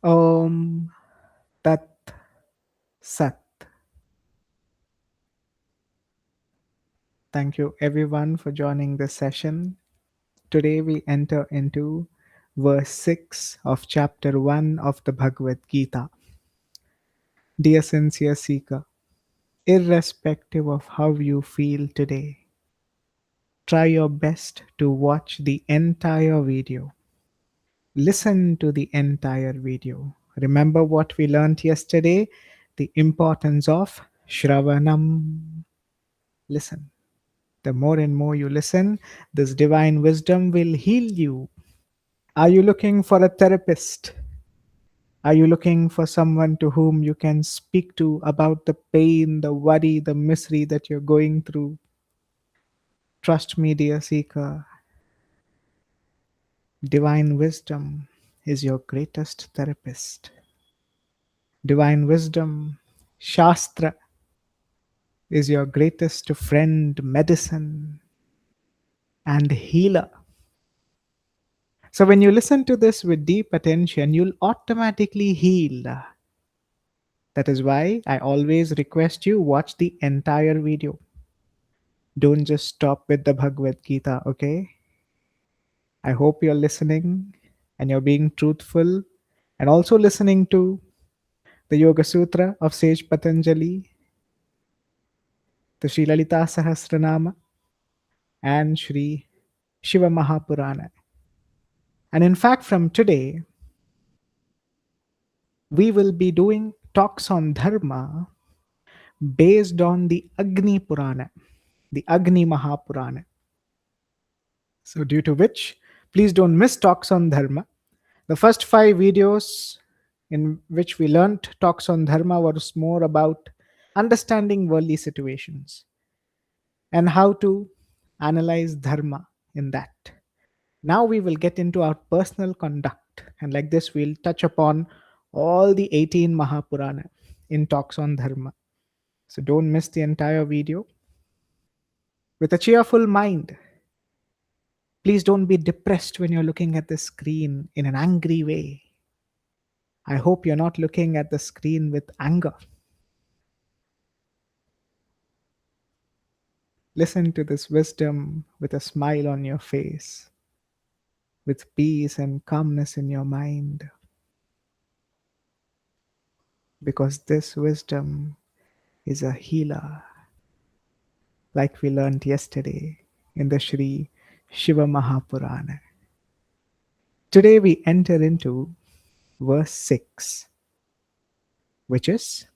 Om Tat Sat. Thank you everyone for joining this session. Today we enter into verse 6 of chapter 1 of the Bhagavad Gita. Dear sincere seeker, irrespective of how you feel today, try your best to watch the entire video. Listen to the entire video. Remember what we learned yesterday? The importance of Shravanam. Listen. The more and more you listen, this divine wisdom will heal you. Are you looking for a therapist? Are you looking for someone to whom you can speak to about the pain, the worry, the misery that you're going through? Trust me, dear seeker, divine wisdom is your greatest therapist. Divine wisdom, Shastra, is your greatest friend, medicine, and healer. So when you listen to this with deep attention, you'll automatically heal. That is why I always request you watch the entire video. Don't just stop with the Bhagavad Gita, okay? I hope you're listening and you're being truthful and also listening to the Yoga Sutra of Sage Patanjali, the Sri Lalitā Sahasranāma, and Sri Śiva Purāṇa. And in fact, from today, we will be doing talks on Dharma based on the Agni Purana, the Agni Mahapurana. So, due to which, please don't miss talks on Dharma. The first 5 videos in which we learnt talks on Dharma was more about understanding worldly situations and how to analyze Dharma in that. Now we will get into our personal conduct, and like this, we'll touch upon all the 18 Mahapurana in talks on Dharma. So don't miss the entire video. With a cheerful mind, please don't be depressed when you're looking at the screen in an angry way. I hope you're not looking at the screen with anger. Listen to this wisdom with a smile on your face, with peace and calmness in your mind. Because this wisdom is a healer, like we learned yesterday in the Sri Śiva Purāṇa. Today we enter into verse 6, which is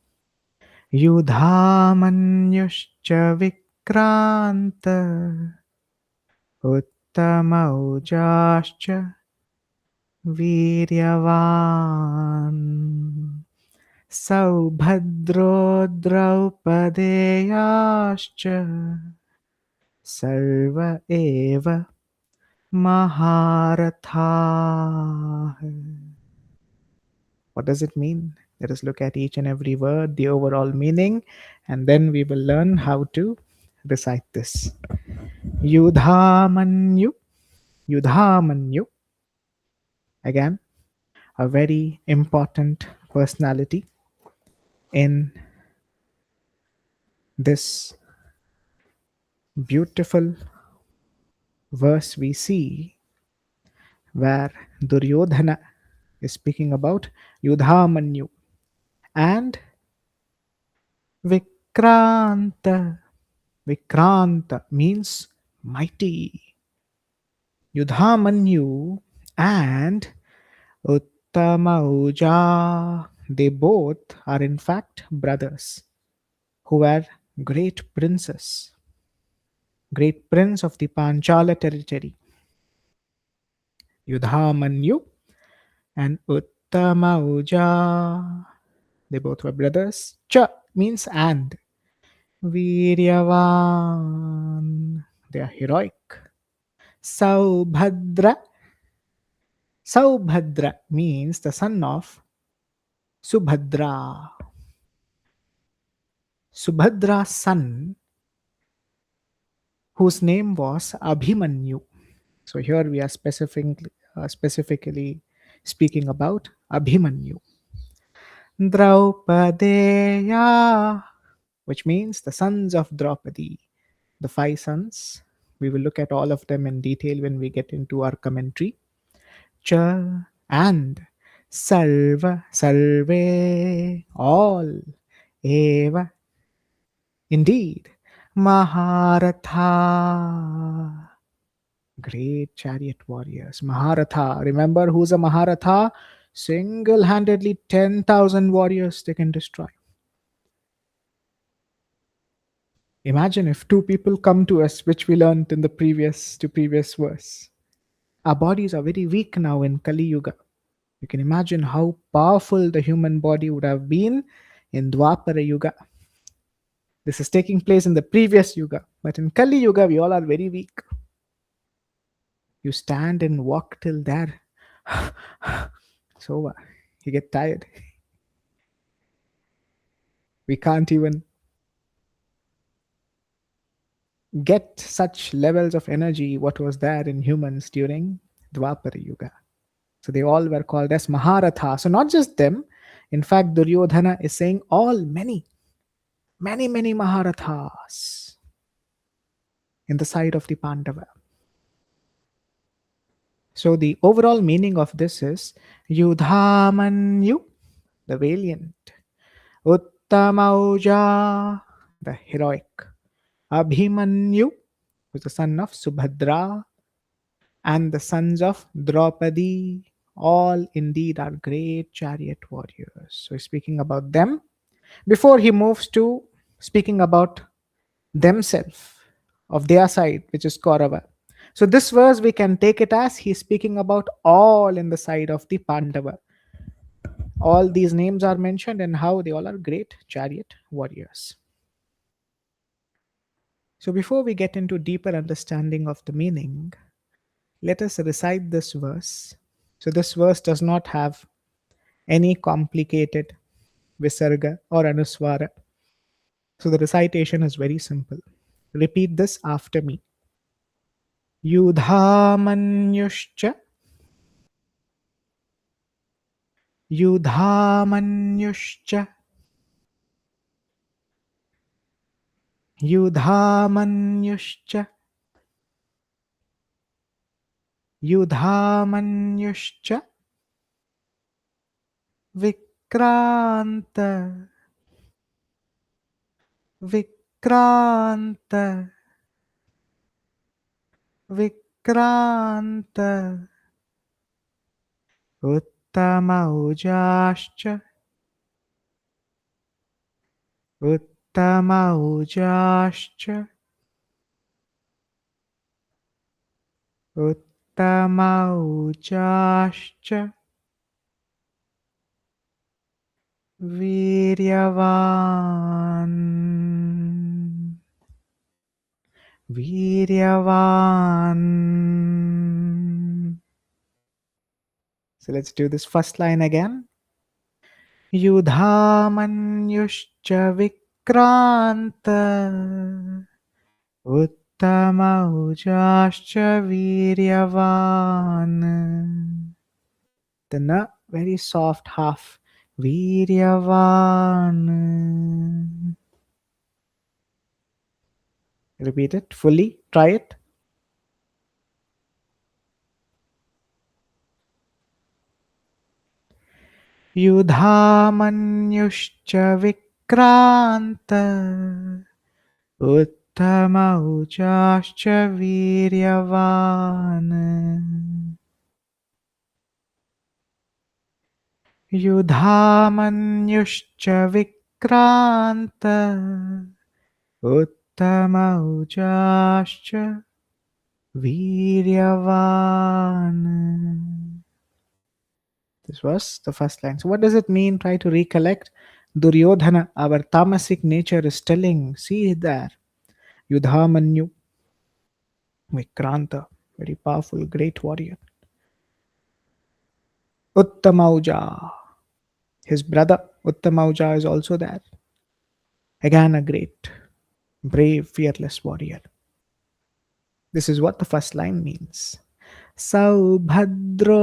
Yudhamanyuscha Vikranta Uttamaujascha Viryavan Saubhadro Draupadeyascha Sarva Eva Maharatha. What does it mean? Let us look at each and every word, the overall meaning, and then we will learn how to recite this. Yudhamanyu. Yudhamanyu. Again, a very important personality in this beautiful verse we see where Duryodhana is speaking about Yudhamanyu and Vikranta. Vikranta means mighty. Yudhamanyu and Uttamauja, they both are in fact brothers who were great princes, great prince of the Panchala territory. Yudhamanyu and Uttamauja, they both were brothers. Cha means and. Viryavan, they are heroic. Saubhadra, Saubhadra means the son of Subhadra. Subhadra's son, whose name was Abhimanyu. So here we are specifically speaking about Abhimanyu. Draupadeya, which means the sons of Draupadi, the five sons. We will look at all of them in detail when we get into our commentary. Cha and Sarva, Sarve, all, Eva, indeed, Maharatha, great chariot warriors. Maharatha, remember who's a Maharatha? Single handedly 10,000 warriors they can destroy. Imagine if two people come to us, which we learned in the previous verse. Our bodies are very weak now in Kali Yuga. You can imagine how powerful the human body would have been in Dwapara Yuga. This is taking place in the previous Yuga, but in Kali Yuga, we all are very weak. You stand and walk till there. It's over. You get tired. We can't even get such levels of energy what was there in humans during Dwapara Yuga. So they all were called as Maharatha. So not just them. In fact, Duryodhana is saying all many Maharathas in the side of the Pandava. So the overall meaning of this is Yudhamanyu, the valiant, Uttamauja, the heroic, Abhimanyu, who is the son of Subhadra, and the sons of Draupadi, all indeed are great chariot warriors. So he's speaking about them before he moves to speaking about themselves, of their side, which is Kaurava. So this verse we can take it as he's speaking about all in the side of the Pandava. All these names are mentioned and how they all are great chariot warriors. So before we get into deeper understanding of the meaning, let us recite this verse. So this verse does not have any complicated visarga or anuswara. So the recitation is very simple. Repeat this after me. Yudhamanyuscha, Yudhamanyuscha, Yudhamanyuscha, Yudhamanyuscha, Vikranta, Vikranta, Vikranta, Uttamaujascha, Uttamaujascha, Uttamaujascha, Viryavan, Viryavan. So let's do this first line again. Yudhamanyuscha Vikranta, Uttamaujascha Viryavan. The na, very soft half. Viryavan. Repeat it fully. Try it. Yudhamanyuscha Vikranta, Uttamaujascha Viryavan. Yudhamanyuscha Vikranta, Uttamaujascha Viryavan. This was the first line. So what does it mean? Try to recollect. Duryodhana, our tamasic nature, is telling, see there, Yudhamanyu, Vikranta, very powerful, great warrior. Uttamauja, his brother Uttamauja is also there. Again, a great, brave, fearless warrior. This is what the first line means. Saubhadro,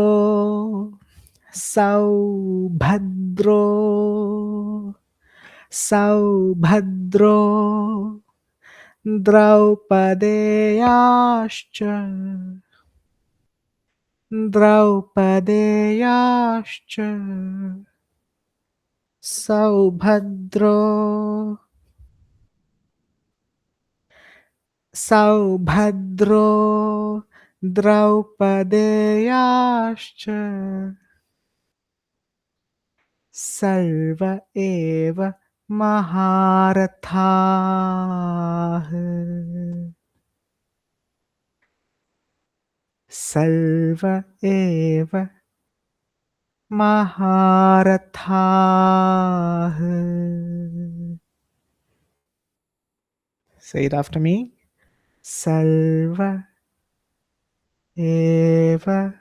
Saubhadro, Saubhadro, Draupadeyascha, Draupadeyascha, Saubhadro, Saubhadro, Draupadeyascha, Sarva eva Maharathaah. Sarva eva Maharathaah. Say it after me. Sarva eva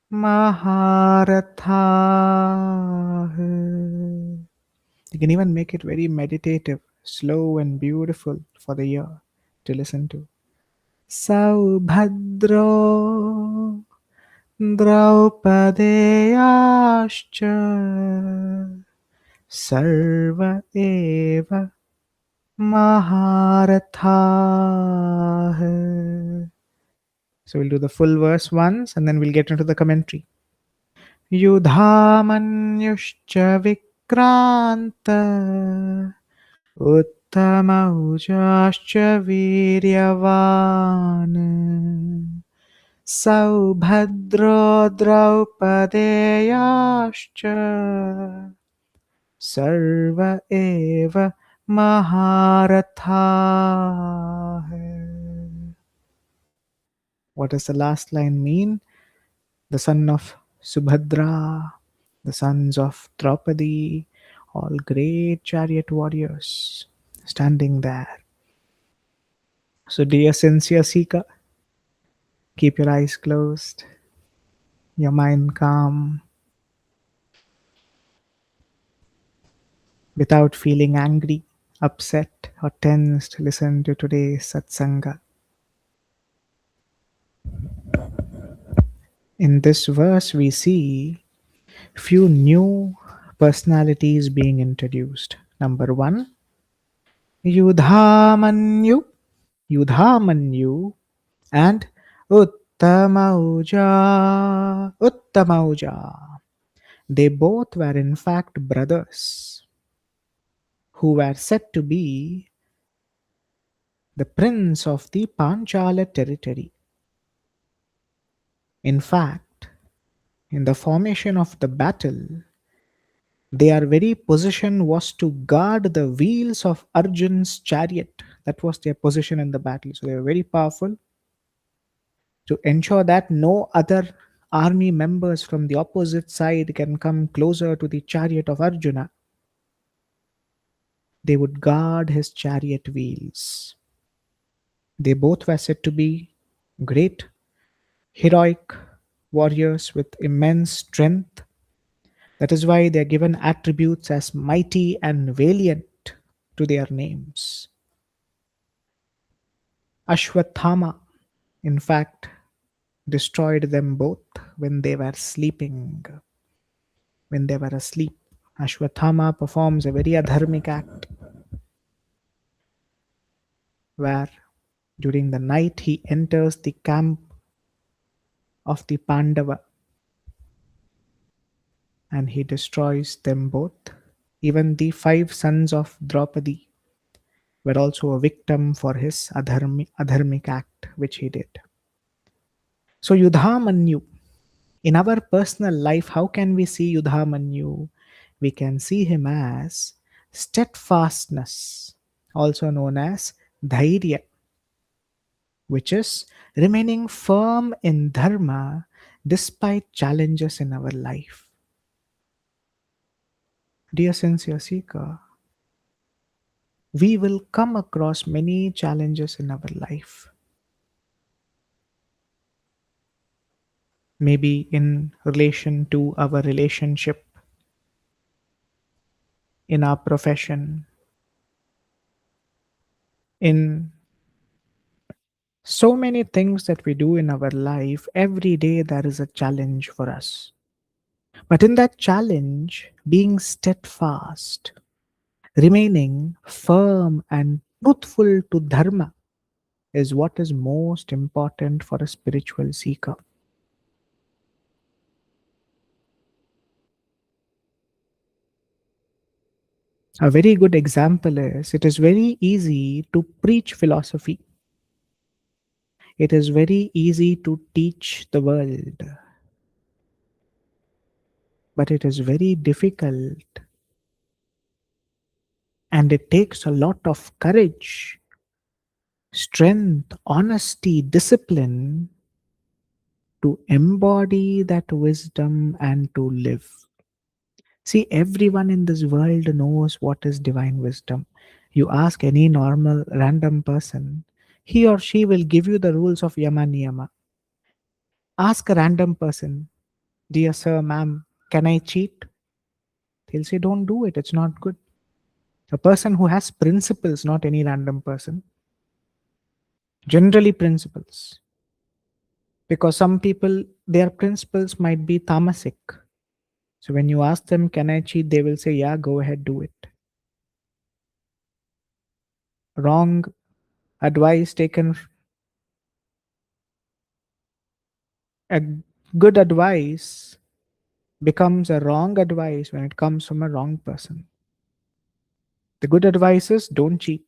Maharathaah. You can even make it very meditative, slow and beautiful for the ear to listen to. Saubhadro, Draupadeyascha, Sarva eva Maharathaah. So we'll do the full verse once and then we'll get into the commentary. Yudhamanyuscha Vikranta Uttamaujaschya Viryavan Saubhadro Draupadeyascha Sarva eva Maharathaah. What does the last line mean? The son of Subhadra, the sons of Draupadi, all great chariot warriors standing there. So, dear sincere seeker, keep your eyes closed, your mind calm, without feeling angry, upset, or tensed. Listen to today's satsanga. In this verse, we see few new personalities being introduced. Number one, Yudhamanyu, Yudhamanyu, and Uttamauja. They both were in fact brothers who were said to be the prince of the Panchala territory. In fact, in the formation of the battle, their very position was to guard the wheels of Arjun's chariot. That was their position in the battle. So they were very powerful to ensure that no other army members from the opposite side can come closer to the chariot of Arjuna. They would guard his chariot wheels. They both were said to be great, heroic warriors with immense strength. That is why they are given attributes as mighty and valiant to their names. Ashwathama, in fact, destroyed them both when they were sleeping. When they were asleep, Ashwathama performs a very adharmic act where during the night he enters the camp of the Pandava and he destroys them both. Even the 5 sons of Draupadi were also a victim for his adharmic act which he did. So Yudhamanyu, in our personal life, how can we see Yudhamanyu? We can see him as steadfastness, also known as dhairya, which is remaining firm in dharma despite challenges in our life. Dear sincere seeker, we will come across many challenges in our life. Maybe in relation to our relationship, in our profession, in so many things that we do in our life. Every day there is a challenge for us. But in that challenge, being steadfast, remaining firm and truthful to Dharma is what is most important for a spiritual seeker. A very good example is it is very easy to preach philosophy. It is very easy to teach the world, but it is very difficult and it takes a lot of courage, strength, honesty, discipline to embody that wisdom and to live. See, everyone in this world knows what is divine wisdom. You ask any normal, random person, he or she will give you the rules of Yama Niyama. Ask a random person, dear sir, ma'am, can I cheat? They'll say, don't do it, it's not good. A person who has principles, not any random person, generally principles. Because some people, their principles might be tamasic. So when you ask them, can I cheat? They will say, yeah, go ahead, do it. Wrong advice taken, a good advice becomes a wrong advice when it comes from a wrong person. The good advice is don't cheat.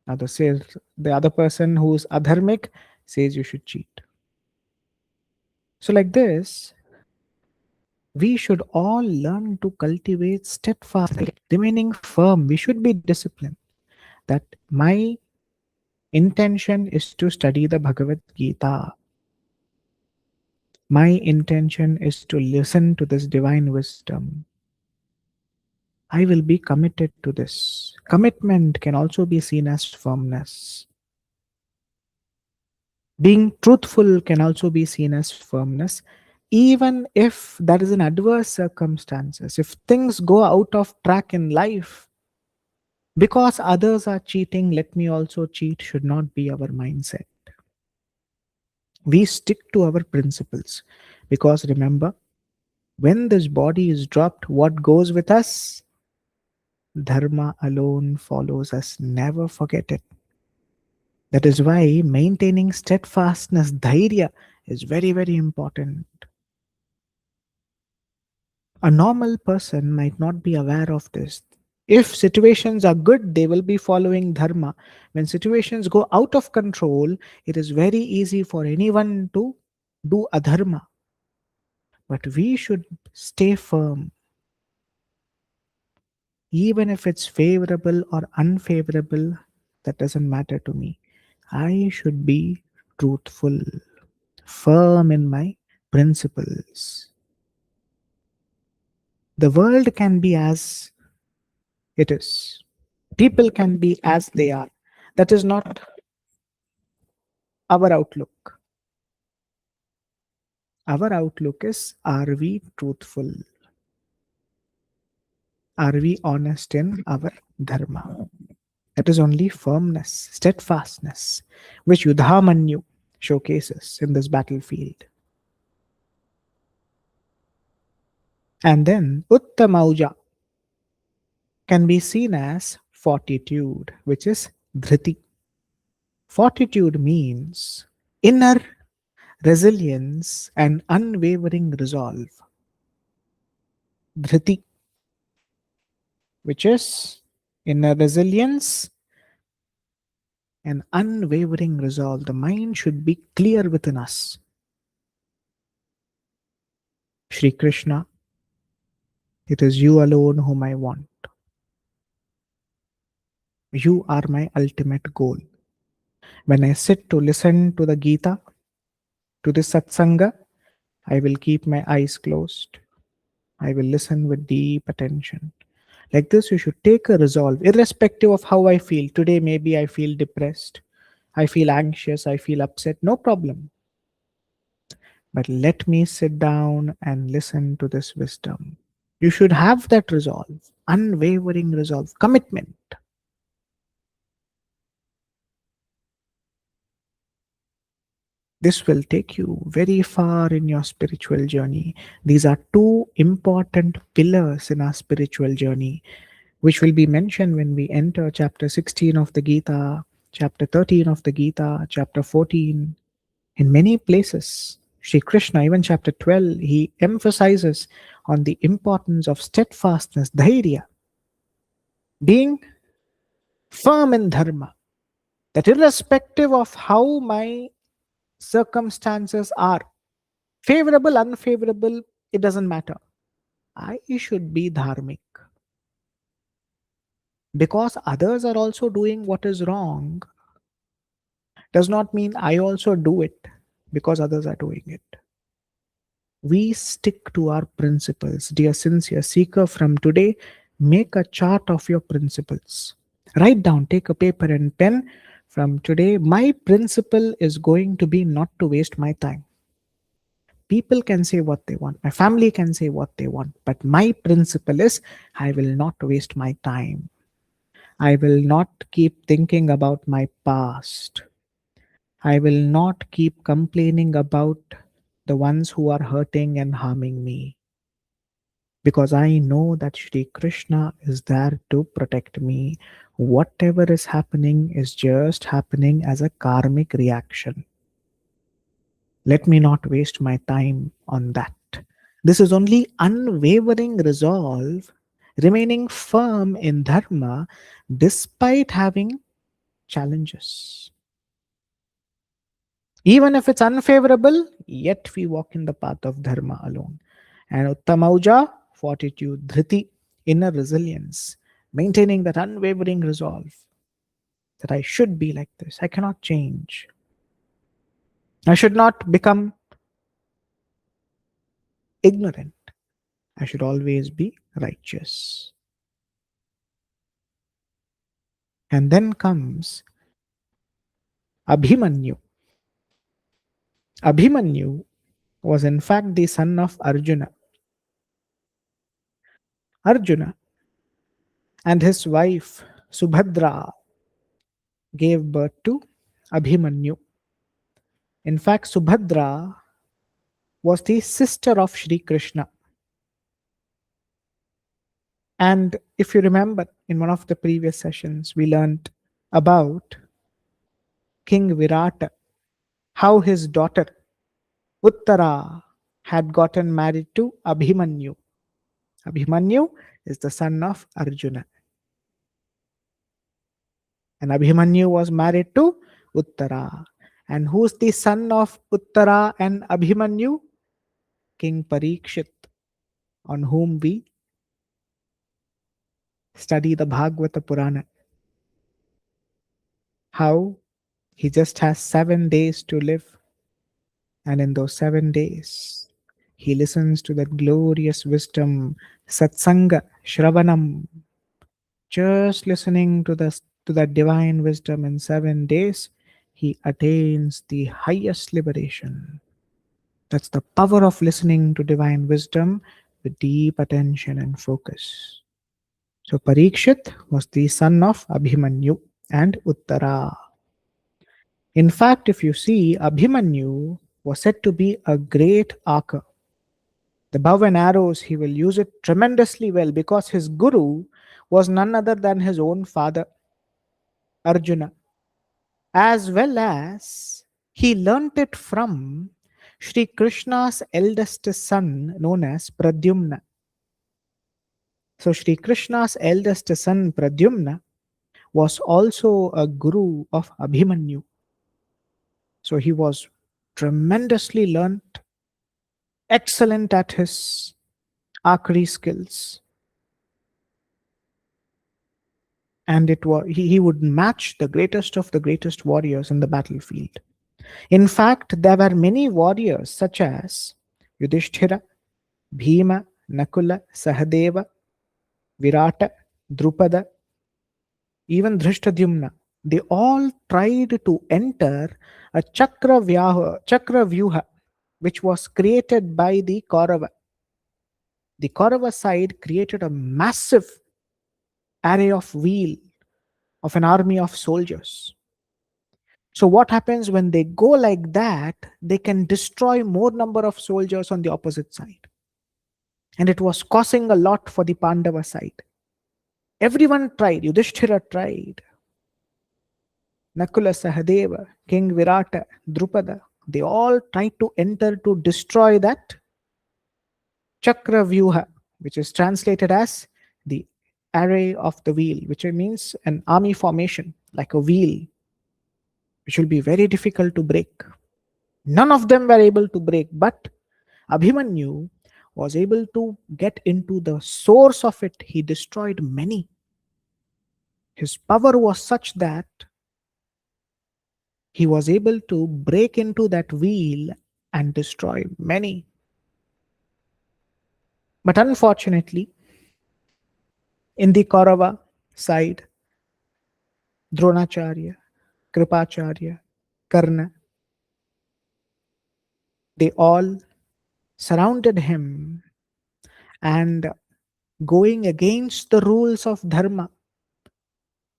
Now the other person who's adharmic says you should cheat. So like this, we should all learn to cultivate steadfast, remaining firm. We should be disciplined. That my intention is to study the Bhagavad Gītā. My intention is to listen to this divine wisdom. I will be committed to this. Commitment can also be seen as firmness. Being truthful can also be seen as firmness, even if that is in adverse circumstances. If things go out of track in life, because others are cheating, let me also cheat should not be our mindset. We stick to our principles because remember, when this body is dropped, what goes with us? Dharma alone follows us. Never forget it. That is why maintaining steadfastness, dhairya, is very, very important. A normal person might not be aware of this. If situations are good, they will be following dharma. When situations go out of control, it is very easy for anyone to do adharma. But we should stay firm, even if it's favorable or unfavorable, that doesn't matter to me. I should be truthful, firm in my principles. The world can be as it is, people can be as they are. That is not our outlook. Our outlook is, are we truthful? Are we honest in our dharma? That is only firmness, steadfastness, which Yudhamanyu showcases in this battlefield. And then Uttamauja can be seen as fortitude, which is dhriti. Fortitude means inner resilience and unwavering resolve. Dhriti, which is inner resilience and unwavering resolve. The mind should be clear within us. Shri Krishna, it is you alone whom I want. You are my ultimate goal. When I sit to listen to the Gita, to the Satsanga, I will keep my eyes closed. I will listen with deep attention. Like this, you should take a resolve, irrespective of how I feel. Today, maybe I feel depressed, I feel anxious, I feel upset. No problem. But let me sit down and listen to this wisdom. You should have that resolve, unwavering resolve, commitment. This will take you very far in your spiritual journey. These are two important pillars in our spiritual journey, which will be mentioned when we enter chapter 16 of the Gita, chapter 13 of the Gita, chapter 14. In many places, Sri Krishna, even chapter 12, he emphasizes on the importance of steadfastness, dhairya, being firm in dharma, that irrespective of how my circumstances are, favorable, unfavorable, it doesn't matter. I should be dharmic. Because others are also doing what is wrong, does not mean I also do it because others are doing it. We stick to our principles. Dear sincere seeker, from today, make a chart of your principles. Write down, take a paper and pen. From today, my principle is going to be not to waste my time. People can say what they want, my family can say what they want, but my principle is I will not waste my time. I will not keep thinking about my past. I will not keep complaining about the ones who are hurting and harming me. Because I know that Shri Krishna is there to protect me. Whatever is happening is just happening as a karmic reaction. Let me not waste my time on that. This is only unwavering resolve, remaining firm in dharma despite having challenges. Even if it's unfavorable, yet we walk in the path of dharma alone. And uttamauja, fortitude, dhriti, inner resilience, maintaining that unwavering resolve that I should be like this. I cannot change. I should not become ignorant. I should always be righteous. And then comes Abhimanyu. Abhimanyu was in fact the son of Arjuna. Arjuna and his wife Subhadra gave birth to Abhimanyu. In fact, Subhadra was the sister of Sri Krishna. And if you remember, in one of the previous sessions, we learned about King Virata, how his daughter Uttara had gotten married to Abhimanyu. Abhimanyu is the son of Arjuna. And Abhimanyu was married to Uttara. And who's the son of Uttara and Abhimanyu? King Parikshit, on whom we study the Bhagavata Purāṇa. How he just has 7 days to live. And in those 7 days, he listens to that glorious wisdom, Satsanga, Shravanam. Just listening to that divine wisdom in 7 days, he attains the highest liberation. That's the power of listening to divine wisdom with deep attention and focus. So Parikshit was the son of Abhimanyu and Uttara. In fact, if you see, Abhimanyu was said to be a great archer. The bow and arrows, he will use it tremendously well because his guru was none other than his own father, Arjuna, as well as he learnt it from Sri Krishna's eldest son known as Pradyumna. So Sri Krishna's eldest son Pradyumna was also a guru of Abhimanyu. So he was tremendously learnt, excellent at his archery skills. And he would match the greatest of the greatest warriors in the battlefield. In fact, there were many warriors such as Yudhishthira, Bhima, Nakula, Sahadeva, Virata, Drupada, even Dhrishtadyumna. They all tried to enter a Chakra Vyuha, which was created by the Kaurava. The Kaurava side created a massive array of wheel of an army of soldiers. So what happens when they go like that? They can destroy more number of soldiers on the opposite side. And it was causing a lot for the Pandava side. Everyone tried. Yudhishthira tried. Nakula, Sahadeva, King Virata, Drupada, they all tried to enter to destroy that Chakra Vyuha, which is translated as the array of the wheel, which means an army formation, like a wheel, which will be very difficult to break. None of them were able to break, but Abhimanyu was able to get into the source of it. He destroyed many. His power was such that he was able to break into that wheel and destroy many. But unfortunately, in the Kaurava side, Dronacharya, Kripacharya, Karna, they all surrounded him, and going against the rules of Dharma,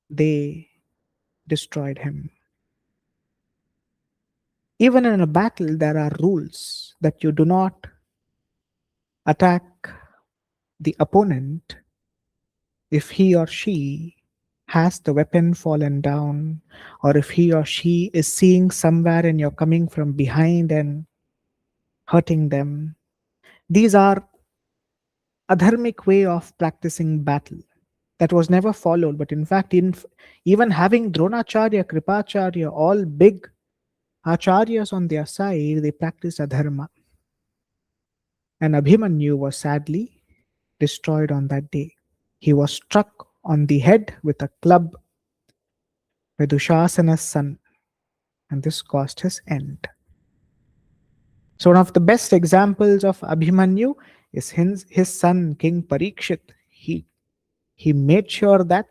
they destroyed him. Even in a battle, there are rules that you do not attack the opponent if he or she has the weapon fallen down, or if he or she is seeing somewhere and you're coming from behind and hurting them. These are a dharmic way of practicing battle that was never followed. But in fact, even having Dronacharya, Kripacharya, all big acharyas on their side, they practiced adharma. And Abhimanyu was sadly destroyed on that day. He was struck on the head with a club by Dushasana's son, and this caused his end. So one of the best examples of Abhimanyu is his son, King Parikshit. He made sure that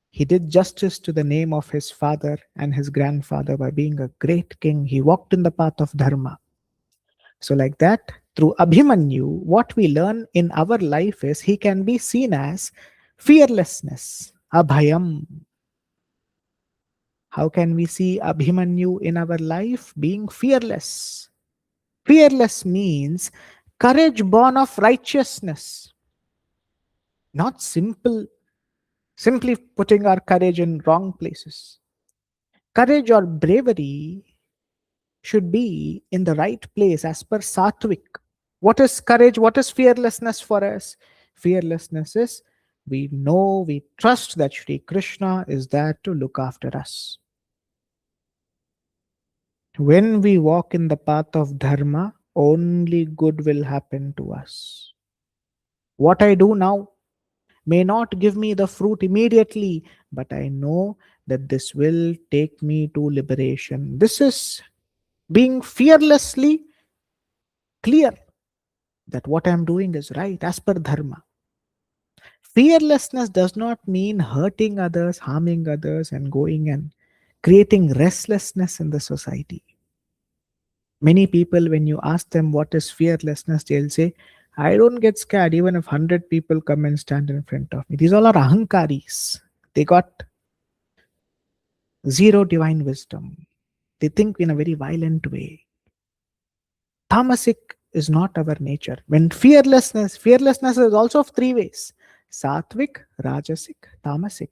he did justice to the name of his father and his grandfather by being a great king. He walked in the path of Dharma. So like that, through Abhimanyu, what we learn in our life is he can be seen as fearlessness, abhayam. How can we see Abhimanyu in our life? Being fearless. Fearless means courage born of righteousness, not simply putting our courage in wrong places. Courage or bravery should be in the right place as per Sattvic. What is courage? What is fearlessness for us? Fearlessness is we know, we trust that Shri Krishna is there to look after us. When we walk in the path of Dharma, only good will happen to us. What I do now may not give me the fruit immediately, but I know that this will take me to liberation. This is being fearlessly clear that what I am doing is right as per Dharma. Fearlessness does not mean hurting others, harming others, and going and creating restlessness in the society. Many people, when you ask them what is fearlessness, they'll say, I don't get scared even if 100 people come and stand in front of me. These all are ahankaris. They got zero divine wisdom. They think in a very violent way. Tamasic is not our nature. When fearlessness is also of three ways: Sattvic, Rajasic, Tamasic.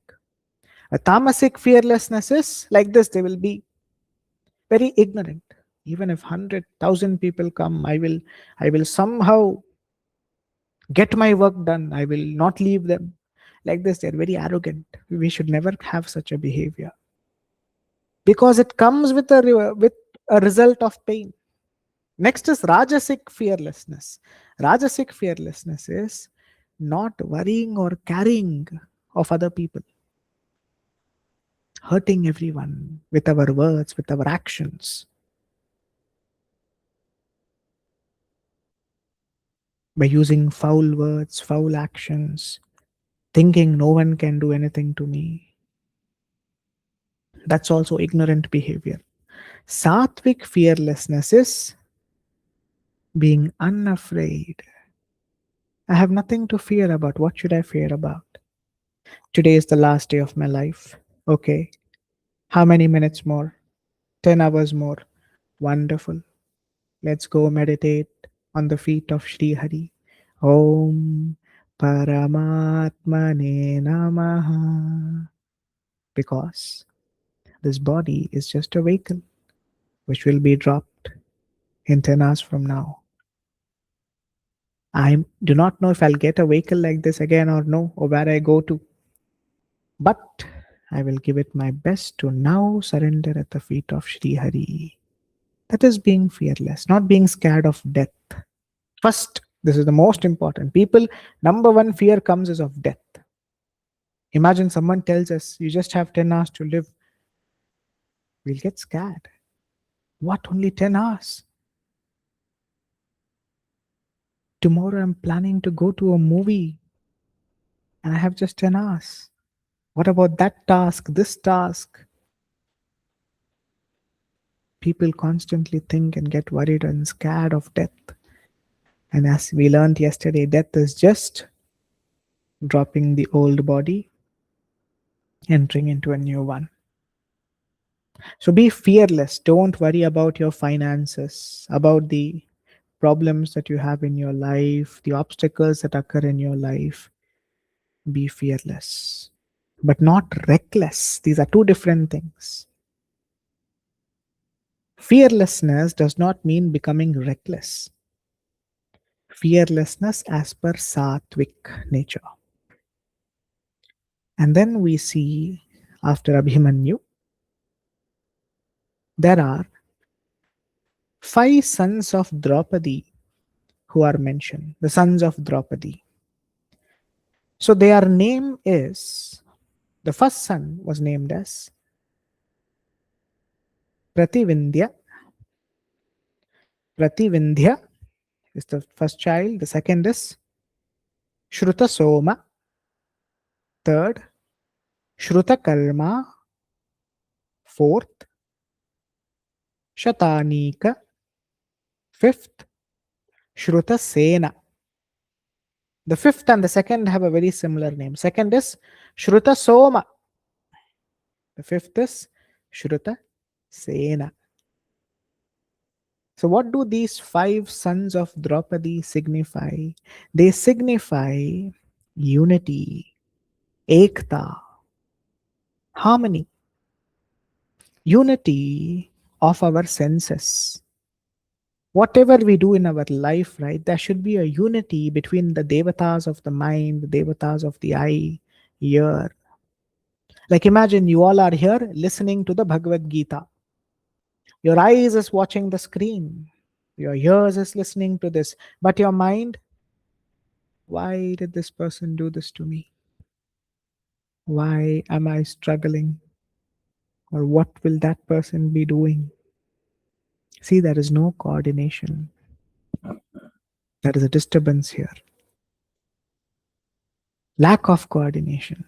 A Tamasic fearlessness is like this: they will be very ignorant. Even if 100,000 people come, I will somehow get my work done. I will not leave them. Like this, they're very arrogant. We should never have such a behavior, because it comes with a result of pain. Next is Rajasic fearlessness. Rajasic fearlessness is not worrying or carrying of other people, hurting everyone with our words, with our actions, by using foul words, foul actions, thinking no one can do anything to me. That's also ignorant behavior. Sattvic fearlessness is being unafraid. I have nothing to fear about. What should I fear about? Today is the last day of my life. Okay. How many minutes more? 10 hours more. Wonderful. Let's go meditate on the feet of Sri Hari. Om Paramatmane Namaha. Because this body is just a vehicle which will be dropped in 10 hours from now. I do not know if I'll get a vehicle like this again or no, or where I go to. But I will give it my best to now surrender at the feet of Sri Hari. That is being fearless, not being scared of death. First, this is the most important. People, number one fear comes is of death. Imagine someone tells us, you just have 10 hours to live. We'll get scared. What, only 10 hours? Tomorrow I'm planning to go to a movie and I have just 10 hours. What about that task, this task? People constantly think and get worried and scared of death. And as we learned yesterday, death is just dropping the old body, entering into a new one. So be fearless. Don't worry about your finances, about the problems that you have in your life, the obstacles that occur in your life. Be fearless, but not reckless. These are two different things. Fearlessness does not mean becoming reckless. Fearlessness as per sattvic nature. And then we see after Abhimanyu, there are 5 sons of Draupadi who are mentioned, the sons of Draupadi. So their name is, the first son was named as Prativindya. Prativindya is the first child. The second is Shruta Soma. Third, Shruta Karma. Fourth, Shatanika. Fifth, Shruta Sena. The fifth and the second have a very similar name. Second is Shruta Soma. The fifth is Shruta Sena. So what do these 5 sons of Draupadi signify? They signify unity, ekta, harmony, unity of our senses. Whatever we do in our life, right, there should be a unity between the devatas of the mind, the devatas of the eye, ear. Like imagine you all are here listening to the Bhagavad Gītā. Your eyes is watching the screen. Your ears is listening to this. But your mind, why did this person do this to me? Why am I struggling? Or what will that person be doing? See, there is no coordination. There is a disturbance here. Lack of coordination.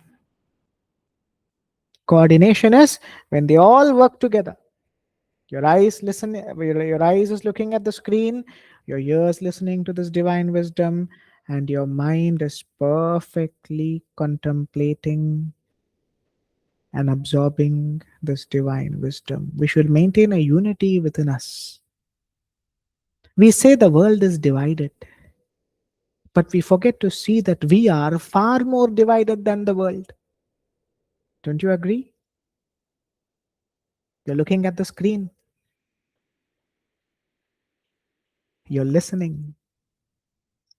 Coordination is when they all work together. Your eyes listen, your eyes is looking at the screen, your ears listening to this divine wisdom, and your mind is perfectly contemplating and absorbing this divine wisdom. We should maintain a unity within us. We say the world is divided, but we forget to see that we are far more divided than the world. Don't you agree? You're looking at the screen. You're listening.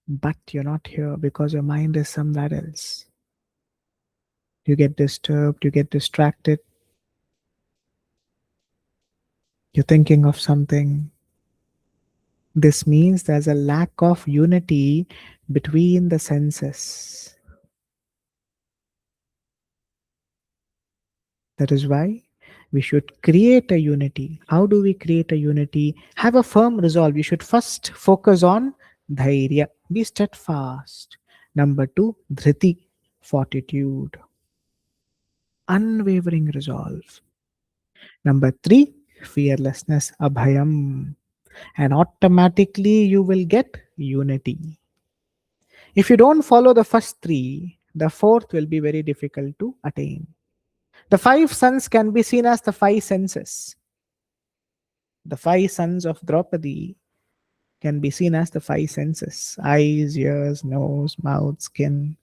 But you're not here because your mind is somewhere else. You get disturbed, you get distracted. You're thinking of something. This means there's a lack of unity between the senses. That is why we should create a unity. How do we create a unity? Have a firm resolve. You should first focus on dhairya. Be steadfast. Number 2, dhriti, fortitude. Unwavering resolve. Number 3, fearlessness, abhayam. And automatically you will get unity. If you don't follow the first 3, the fourth will be very difficult to attain. The five sons can be seen as the five senses. The five sons of Draupadi can be seen as the five senses: eyes, ears, nose, mouth, skin.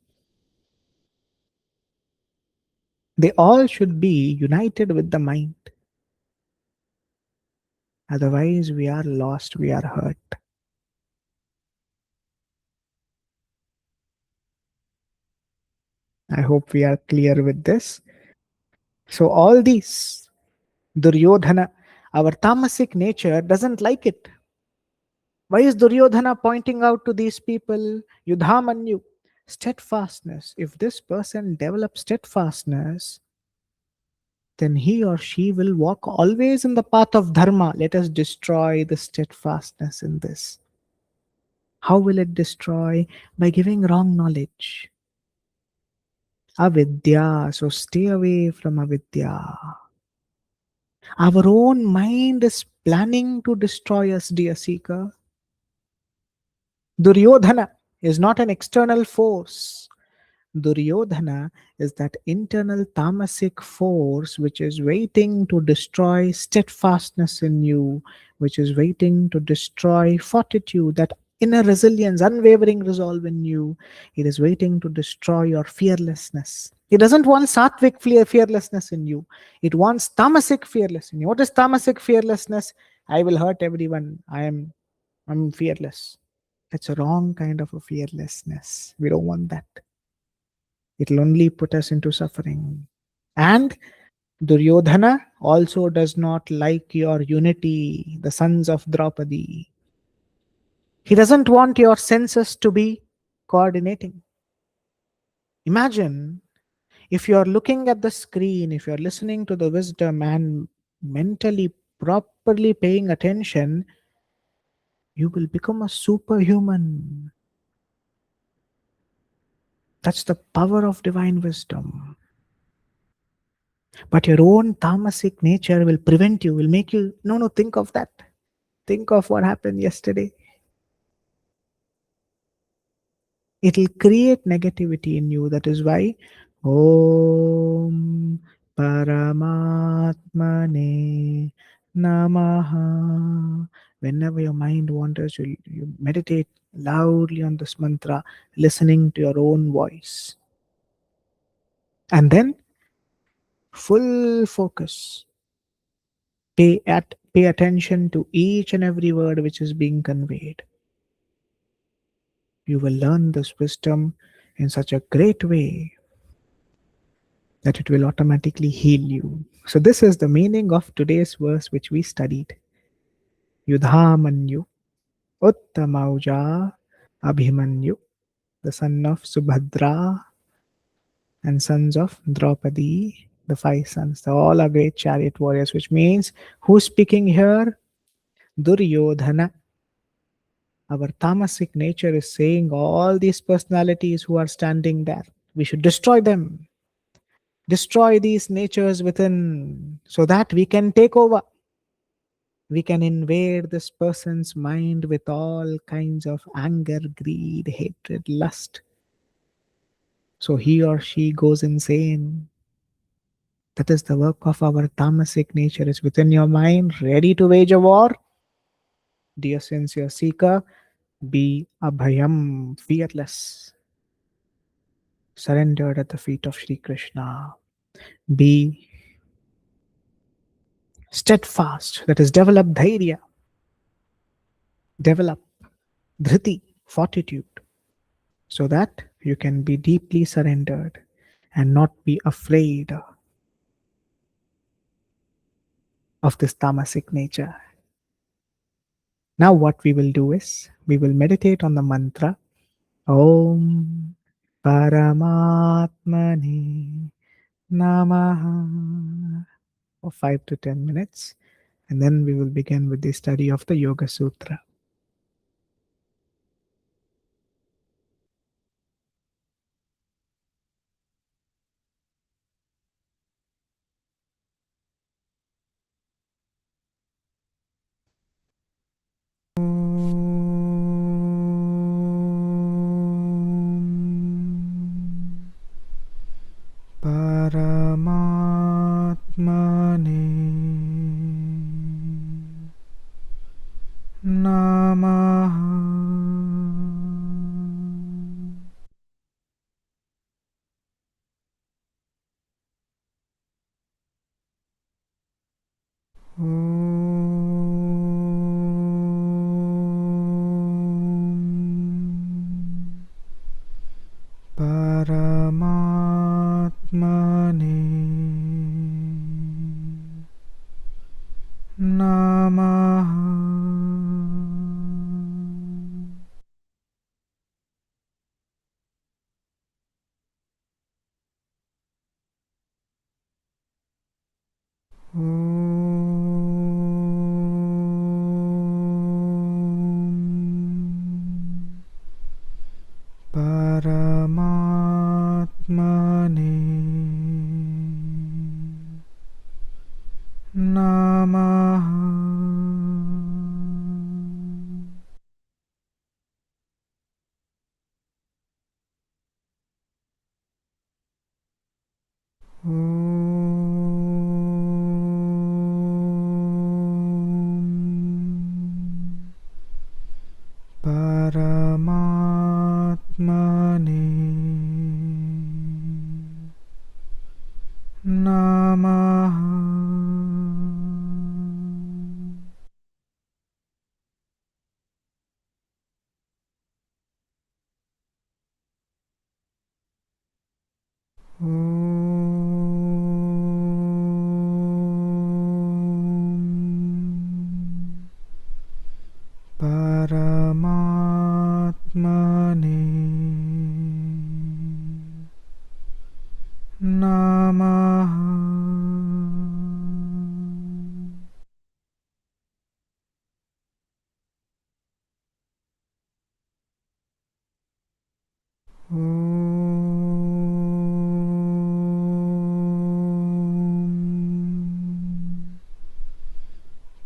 They all should be united with the mind. Otherwise, we are lost, we are hurt. I hope we are clear with this. So, all these, Duryodhana, our tamasic nature doesn't like it. Why is Duryodhana pointing out to these people, Yudhamanyu, steadfastness? If this person develops steadfastness, then he or she will walk always in the path of dharma. Let us destroy the steadfastness in this. How will it destroy? By giving wrong knowledge. Avidya, so stay away from avidya. Our own mind is planning to destroy us, dear seeker. Duryodhana is not an external force. Duryodhana is that internal tamasic force which is waiting to destroy steadfastness in you, which is waiting to destroy fortitude, that inner resilience, unwavering resolve in you. It is waiting to destroy your fearlessness. It doesn't want sattvic fearlessness in you. It wants tamasic fearlessness in you. What is tamasic fearlessness? I will hurt everyone. I'm fearless. That's a wrong kind of a fearlessness. We don't want that. It'll only put us into suffering. And Duryodhana also does not like your unity, the sons of Draupadi. He doesn't want your senses to be coordinating. Imagine if you're looking at the screen, if you're listening to the wisdom and mentally, properly paying attention, you will become a superhuman. That's the power of divine wisdom. But your own tamasic nature will prevent you, will make you, no, think of that. Think of what happened yesterday. It'll create negativity in you. That is why Om Paramatmane Namaha. Whenever your mind wanders, you meditate loudly on this mantra, listening to your own voice. And then full focus. Pay attention to each and every word which is being conveyed. You will learn this wisdom in such a great way that it will automatically heal you. So this is the meaning of today's verse which we studied. Yudhamanyu Uttamauja Abhimanyu, the son of Subhadra and sons of Draupadi, the five sons. They all are great chariot warriors, which means who's speaking here? Duryodhana. Our tamasic nature is saying all these personalities who are standing there, we should destroy them. Destroy these natures within so that we can take over. We can invade this person's mind with all kinds of anger, greed, hatred, lust. So he or she goes insane. That is the work of our tamasic nature. Is within your mind, ready to wage a war. Dear sincere seeker, be abhayam, fearless, surrendered at the feet of Sri Krishna. Be steadfast, that is, develop dhairya, develop dhriti, fortitude, so that you can be deeply surrendered and not be afraid of this tamasic nature. Now, what we will do is we will meditate on the mantra Om Paramatmane Namaha for 5 to 10 minutes, and then we will begin with the study of the Yoga Sutra. Paramatmane Paramatmane Namaha. Paramatmane Namaha. Paramatmane Namaha. Paramatmane Namaha.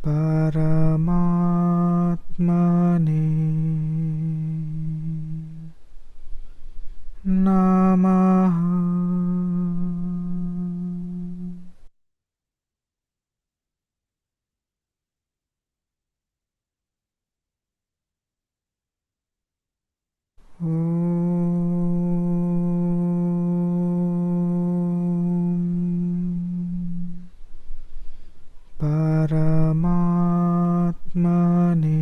Paramatmane Namaha. Paramatmane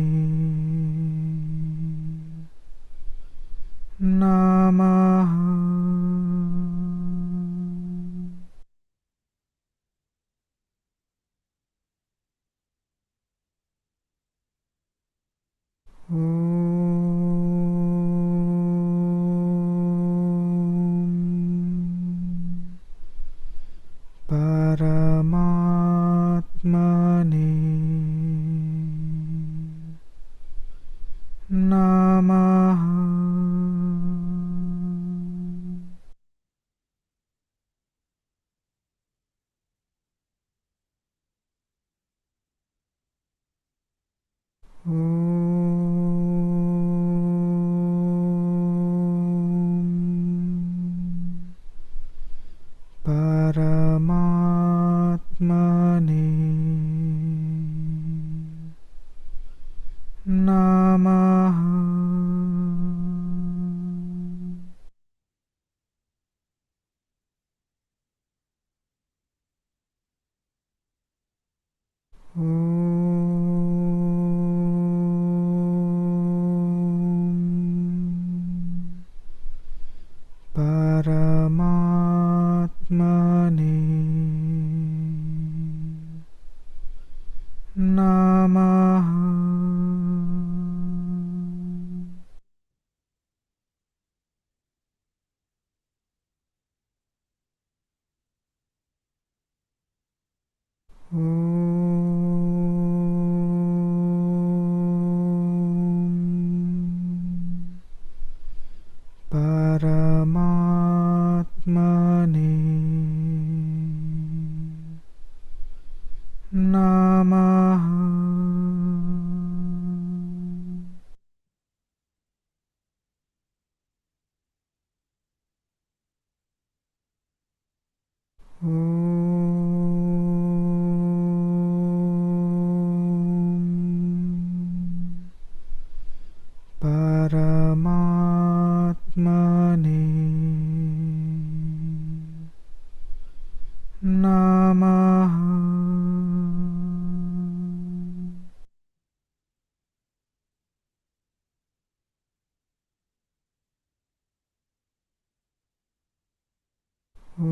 Namaha. Paramatmane Namaha. Paramatmane Namaha. Paramatmane Namaha. Paramatmane Namaha. Paramatmane Namaha. Paramatmane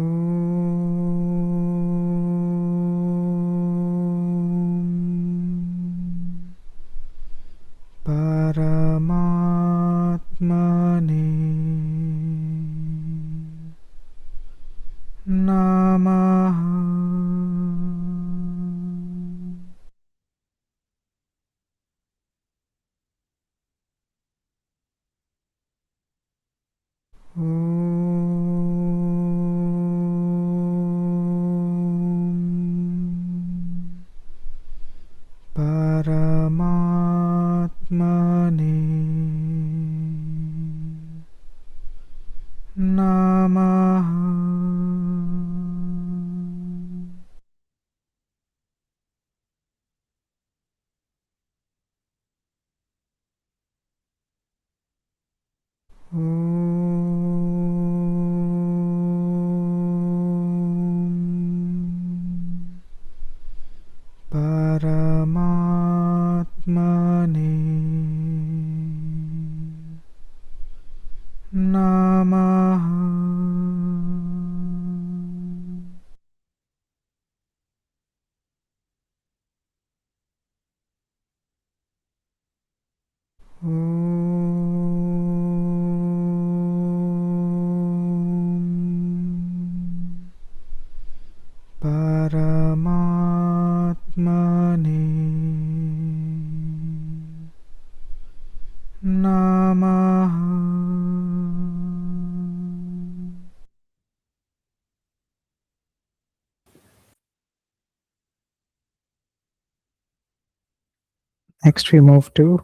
Namaha. Paramatmane Namaha. Paramatmane Namaha. Paramatmane Namaha. Next, we move to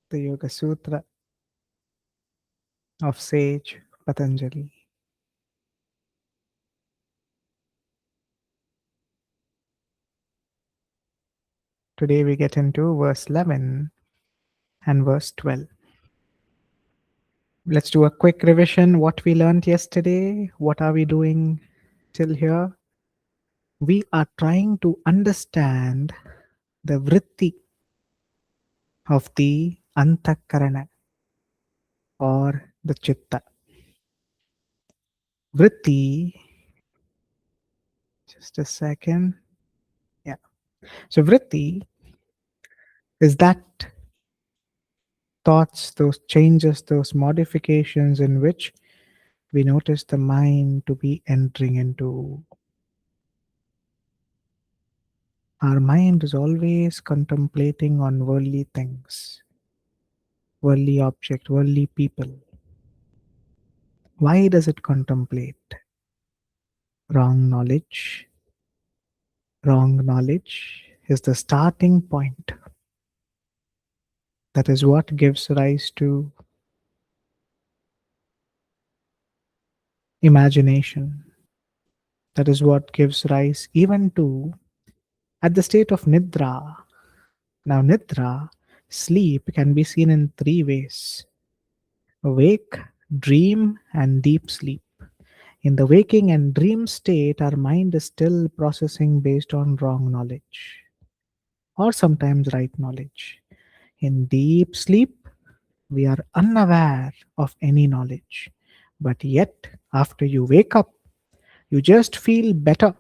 the Yoga Sutra of sage Patanjali. Today we get into verse 11 and verse 12. Let's do a quick revision. What we learned yesterday, what are we doing till here? We are trying to understand the vritti of the antakarana or the chitta. Vritti, just a second. Yeah. So vritti is that thoughts, those changes, those modifications in which we notice the mind to be entering into. Our mind is always contemplating on worldly things, worldly object, worldly people. Why does it contemplate? Wrong knowledge. Wrong knowledge is the starting point. That is what gives rise to imagination. That is what gives rise even to at the state of nidra. Now, nidra, sleep, can be seen in three ways: awake, dream, and deep sleep. In the waking and dream state, our mind is still processing based on wrong knowledge or sometimes right knowledge. In deep sleep, we are unaware of any knowledge. But yet, after you wake up, you just feel better.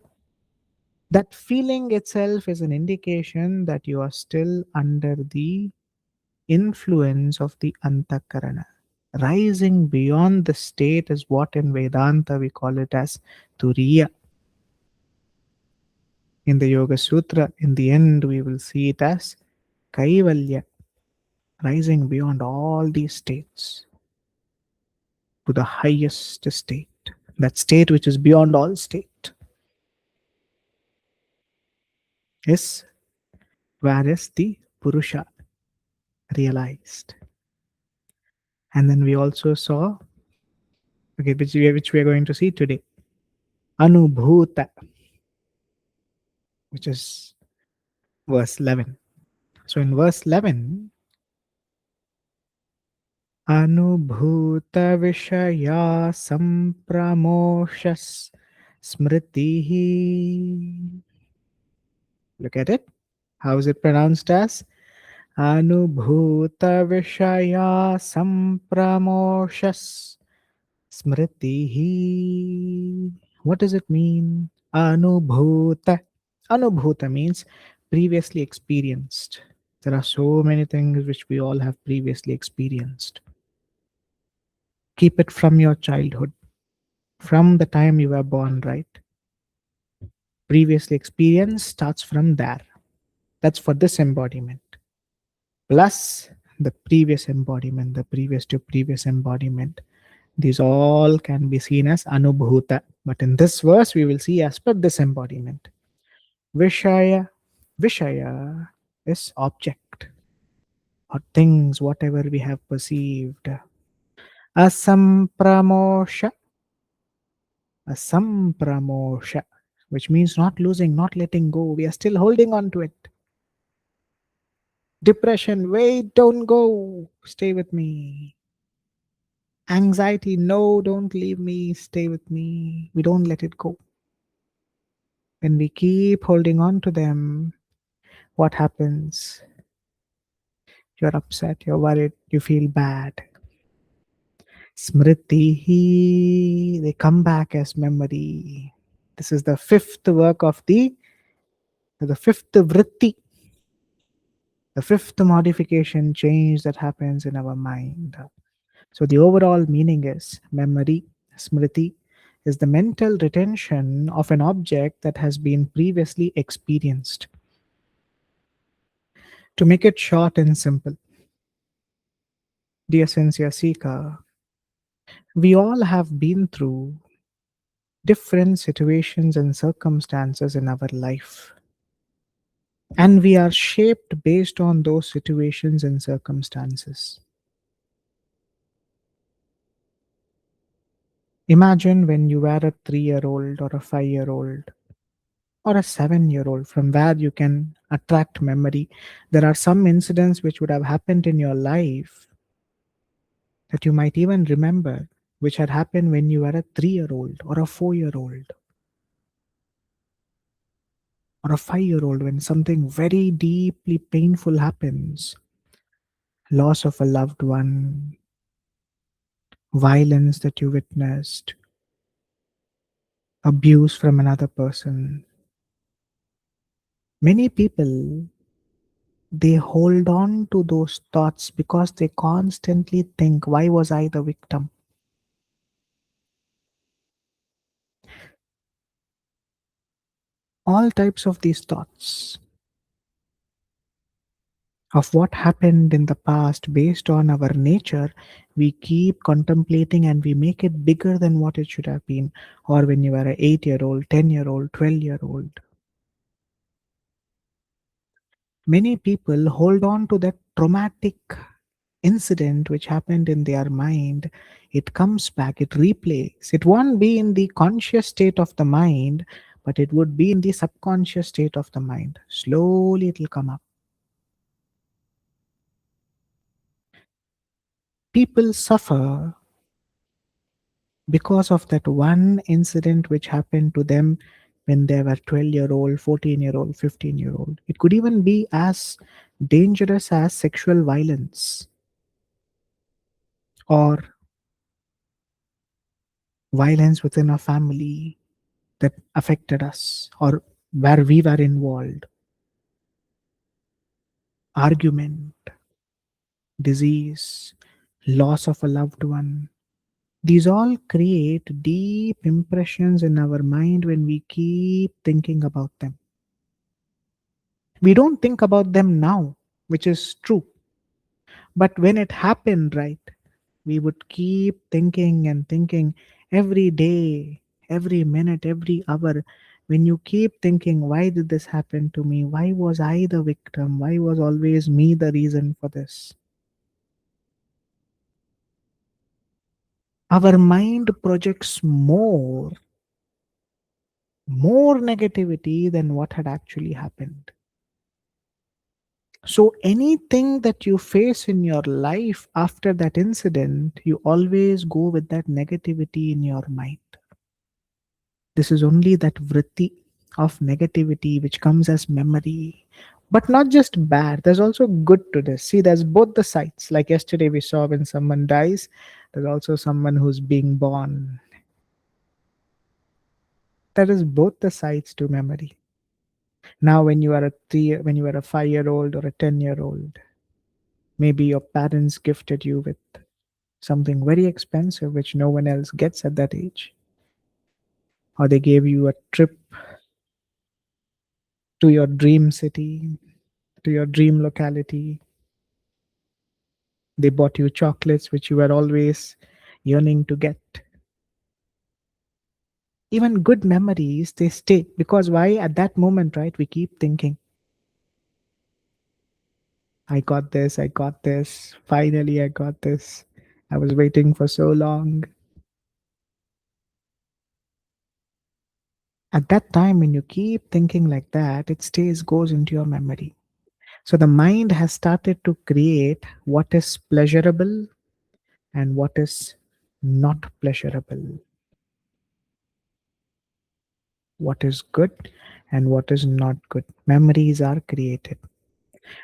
That feeling itself is an indication that you are still under the influence of the antakarana. Rising beyond the state is what in Vedanta we call it as turiya. In the Yoga Sutra, in the end, we will see it as kaivalya, rising beyond all these states to the highest state, that state which is beyond all state, is where is the Purusha realized. And then we also saw, okay, which we are going to see today, Anubhuta, which is verse 11. So in verse 11, Anubhuta Vishaya Sampramoshas Smritihi. Look at it. How is it pronounced as? Anubhuta Vishaya Sampramoshas Smritihi. What does it mean? Anubhuta. Anubhuta means previously experienced. There are so many things which we all have previously experienced. Keep it from your childhood, from the time you were born, right? Previously experienced starts from there. That's for this embodiment. Plus the previous embodiment, the previous to previous embodiment. These all can be seen as anubhuta. But in this verse, we will see as per this embodiment. Vishaya. Vishaya is object or things, whatever we have perceived. Asampramosha. Asampramosha, which means not losing, not letting go. We are still holding on to it. Depression, wait, don't go. Stay with me. Anxiety, no, don't leave me. Stay with me. We don't let it go. When we keep holding on to them, what happens? You're upset, you're worried, you feel bad. Smriti, they come back as memory. This is the fifth work of the fifth vritti, the fifth modification change that happens in our mind. So the overall meaning is memory, smriti, is the mental retention of an object that has been previously experienced. To make it short and simple, dear sincere seeker, we all have been through different situations and circumstances in our life. And we are shaped based on those situations and circumstances. Imagine when you were a 3-year old or a 5-year old or a 7-year old, from where you can attract memory. There are some incidents which would have happened in your life that you might even remember, which had happened when you were a 3-year old or a 4-year old or a 5-year old, when something very deeply painful happens, loss of a loved one, violence that you witnessed, abuse from another person. Many people, they hold on to those thoughts because they constantly think, why was I the victim? All types of these thoughts of what happened in the past based on our nature, we keep contemplating and we make it bigger than what it should have been. Or when you were an 8-year old, 10-year old, 12-year old. Many people hold on to that traumatic incident which happened in their mind. It comes back, it replays. It won't be in the conscious state of the mind, but it would be in the subconscious state of the mind. Slowly it will come up. People suffer because of that one incident which happened to them when they were 12-year old, 14-year old, 15-year old. It could even be as dangerous as sexual violence or violence within a family that affected us or where we were involved, argument, disease, loss of a loved one. These all create deep impressions in our mind when we keep thinking about them. We don't think about them now, which is true. But when it happened, right, we would keep thinking and thinking every day, every minute, every hour. When you keep thinking, why did this happen to me? Why was I the victim? Why was always me the reason for this? Our mind projects more negativity than what had actually happened. So anything that you face in your life after that incident, you always go with that negativity in your mind. This is only that vritti of negativity which comes as memory. But not just bad, there's also good to this. See, there's both the sides. Like yesterday, we saw when someone dies, there's also someone who's being born. There is both the sides to memory. Now, when you are a 5-year old or a 10-year old, maybe your parents gifted you with something very expensive which no one else gets at that age, or they gave you a trip to your dream city, to your dream locality. They bought you chocolates which you were always yearning to get. Even good memories, they stay. Because why? At that moment, right, we keep thinking, I got this, I got this. Finally, I got this. I was waiting for so long. At that time, when you keep thinking like that, it stays, goes into your memory. So the mind has started to create what is pleasurable and what is not pleasurable, what is good and what is not good. Memories are created.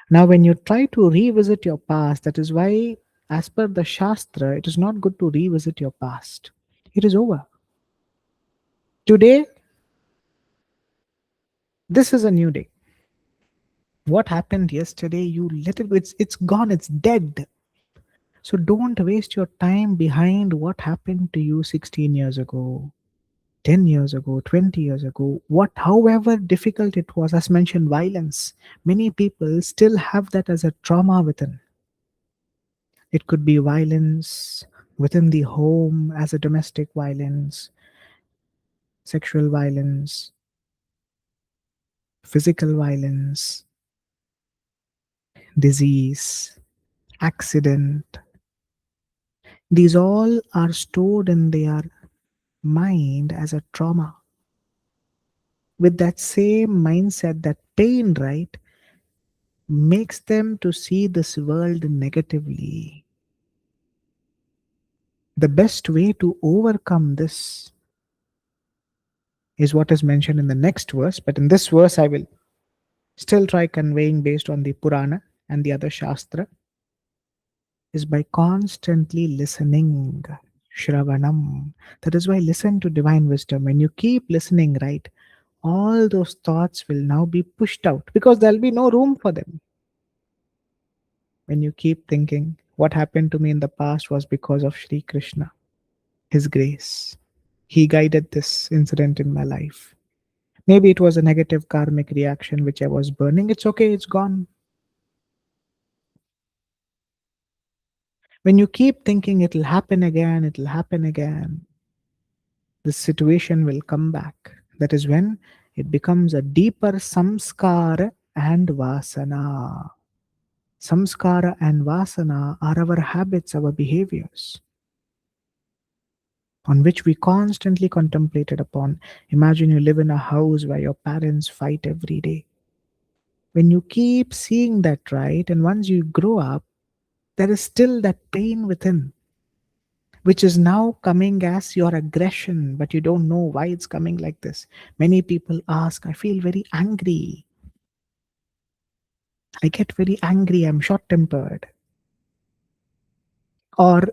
Now, when you try to revisit your past, that is why, as per the Shastra, it is not good to revisit your past. It is over. Today, this is a new day. What happened yesterday, you let it go. It's gone, it's dead. So don't waste your time behind what happened to you 16 years ago, 10 years ago, 20 years ago. What, however difficult it was, as mentioned, violence. Many people still have that as a trauma within. It could be violence within the home as a domestic violence, sexual violence, physical violence, disease, accident. These all are stored in their mind as a trauma. With that same mindset, that pain, right, makes them to see this world negatively. The best way to overcome this is what is mentioned in the next verse, but in this verse, I will still try conveying based on the Purana and the other Shastra, is by constantly listening. Shravanam. That is why listen to divine wisdom. When you keep listening, right, all those thoughts will now be pushed out because there'll be no room for them. When you keep thinking, what happened to me in the past was because of Sri Krishna, His grace. He guided this incident in my life. Maybe it was a negative karmic reaction which I was burning. It's okay, it's gone. When you keep thinking it'll happen again, this situation will come back. That is when it becomes a deeper samskara and vasana. Samskara and vasana are our habits, our behaviors, on which we constantly contemplated upon. Imagine you live in a house where your parents fight every day. When you keep seeing that, right, and once you grow up, there is still that pain within, which is now coming as your aggression, but you don't know why it's coming like this. Many people ask, I feel very angry. I get very angry. I'm short tempered. Or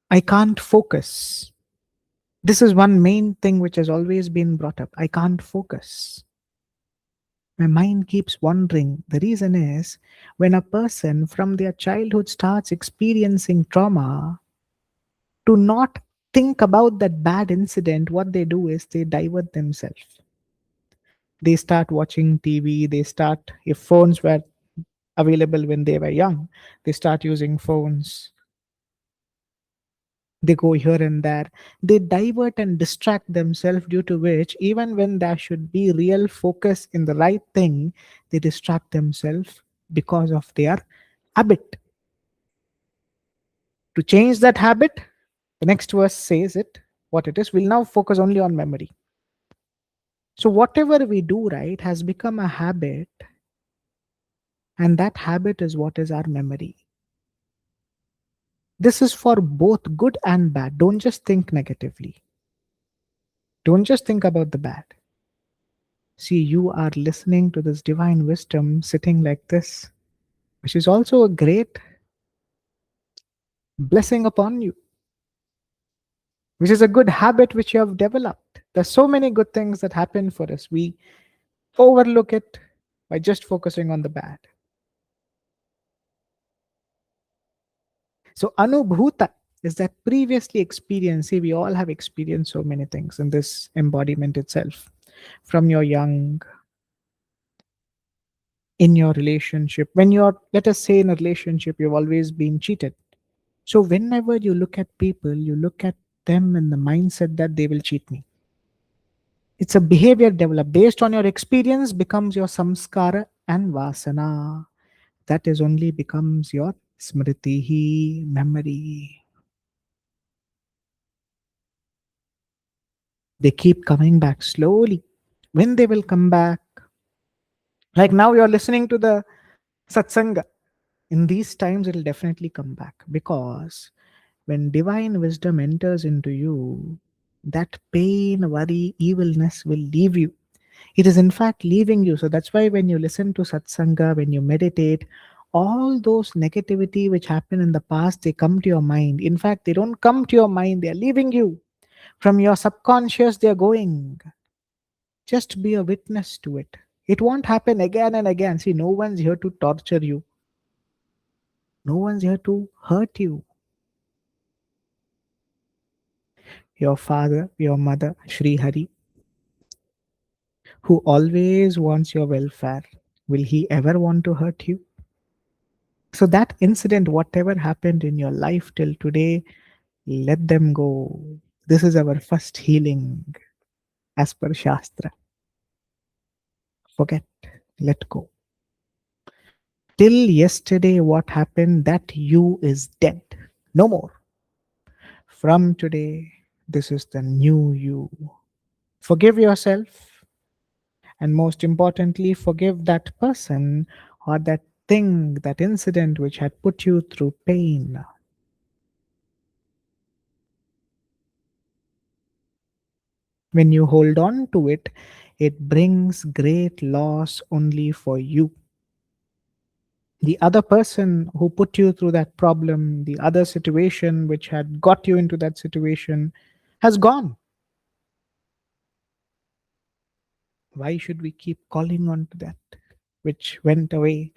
I can't focus. This is one main thing which has always been brought up. I can't focus. My mind keeps wandering. The reason is when a person from their childhood starts experiencing trauma, to not think about that bad incident, what they do is they divert themselves. They start watching TV, they start, if phones were available when they were young, they start using phones. They go here and there. They divert and distract themselves, due to which, even when there should be real focus in the right thing, they distract themselves because of their habit. To change that habit, the next verse says it, what it is. We'll now focus only on memory. So, whatever we do, right, has become a habit, and that habit is what is our memory. This is for both good and bad. Don't just think negatively. Don't just think about the bad. See, you are listening to this divine wisdom sitting like this, which is also a great blessing upon you, which is a good habit which you have developed. There's so many good things that happen for us. We overlook it by just focusing on the bad. So, Anubhuta is that previously experience. See, we all have experienced so many things in this embodiment itself. From your young, in your relationship, when you're, let us say, in a relationship, you've always been cheated. So, whenever you look at people, you look at them in the mindset that they will cheat me. It's a behavior developed based on your experience, becomes your samskara and vasana. That is only becomes your smriti, memory. They keep coming back slowly. When they will come back, like now you're listening to the satsanga, in these times it'll definitely come back, because when divine wisdom enters into you, that pain, worry, evilness will leave you. It is in fact leaving you. So that's why when you listen to satsanga, when you meditate, all those negativity which happened in the past, they come to your mind. In fact, they don't come to your mind, they are leaving you. From your subconscious, they are going. Just be a witness to it. It won't happen again and again. See, no one's here to torture you, no one's here to hurt you. Your father, your mother, Sri Hari, who always wants your welfare, will he ever want to hurt you? So, that incident, whatever happened in your life till today, let them go. This is our first healing as per Shastra. Forget, let go. Till yesterday, what happened, that you is dead. No more. From today, this is the new you. Forgive yourself, and most importantly, forgive that person or that thing, that incident which had put you through pain. When you hold on to it, it brings great loss only for you. The other person who put you through that problem, the other situation which had got you into that situation, has gone. Why should we keep calling on to that which went away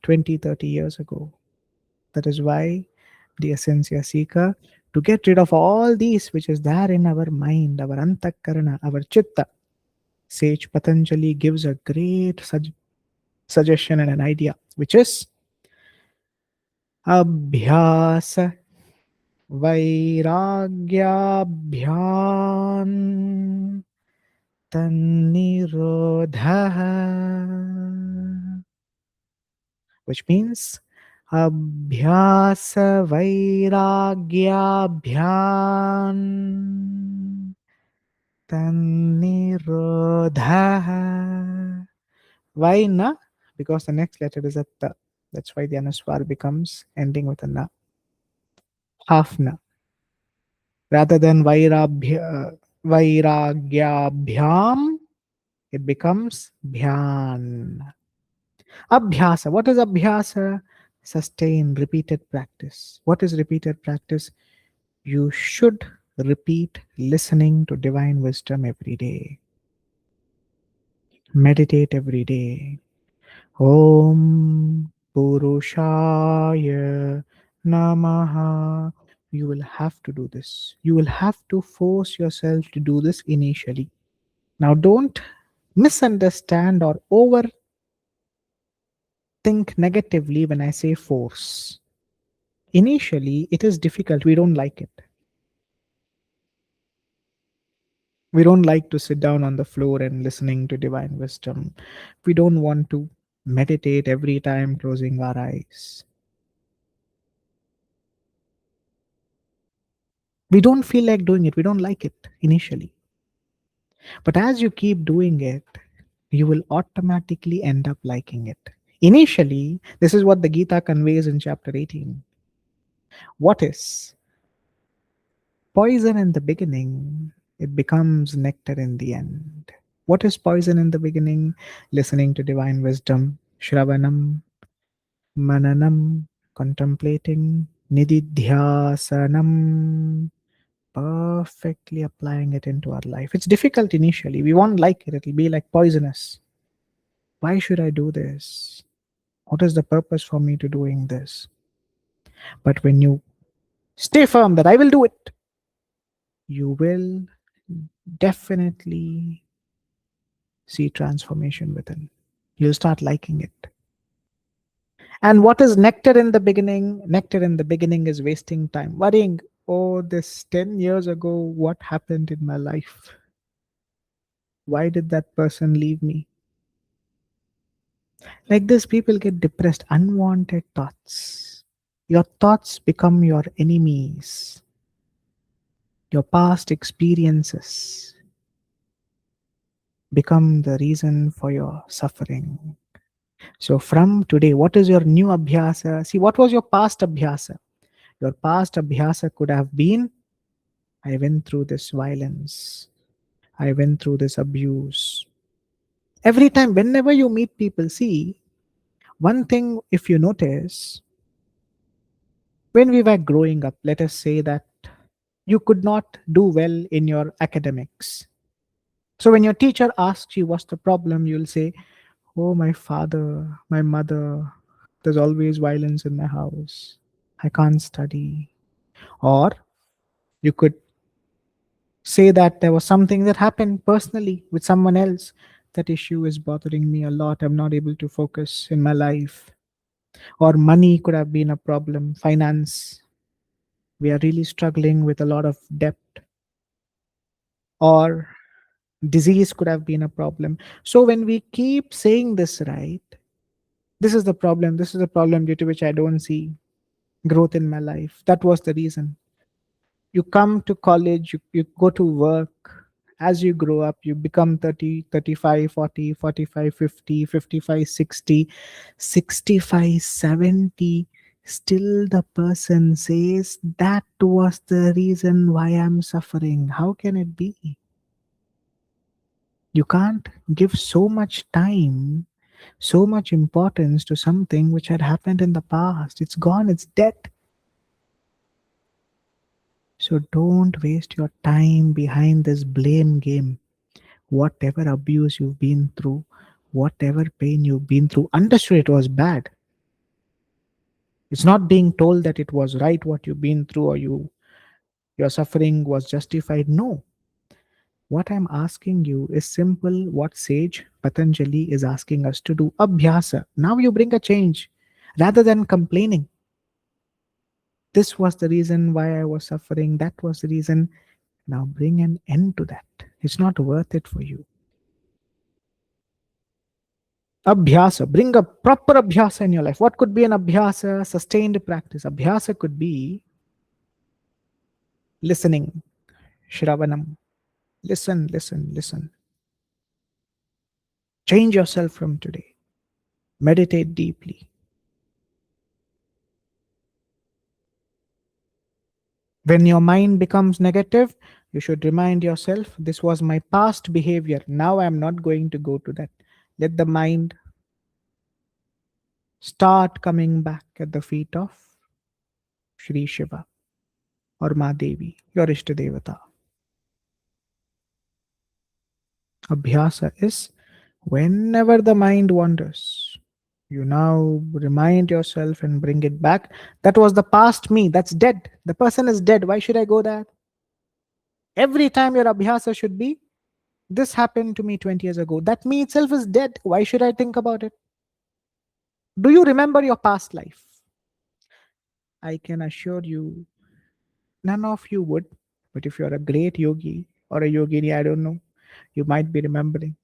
20, 30 years ago? That is why, dear sincere seeker, to get rid of all these which is there in our mind, our antakarana, our chitta, sage Patanjali gives a great suggestion and an idea, which is abhyasa vairagyabhyam tannirodha, which means abhyasa vairagyabhyam tannirodha. Why na? Because the next letter is a ta. That's why the anuswar becomes ending with a na. Half na. Rather than vairagyabhyam, it becomes bhyan. Abhyasa. What is abhyasa? Sustain, repeated practice. What is repeated practice? You should repeat listening to divine wisdom every day. Meditate every day. Om Purushaya Namaha. You will have to do this. You will have to force yourself to do this initially. Now, don't misunderstand or overthink negatively when I say force. Initially, it is difficult. We don't like it. We don't like to sit down on the floor and listening to divine wisdom. We don't want to meditate every time closing our eyes. We don't feel like doing it. We don't like it initially. But as you keep doing it, you will automatically end up liking it. Initially, this is what the Gita conveys in chapter 18. What is poison in the beginning, it becomes nectar in the end. What is poison in the beginning? Listening to divine wisdom, Shravanam, Mananam, contemplating, Nididhyasanam, perfectly applying it into our life. It's difficult initially. We won't like it. It'll be like poisonous. Why should I do this? What is the purpose for me to doing this? But when you stay firm that I will do it, you will definitely see transformation within. You'll start liking it. And what is nectar in the beginning? Nectar in the beginning is wasting time, worrying, oh, this 10 years ago, what happened in my life? Why did that person leave me? Like this, people get depressed, unwanted thoughts. Your thoughts become your enemies. Your past experiences become the reason for your suffering. So, from today, what is your new abhyasa? See, what was your past abhyasa? Your past abhyasa could have been, I went through this violence, I went through this abuse. Every time, whenever you meet people, see, one thing if you notice, when we were growing up, let us say that you could not do well in your academics. So when your teacher asks you what's the problem, you'll say, oh, my father, my mother, there's always violence in my house. I can't study. Or you could say that there was something that happened personally with someone else. That issue is bothering me a lot. I'm not able to focus in my life. Or money could have been a problem, finance. We are really struggling with a lot of debt. Or disease could have been a problem. So when we keep saying this, right, this is the problem due to which I don't see growth in my life. That was the reason. You come to college, you go to work. As you grow up, you become 30, 35, 40, 45, 50, 55, 60, 65, 70. Still the person says that was the reason why I'm suffering. How can it be? You can't give so much time, so much importance to something which had happened in the past. It's gone, it's dead. So don't waste your time behind this blame game. Whatever abuse you've been through, whatever pain you've been through, understood it was bad. It's not being told that it was right what you've been through or your suffering was justified. No. What I'm asking you is simple what sage Patanjali is asking us to do. Abhyasa. Now you bring a change rather than complaining. This was the reason why I was suffering. That was the reason. Now bring an end to that. It's not worth it for you. Abhyasa. Bring a proper abhyasa in your life. What could be an abhyasa? Sustained practice. Abhyasa could be listening. Shravanam. Listen, listen, listen. Change yourself from today. Meditate deeply. When your mind becomes negative, you should remind yourself, this was my past behavior. Now I am not going to go to that. Let the mind start coming back at the feet of Shri Shiva or Ma Devi, your Ishtadevata. Abhyasa is whenever the mind wanders, you now remind yourself and bring it back. That was the past me. That's dead. The person is dead. Why should I go there? Every time your abhyasa should be, this happened to me 20 years ago. That me itself is dead. Why should I think about it? Do you remember your past life? I can assure you, none of you would. But if you're a great yogi or a yogini, I don't know, you might be remembering.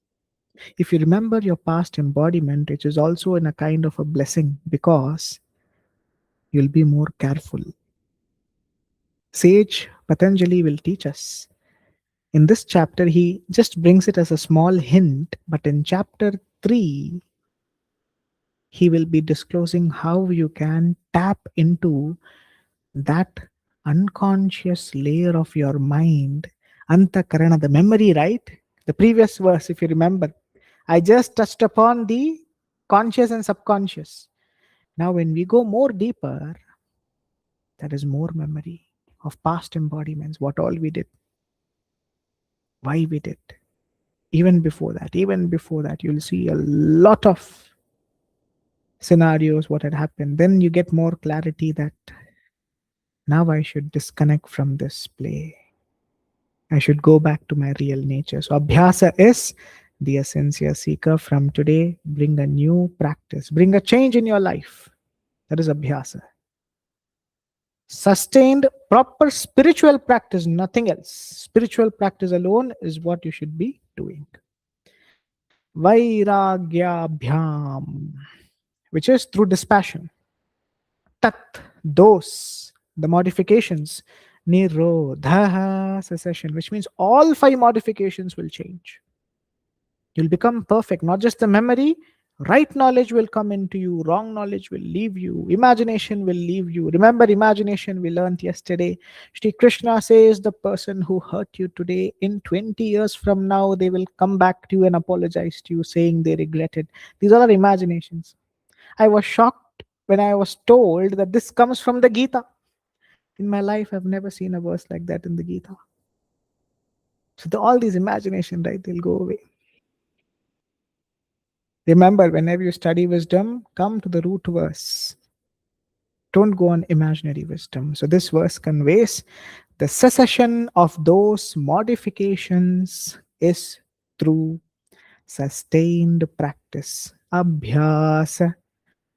If you remember your past embodiment, it is also in a kind of a blessing because you'll be more careful. Sage Patanjali will teach us. In this chapter, he just brings it as a small hint, but in chapter 3, he will be disclosing how you can tap into that unconscious layer of your mind, antakarana, the memory, right? The previous verse, if you remember, I just touched upon the conscious and subconscious. Now, when we go more deeper, there is more memory of past embodiments, what all we did, why we did. Even before that, you'll see a lot of scenarios, what had happened. Then you get more clarity that now I should disconnect from this play. I should go back to my real nature. So Abhyasa is, dear sincere seeker, from today, bring a new practice, bring a change in your life. That is Abhyasa. Sustained, proper spiritual practice, nothing else. Spiritual practice alone is what you should be doing. Vairagyabhyam, which is through dispassion. Tat, those, the modifications. Nirodha, cessation, which means all 5 modifications will change. You'll become perfect. Not just the memory, right knowledge will come into you, wrong knowledge will leave you, imagination will leave you. Remember imagination we learned yesterday. Shri Krishna says the person who hurt you today, in 20 years from now, they will come back to you and apologize to you, saying they regretted. These are our imaginations. I was shocked when I was told that this comes from the Gita. In my life, I've never seen a verse like that in the Gita. So all these imagination, right, they'll go away. Remember, whenever you study wisdom, come to the root verse. Don't go on imaginary wisdom. So this verse conveys the cessation of those modifications is through sustained practice, abhyasa,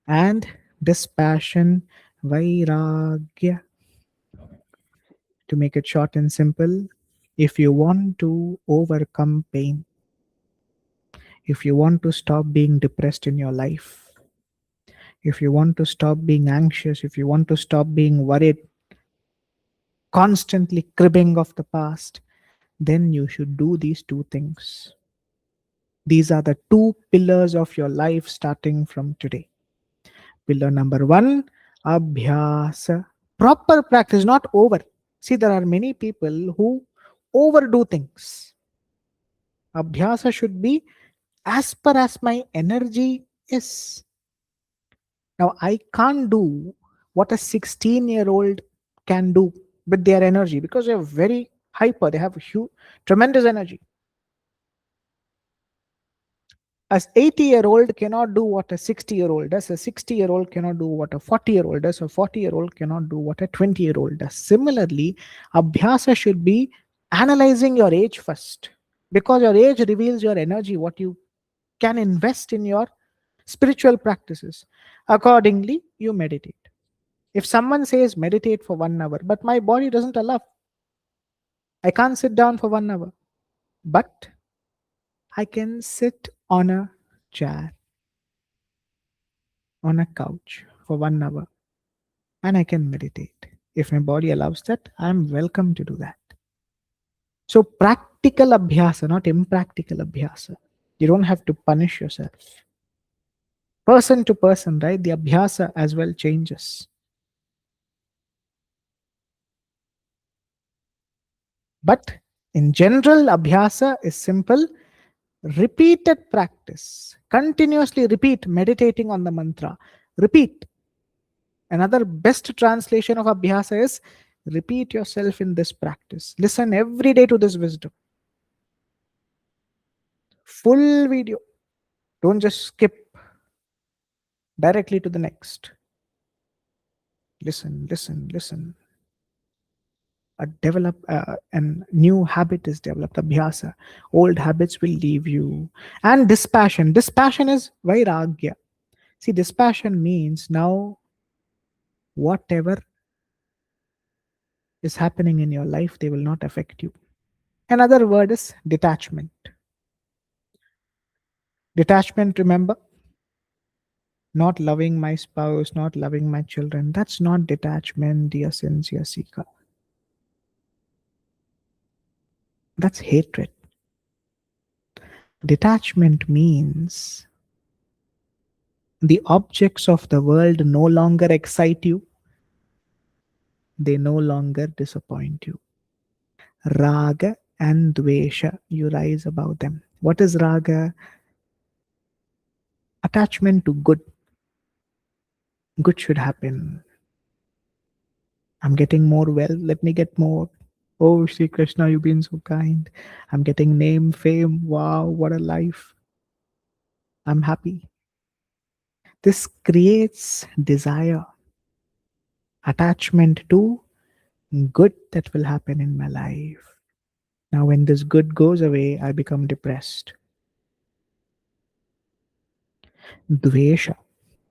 and dispassion, vairagya. To make it short and simple, if you want to overcome pain, if you want to stop being depressed in your life, if you want to stop being anxious, if you want to stop being worried, constantly cribbing of the past, then you should do these 2 things. These are the 2 pillars of your life starting from today. Pillar number 1, abhyasa. Proper practice, not over. See, there are many people who overdo things. Abhyasa should be as per as my energy is. Now, I can't do what a 16-year-old can do with their energy because they're very hyper. They have huge, tremendous energy. As 80-year-old cannot do what a 60-year-old does. A 60-year-old cannot do what a 40-year-old does. A 40-year-old cannot do what a 20-year-old does. Similarly, abhyasa should be analyzing your age first, because your age reveals your energy, what you can invest in your spiritual practices. Accordingly, you meditate. If someone says meditate for 1 hour, but my body doesn't allow, I can't sit down for 1 hour, but I can sit on a chair, on a couch for 1 hour, and I can meditate. If my body allows that, I'm welcome to do that. So practical abhyasa, not impractical abhyasa. You don't have to punish yourself. Person to person, right? The abhyasa as well changes. But in general, abhyasa is simple. Repeated practice. Continuously repeat, meditating on the mantra. Repeat. Another best translation of abhyasa is repeat yourself in this practice. Listen every day to this wisdom. Full video. Don't just skip directly to the next. Listen, listen, listen. And new habit is developed, abhyasa. Old habits will leave you. And dispassion. Dispassion is vairagya. See, dispassion means now whatever is happening in your life, they will not affect you. Another word is detachment. Detachment, remember, not loving my spouse, not loving my children. That's not detachment, dear sincere seeker. That's hatred. Detachment means the objects of the world no longer excite you, they no longer disappoint you. Raga, and dvesha, you rise above them. What is raga? Attachment to good. Good should happen. I'm getting more wealth, let me get more. Oh, Shri Krishna, you've been so kind. I'm getting name, fame. Wow, what a life. I'm happy. This creates desire, attachment to good that will happen in my life. Now, when this good goes away, I become depressed. Dvesha.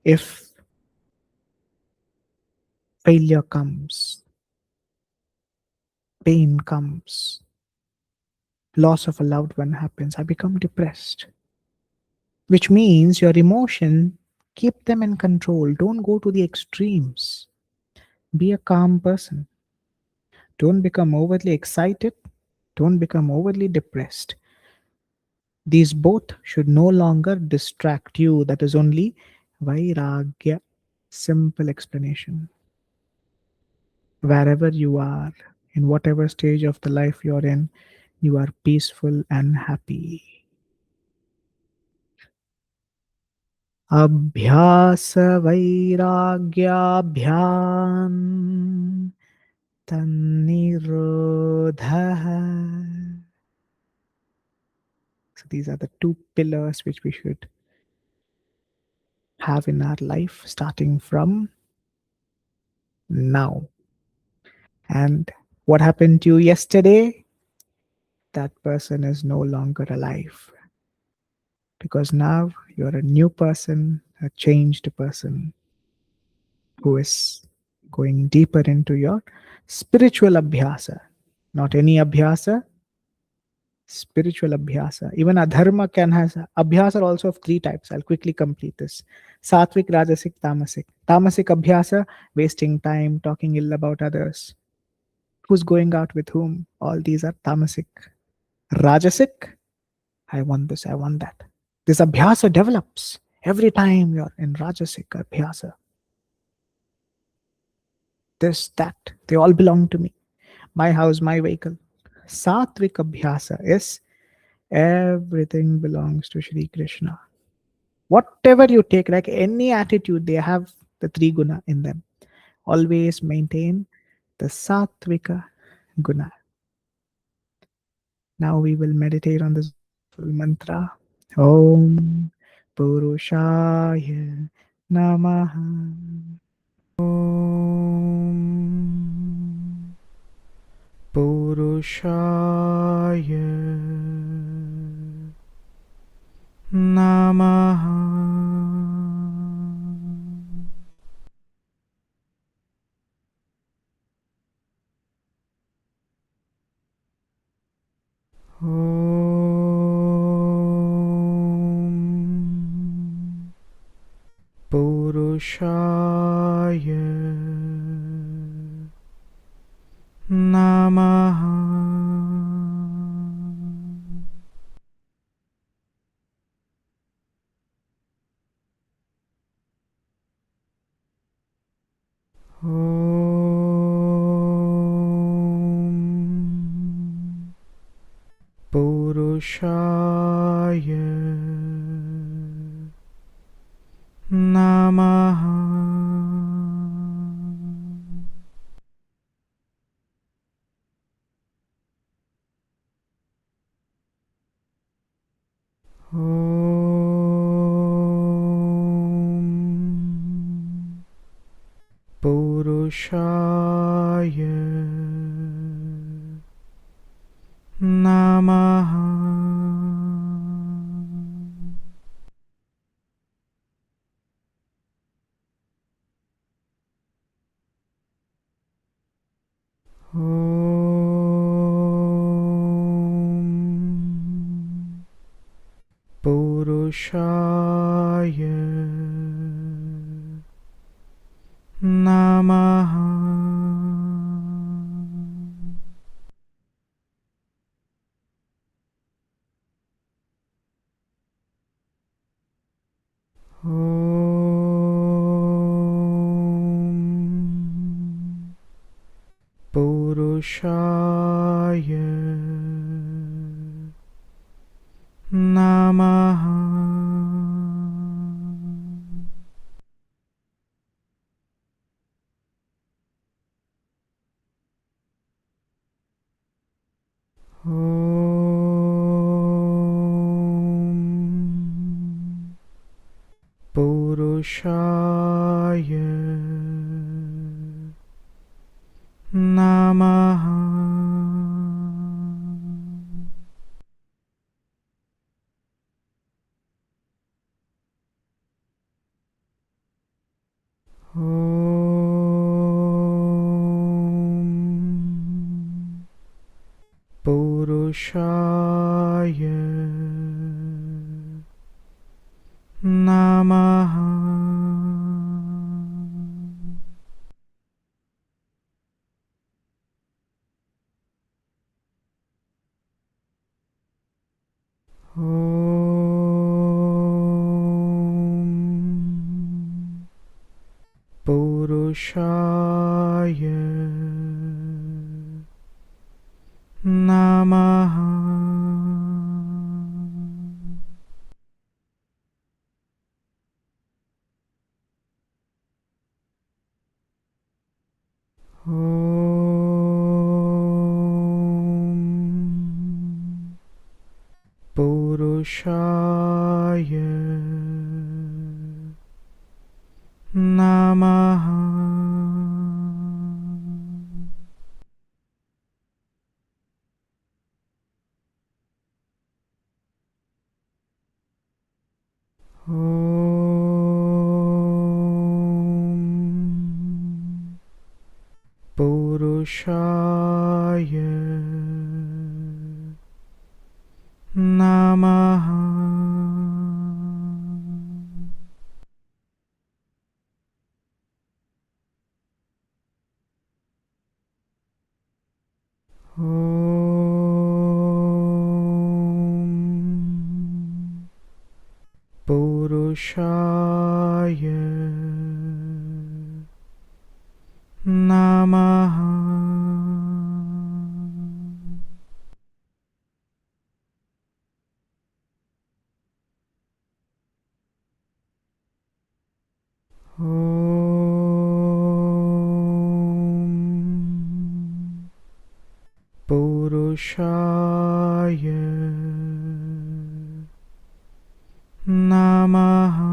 If failure comes, pain comes, loss of a loved one happens, I become depressed. Which means your emotion, keep them in control. Don't go to the extremes. Be a calm person. Don't become overly excited. Don't become overly depressed. These both should no longer distract you. That is only vairagya. Simple explanation. Wherever you are, in whatever stage of the life you're in, you are peaceful and happy. Abhyasa vairagyabhyam tannirodha. So these are the two pillars which we should have in our life starting from now. And what happened to you yesterday? That person is no longer alive. Because now you're a new person, a changed person who is going deeper into your spiritual abhyasa. Not any abhyasa, spiritual abhyasa. Even adharma can has abhyasa are also of three types. I'll quickly complete this. Sattvic, rajasic, tamasic. Tamasic abhyasa, wasting time, talking ill about others. Who's going out with whom? All these are tamasic. Rajasic, I want this, I want that. This abhyasa develops every time you're in rajasic abhyasa. This, that, they all belong to me. My house, my vehicle. Sattvic abhyasa is everything belongs to Shri Krishna. Whatever you take, like any attitude, they have the three guna in them. Always maintain the sattvika guna. Now we will meditate on this mantra. Om Purushaya Namaha. Om Purushaya Namaha. Om Purushaya Namaha. Om Purushaya Namaha. Om Purushaya Namaha. Om Purushaya Namaha. Om Purushaya Namaha. Om Purushaya Namaha. Om Purushaya Namaha. Om Purushaya Namaha. Om Purushaya Namaha. Om Purushaya Namaha. Om Purushaya Namaha. Om Purushaya Namaha.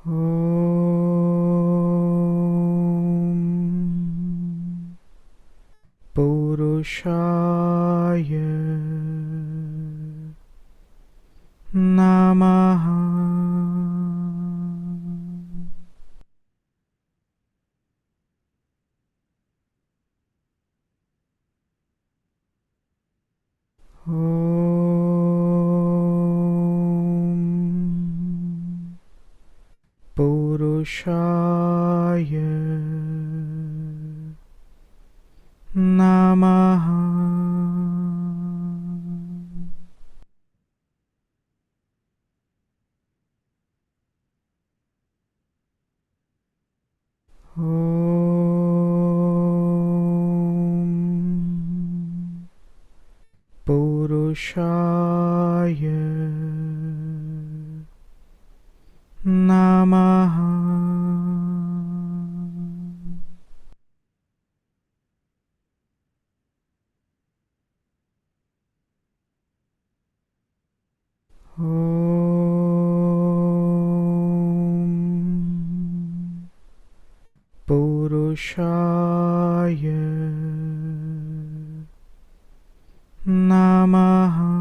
Om Purushaya Namaha. Om Purushaya Namaha. Om Purushaya Namaha. Om Purushaya Namaha.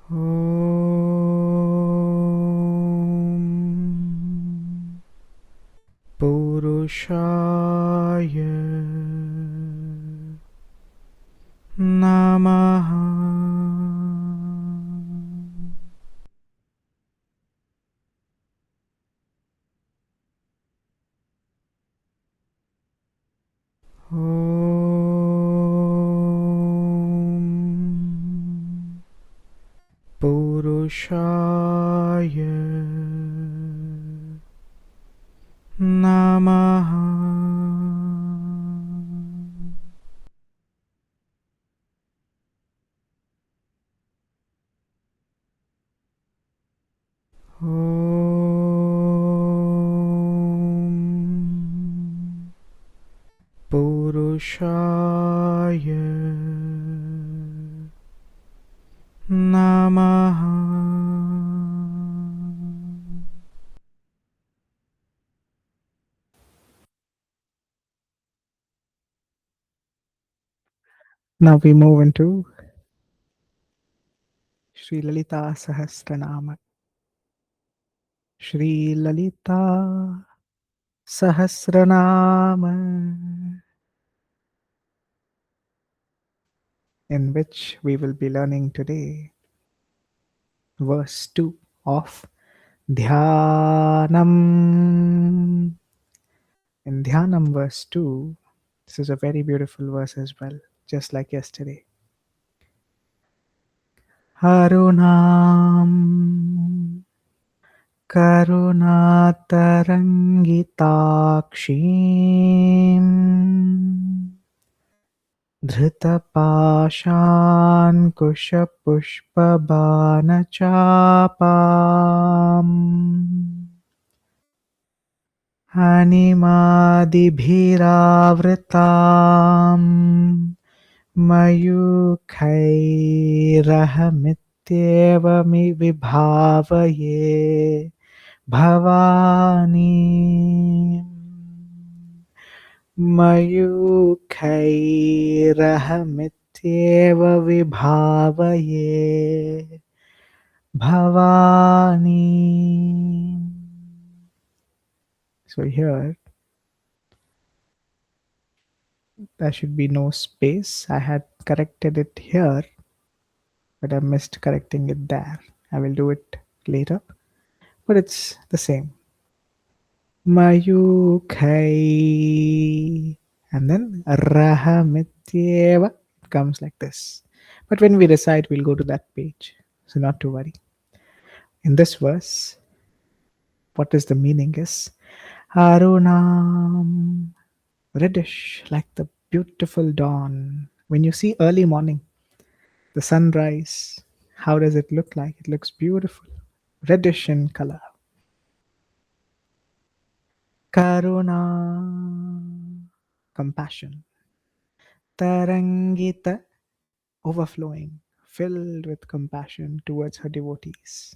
Om Purushaya Namaha. Om Namaha. Om Purushaya Namaha. Now we move into Sri Lalitā Sahasranāma. Sri Lalitā Sahasranāma, in which we will be learning today verse 2 of Dhyanam. In Dhyanam verse 2, this is a very beautiful verse as well, just like yesterday. Harunam Karunatarangitaakshim Dhritapashankushpushpabanachapam Animadibhiravritam Mayukhairahamityevami vibhavaye Bhavani Mayukhairahamityeva vibhavaye Bhavani. So here there should be no space. I had corrected it here, but I missed correcting it there. I will do it later, but it's the same. Mayukhai, and then Rahamityeva, it comes like this. But when we recite, we'll go to that page, so not to worry. In this verse, what is the meaning is Arunam, reddish like the beautiful dawn. When you see early morning, the sunrise, how does it look like? It looks beautiful, reddish in color. Karuna, compassion. Tarangita, overflowing, filled with compassion towards her devotees.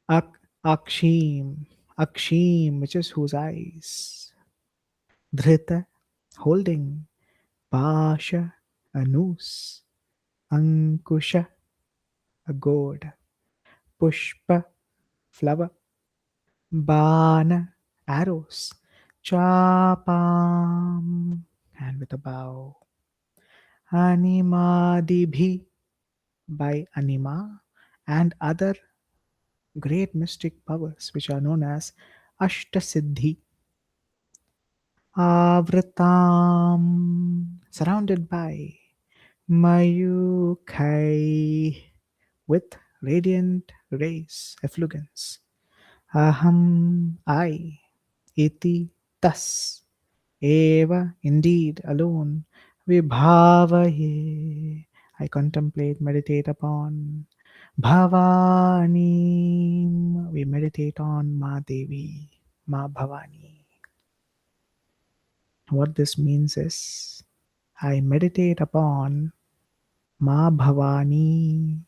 Akshim, Akshim, which is whose eyes. Dhrita, holding. Pasha, a noose. Ankusha, a gourd. Pushpa, flower. Bana, arrows. Chapam, and with a bow. Animadibhi, by Anima, and other great mystic powers which are known as Ashtasiddhi. Avritam, surrounded by Mayukai, with radiant rays, effulgence. Aham, I, iti, thus, eva, indeed, alone, vibhavaye, I contemplate, meditate upon. Bhavani, we meditate on Ma Devi, Ma Bhavani. What this means is, I meditate upon Ma Bhavani,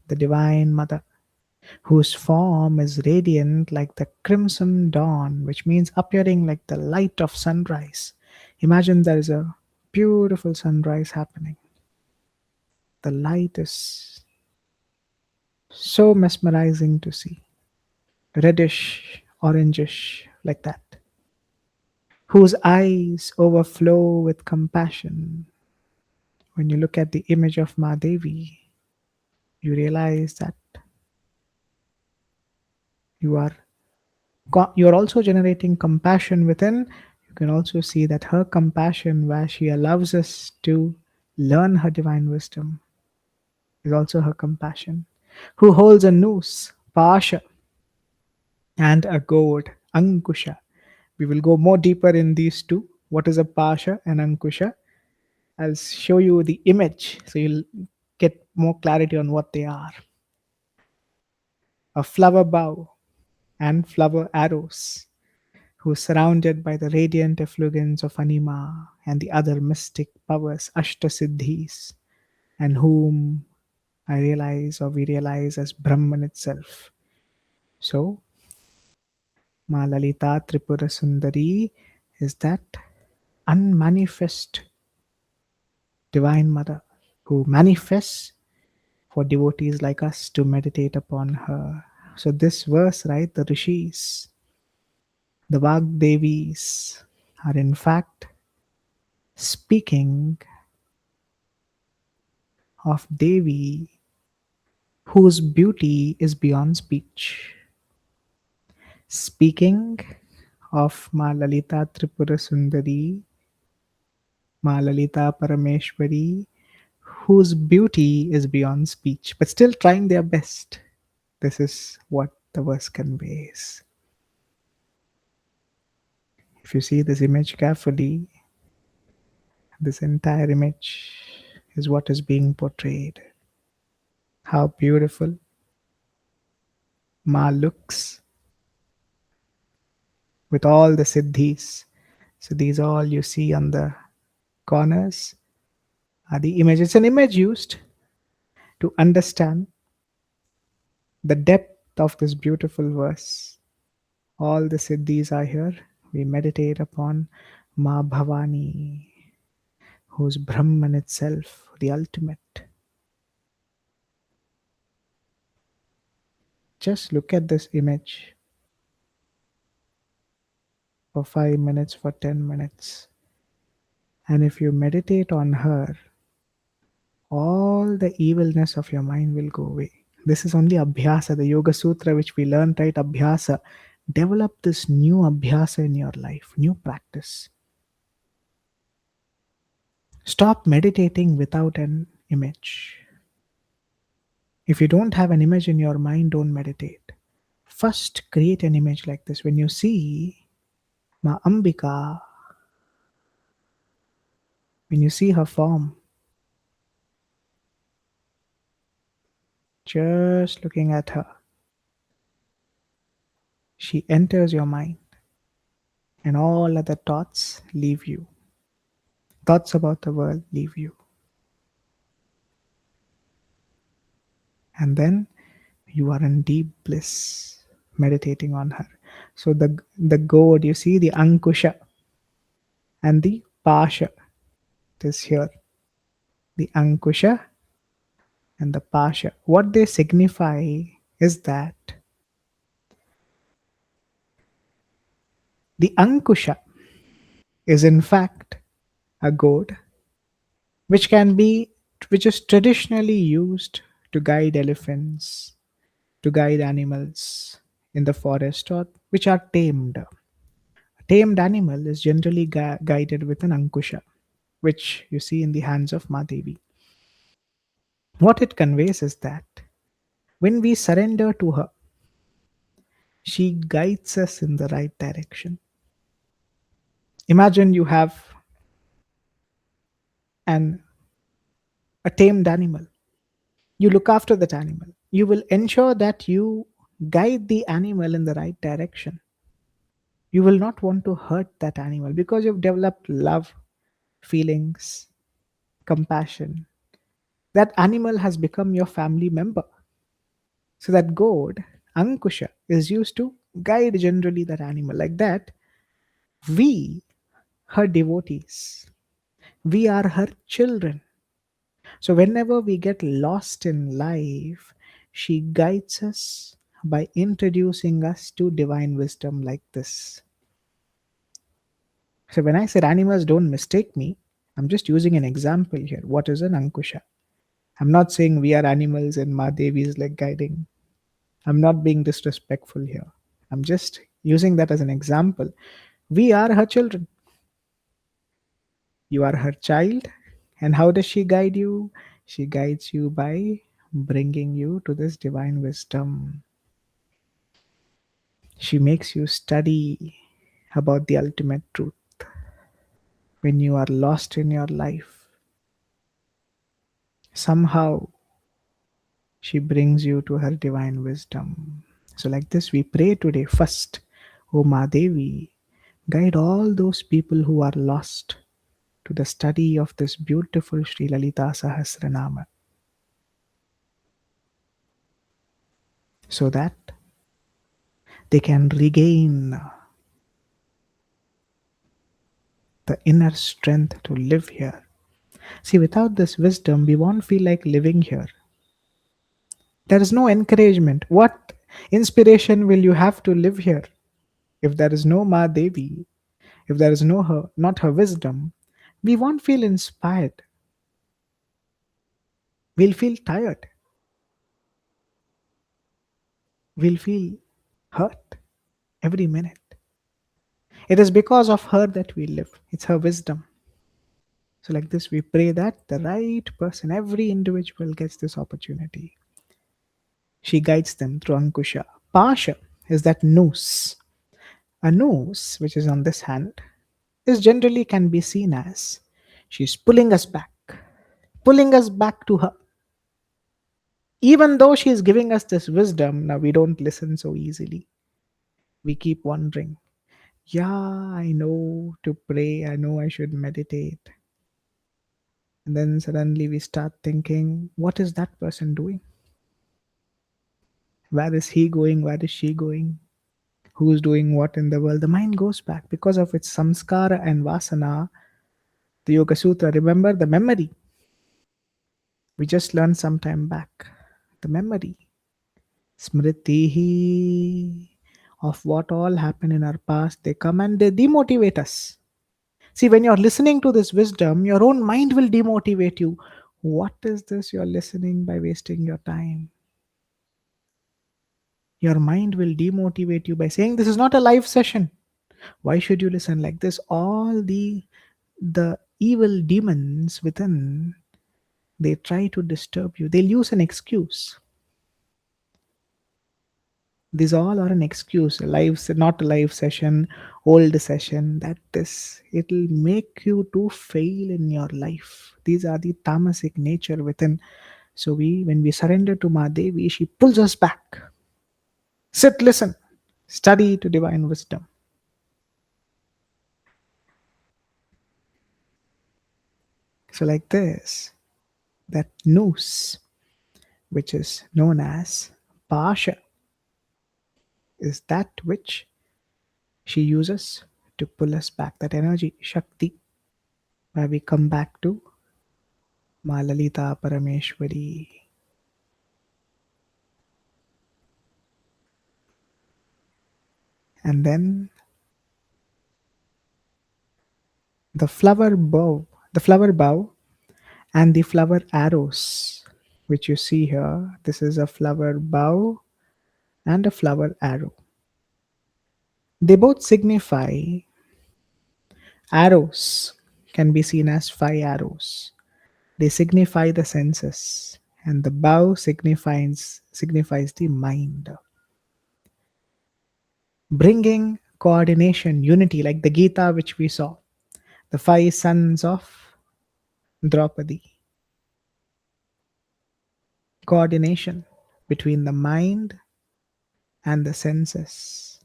the Divine Mother, whose form is radiant like the crimson dawn, which means appearing like the light of sunrise. Imagine there is a beautiful sunrise happening. The light is so mesmerizing to see. Reddish, orangish, like that. Whose eyes overflow with compassion. When you look at the image of Ma Devi, you realize that you're also generating compassion within. You can also see that her compassion, where she allows us to learn her divine wisdom, is also her compassion. who holds a noose, Pasha, and a goad, Ankusha. We will go more deeper in these two. What is a Pasha and Ankusha? I'll show you the image so you'll get more clarity on what they are. A flower bow and flower arrows, who is surrounded by the radiant effulgence of Anima and the other mystic powers, Ashtasiddhis, and whom I realize or we realize as Brahman itself. So, Ma Lalita Tripura Sundari is that unmanifest Divine Mother who manifests for devotees like us to meditate upon her. So, this verse, right, the Rishis, the Vagdevis are in fact speaking of Devi whose beauty is beyond speech. Speaking of Ma Lalita Tripura Sundari, Ma Lalita Parameshwari, whose beauty is beyond speech, but still trying their best. This is what the verse conveys. If you see this image carefully, this entire image is what is being portrayed. How beautiful Ma looks with all the siddhis. So these all you see on the corners are the image. It's an image used to understand the depth of this beautiful verse. All the siddhis are here. We meditate upon Ma Bhavani, who's Brahman itself, the ultimate. Just look at this image for 5 minutes, for 10 minutes. And if you meditate on her, all the evilness of your mind will go away. This is only Abhyasa, the Yoga Sutra which we learned, right? Abhyasa. Develop this new Abhyasa in your life, new practice. Stop meditating without an image. If you don't have an image in your mind, don't meditate. First, create an image like this. When you see Ma Ambika, when you see her form, just looking at her, she enters your mind and all other thoughts leave you. Thoughts about the world leave you. And then you are in deep bliss, meditating on her. So the goad, you see the Ankusha and the Pasha. It is here. The Ankusha and the Pasha. What they signify is that the Ankusha is in fact a goad which is traditionally used to guide elephants, to guide animals in the forest, or which are tamed. A tamed animal is generally guided with an Ankusha, which you see in the hands of Madevi. What it conveys is that when we surrender to her, she guides us in the right direction. Imagine you have a tamed animal. You look after that animal. You will ensure that you guide the animal in the right direction. You will not want to hurt that animal because you've developed love, feelings, compassion. That animal has become your family member. So that goad, Ankusha, is used to guide generally that animal. Like that, we, her devotees, we are her children. So whenever we get lost in life, she guides us by introducing us to divine wisdom like this. So when I said animals, don't mistake me, I'm just using an example here. What is an Ankusha? I'm not saying we are animals and Madevi is like guiding. I'm not being disrespectful here. I'm just using that as an example. We are her children. You are her child. And how does she guide you? She guides you by bringing you to this divine wisdom. She makes you study about the ultimate truth. When you are lost in your life, somehow she brings you to her divine wisdom. So, like this, we pray today first, O Madevi, guide all those people who are lost to the study of this beautiful Sri Lalitā Sahasranāma, so that they can regain the inner strength to live here. See, without this wisdom, we won't feel like living here. There is no encouragement. What inspiration will you have to live here if there is no Ma Devi? If there is no her, not her wisdom, we won't feel inspired. We'll feel tired. We'll feel hurt every minute. It is because of her that we live. It's her wisdom. So, like this, we pray that the right person, every individual gets this opportunity. She guides them through Ankusha. Pasha is that noose. A noose, which is on this hand, is generally can be seen as she's pulling us back to her. Even though she is giving us this wisdom, now we don't listen so easily. We keep wondering, yeah, I know to pray, I know I should meditate. And then suddenly we start thinking, what is that person doing? Where is he going? Where is she going? Who's doing what in the world? The mind goes back because of its samskara and vasana. The Yoga Sutra, remember the memory. We just learned some time back. The memory. Smritihi of what all happened in our past, they come and they demotivate us. See, when you're listening to this wisdom, your own mind will demotivate you. What is this you're listening by wasting your time? Your mind will demotivate you by saying, this is not a live session. Why should you listen like this? All the evil demons within, they try to disturb you. They'll use an excuse. These all are an excuse. Not a live session, old session. That this, it'll make you to fail in your life. These are the tamasic nature within. So when we surrender to Madevi, she pulls us back. Sit, listen, study to divine wisdom. So like this, that noose, which is known as Pasha, is that which she uses to pull us back. That energy, Shakti, where we come back to Ma Lalita Parameshwari. And then the flower bow and the flower arrows, which you see here. This is a flower bow and a flower arrow. They both signify arrows, can be seen as 5 arrows. They signify the senses, and the bow signifies the mind. Bringing coordination, unity, like the Gita which we saw, the 5 sons of Draupadi. Coordination between the mind and the senses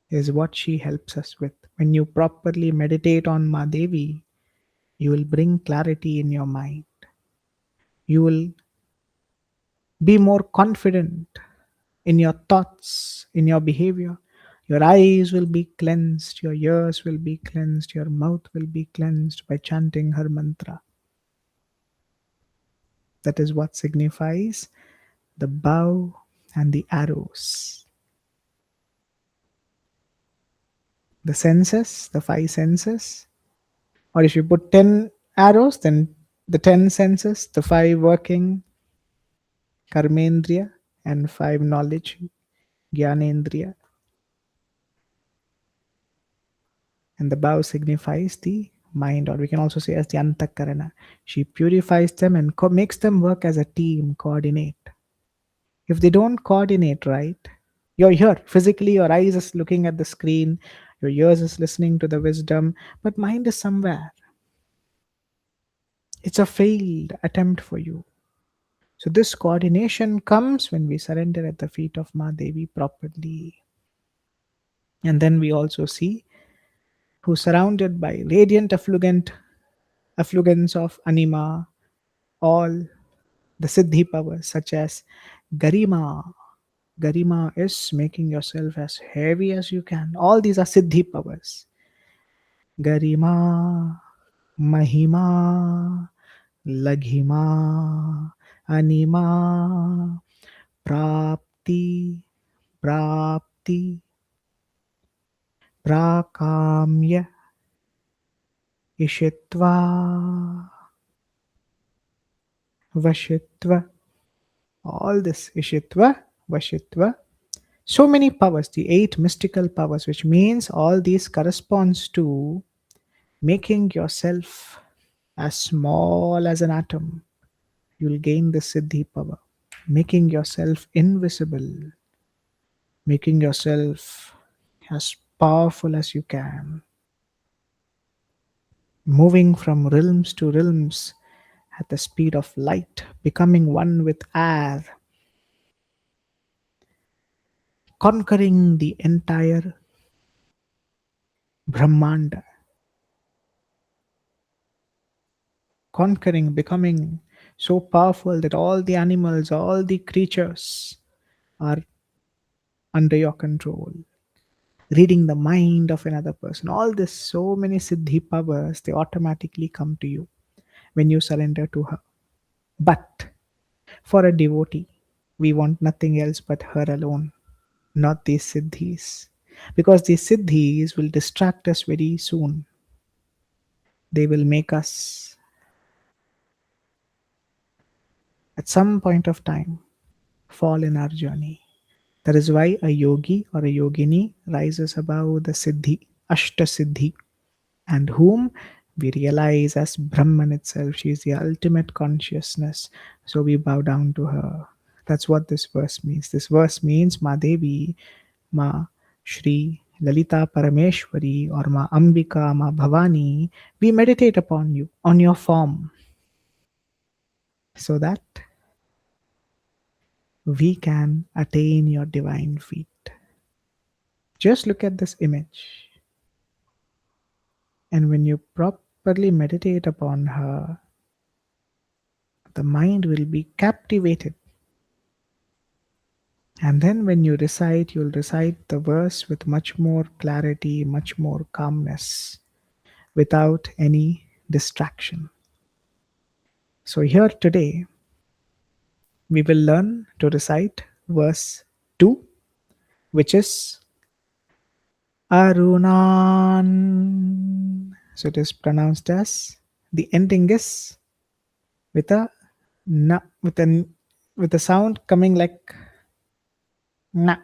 is what she helps us with. When you properly meditate on Madevi, you will bring clarity in your mind. You will be more confident in your thoughts, in your behavior. Your eyes will be cleansed, your ears will be cleansed, your mouth will be cleansed by chanting her mantra. That is what signifies the bow and the arrows. The senses, the 5 senses, or if you put 10 arrows, then the 10 senses, the 5 working karmendriya and 5 knowledge jnanendriya. And the bow signifies the mind, or we can also say as the Antakarana. She purifies them and makes them work as a team, coordinate. If they don't coordinate right, you're here physically, your eyes is looking at the screen, your ears is listening to the wisdom, but mind is somewhere. It's a failed attempt for you. So this coordination comes when we surrender at the feet of Ma Devi properly. And then we also see who's surrounded by radiant effulgence of anima, all the siddhi powers such as garima. Garima is making yourself as heavy as you can. All these are siddhi powers. Garima, mahima, laghima, anima, prapti, prapti, prakamya, ishitva, vashitva. All this ishitva, vashitva. So many powers, the 8 mystical powers, which means all these corresponds to making yourself as small as an atom. You'll gain the siddhi power. Making yourself invisible, making yourself as powerful as you can, moving from realms to realms at the speed of light, becoming one with air, conquering the entire Brahmanda, conquering, becoming so powerful that all the animals, all the creatures are under your control. Reading the mind of another person, all this, so many siddhi powers, they automatically come to you when you surrender to her. But for a devotee, we want nothing else but her alone, not these siddhis. Because these siddhis will distract us very soon. They will make us, at some point of time, fall in our journey. That is why a yogi or a yogini rises above the siddhi, ashta siddhi, and whom we realize as Brahman itself. She is the ultimate consciousness. So we bow down to her. That's what this verse means. This verse means Ma Devi, Ma Shri Lalita Parameshwari, or Ma Ambika, Ma Bhavani. We meditate upon you, on your form, so that we can attain your divine feet. Just look at this image. And when you properly meditate upon her, the mind will be captivated. And then when you recite, you'll recite the verse with much more clarity, much more calmness, without any distraction. So here today, we will learn to recite verse 2, which is Arunan. So it is pronounced as, the ending is with a na, with a sound coming like na.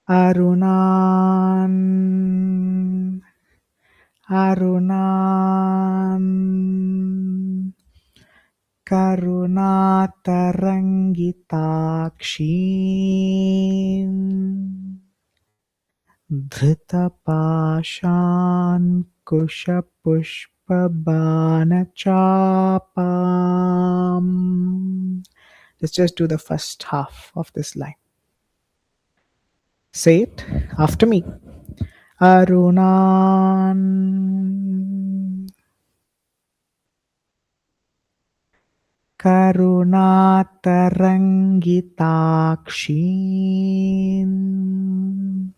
Arunan, Arunan, Karunatarangitakshin, Dhritapashan Kushapushpabanachapam. Let's just do the first half of this line. Say it after me. Arunan, Karunatarangitakshin,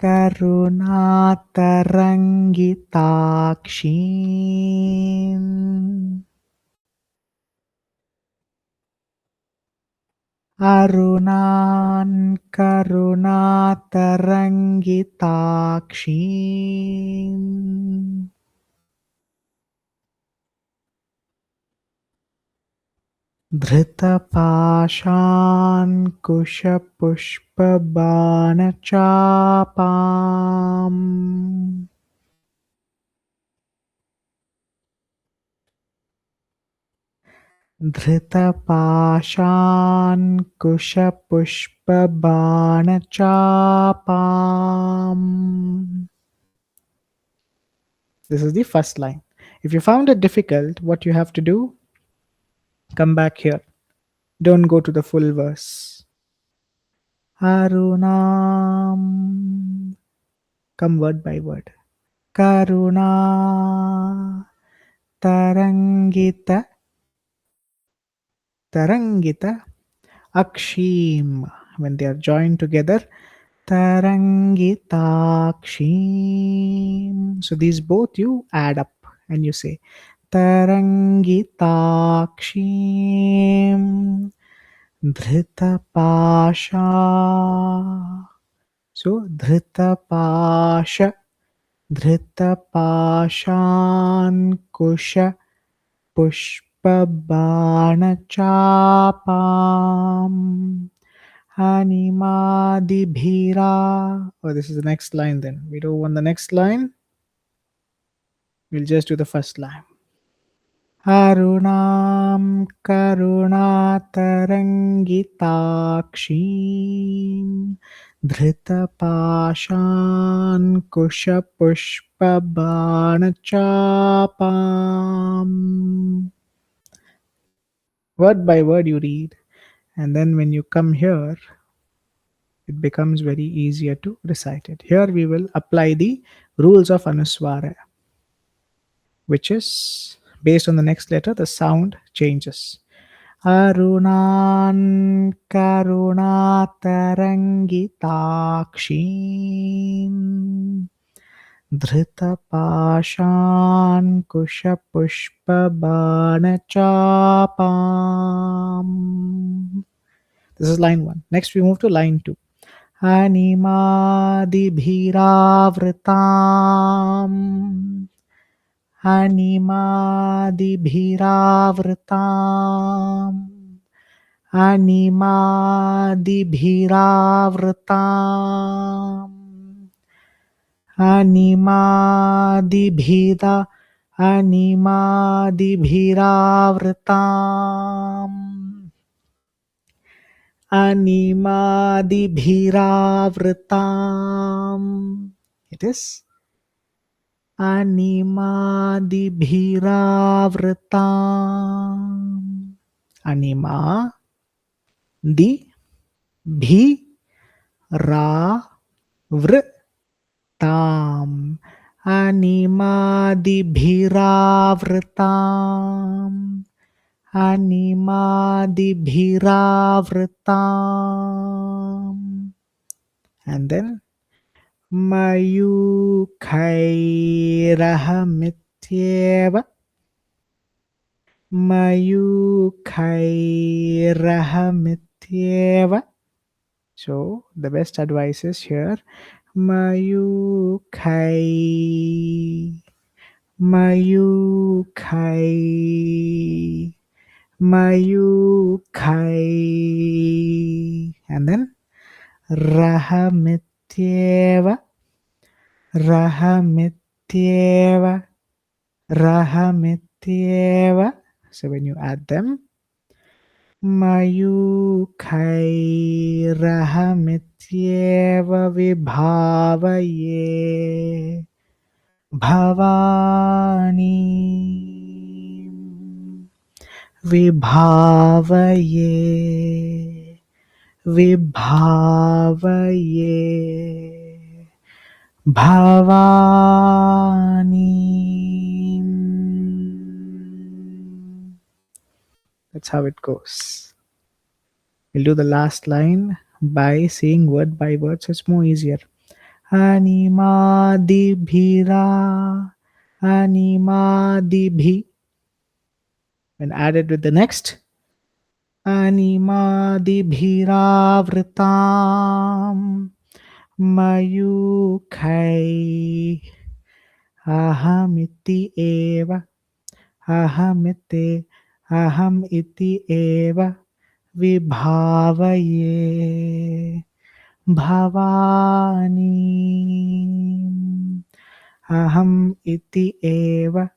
Karunatarangitakshin, Arunan, Karunatarangitakshin, धृतपाशाङ्कुशपुष्पबाणचापाम् धृतपाशाङ्कुशपुष्पबाणचापाम्. This is the first line. If you found it difficult, what you have to do, come back here. Don't go to the full verse. Arunam. Come word by word. Karuna Tarangita Tarangita Akshim. When they are joined together, Tarangitakshim. So these both you add up and you say Tarangitakshim Dhritapasha. So Dhritapasha Dhritapashankusha Pushpabanachapam Animadibhira. Oh, this is the next line then. We don't want the next line. We'll just do the first line. Arunam Karunatarangitakshim Dhritapashankushapushpabanachapam. Word by word you read, and then when you come here, it becomes very easier to recite it. Here we will apply the rules of Anuswara, which is based on the next letter, the sound changes. Arunan Karunatarangitakshim Dhritapashan Kushapushpabanachapam. This is line 1. Next we move to line 2. Animadibhiravritam Animadibhiravritam Animadibhiravritam Animadibhiravritam Animadibhiravritam. It is Animadibhiravritam. Anima di bhi ra vritam. Animadibhiravritam. Animadibhiravritam. And then Mayukhairahamityeva. Mayukhairahamityeva. So the best advice is here Mayukhai Mayukhai Mayukhai, and then Rahamityeva Rahamityeva Rahamityeva. So when you add them, Mayukhai Rahamityeva Vibhavaye Bhavani Vibhavaye Vibhavaye Bhavani. That's how it goes. We'll do the last line by saying word by word, so it's more easier. Animadibhira Animadibhi. When added with the next, Animadibhiravritam Mayukhai Ahamiti eva Ahamite aham iti eva vibhavaye bhavani. Aham iti eva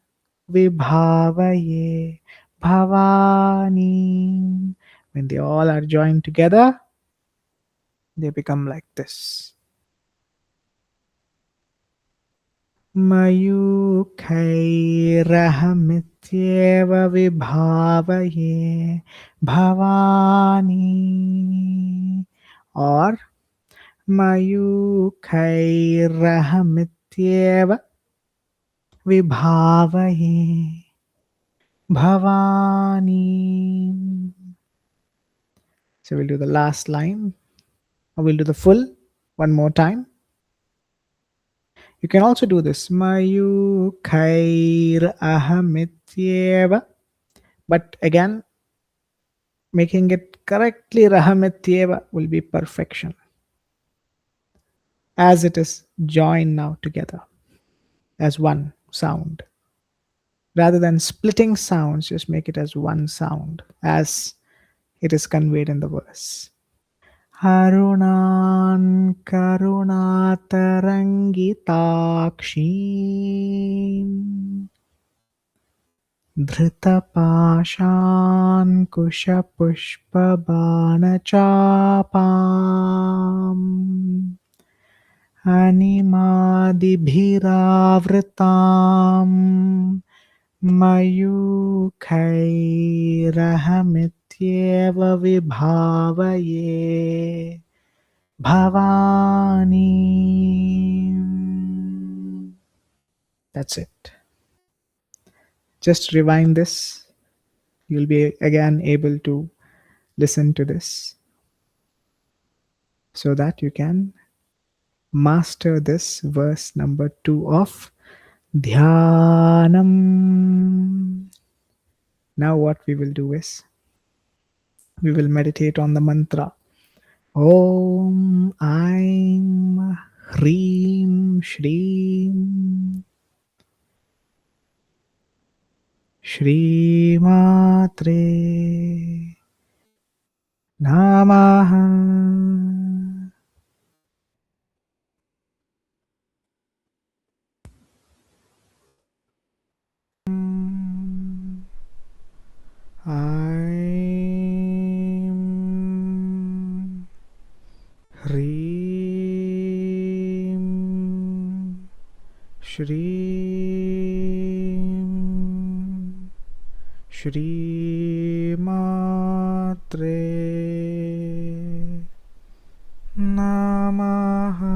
vibhavaye bhavani. When they all are joined together, they become like this. Mayukhairahamityeva vibhavaye bhavani. Or Mayukhairahamityeva vibhavaye bhavani. So we'll do the last line, or we'll do the full one more time. You can also do this. Mayukhairahamityeva. But again, making it correctly Rahamityeva will be perfection. As it is joined now together as one sound. Rather than splitting sounds, just make it as one sound, as it is conveyed in the verse. Harunan karunatarangitakshim Dhritapashan kushapushpabanachapam animadibhiravritam mayukhairahamityeva vibhavaye bhavani. That's it. Just rewind this. You'll be again able to listen to this so that you can master this verse number 2 of Dhyanam. Now, what we will do is we will meditate on the mantra Om Aim Hreem Shreem Shri Matre Namaha. Aim Hreem Shreem Shri Matre Namaha.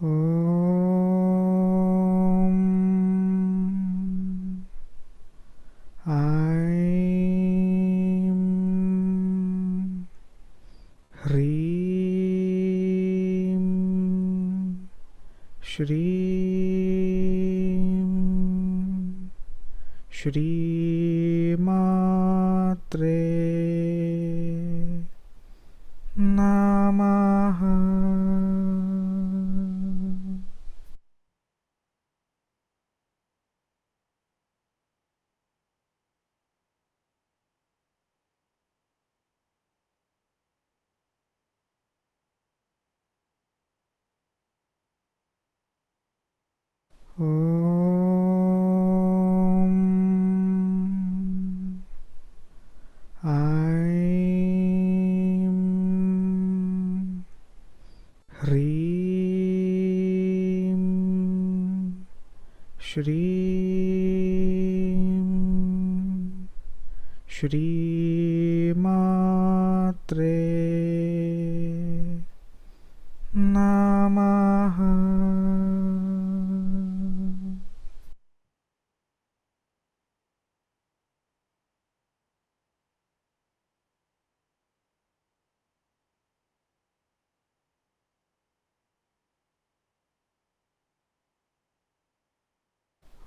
Om Aim Hreem Shreem Shri Matre Namaha. Om Aim Hreem Shreem Shri Matre Namaha.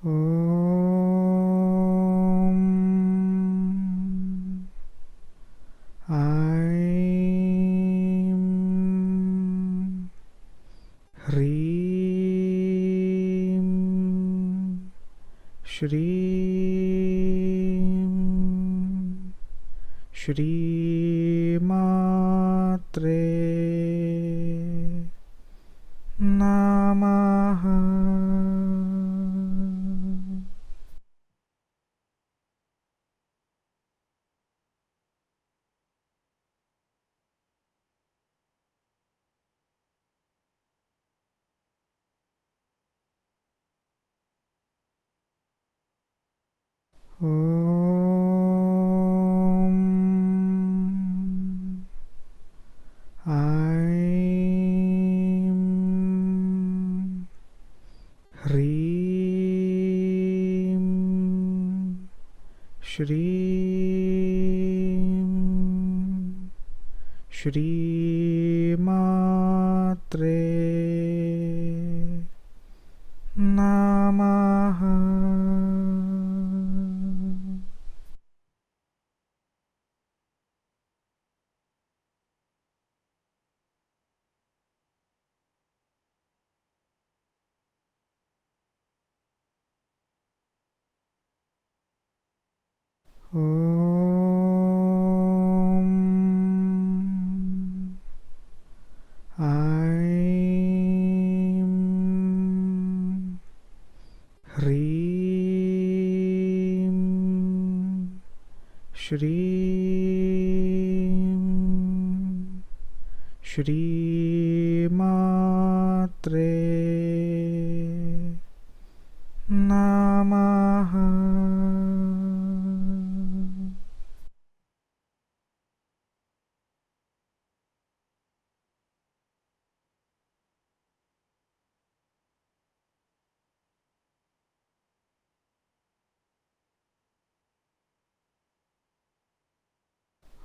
Om Aim Hrim Shrim Shri Matre Namaha. Om Aim Hrim Shrim Shri Matre Namaha. Om Aim Hrim Shrim Shri Matre Namaha.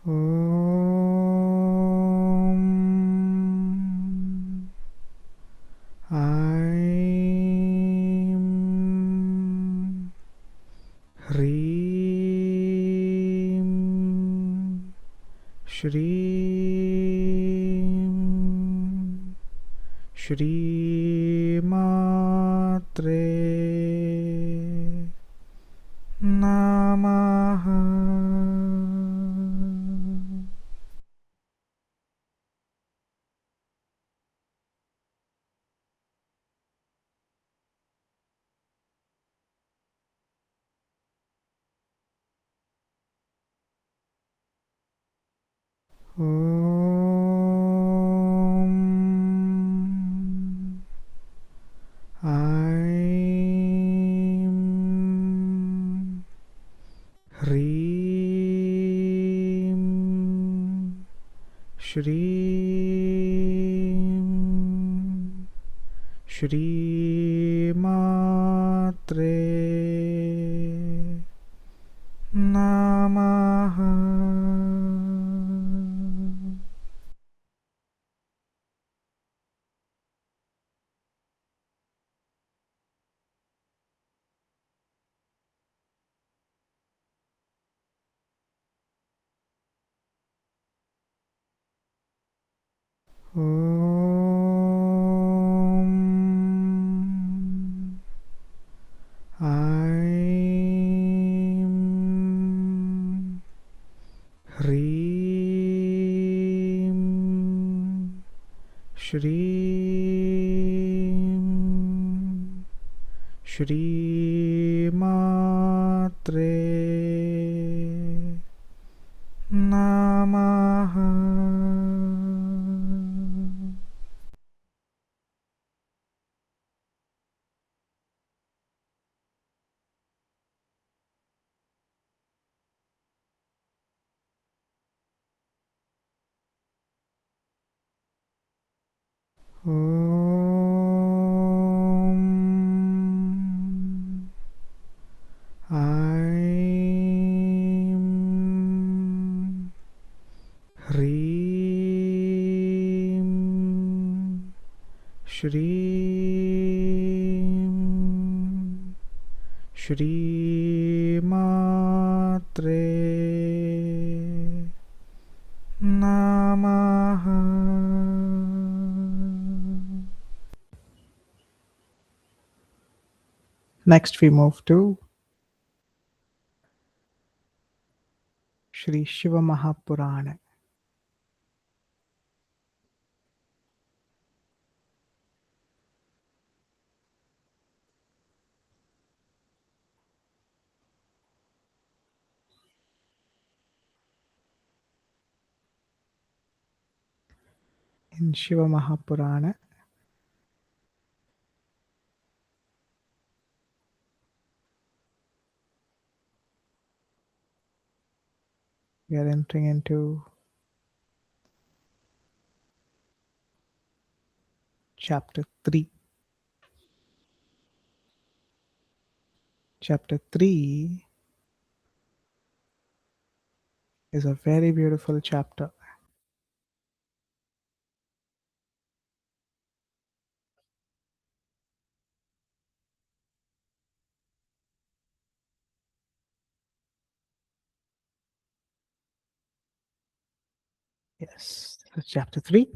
Om Aim Hrim Shrim Shri Matre Namaha. Om Aim Hrim Shrim Shri Matre Namaha. Om Aim Hrim Shrim Shri Matre Namaha. Om Aim Hrim Shrim Shri Matre Next, we move to Shri Śiva Purāṇa. In Śiva Purāṇa, we are entering into chapter 3. Chapter 3 is a very beautiful chapter. Yes, so chapter 3,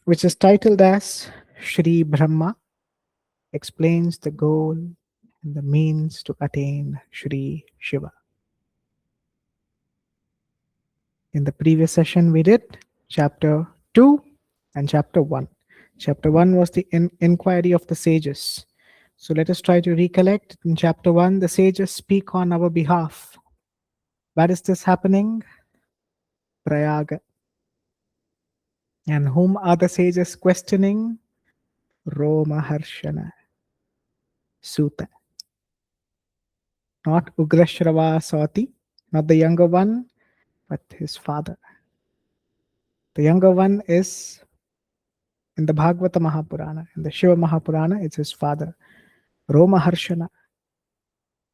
which is titled as Shri Brahma explains the goal and the means to attain Shri Shiva. In the previous session, we did chapter 2 and chapter 1. Chapter 1 was the inquiry of the sages. So let us try to recollect. In chapter 1, the sages speak on our behalf. Where is this happening? Prayaga. And whom are the sages questioning? Romaharshana, Sūta. Not Ugrashrava Swati, not the younger one, but his father. The younger one is in the Bhagavata Mahapurana. In the Shiva Mahapurana, it's his father. Romaharshana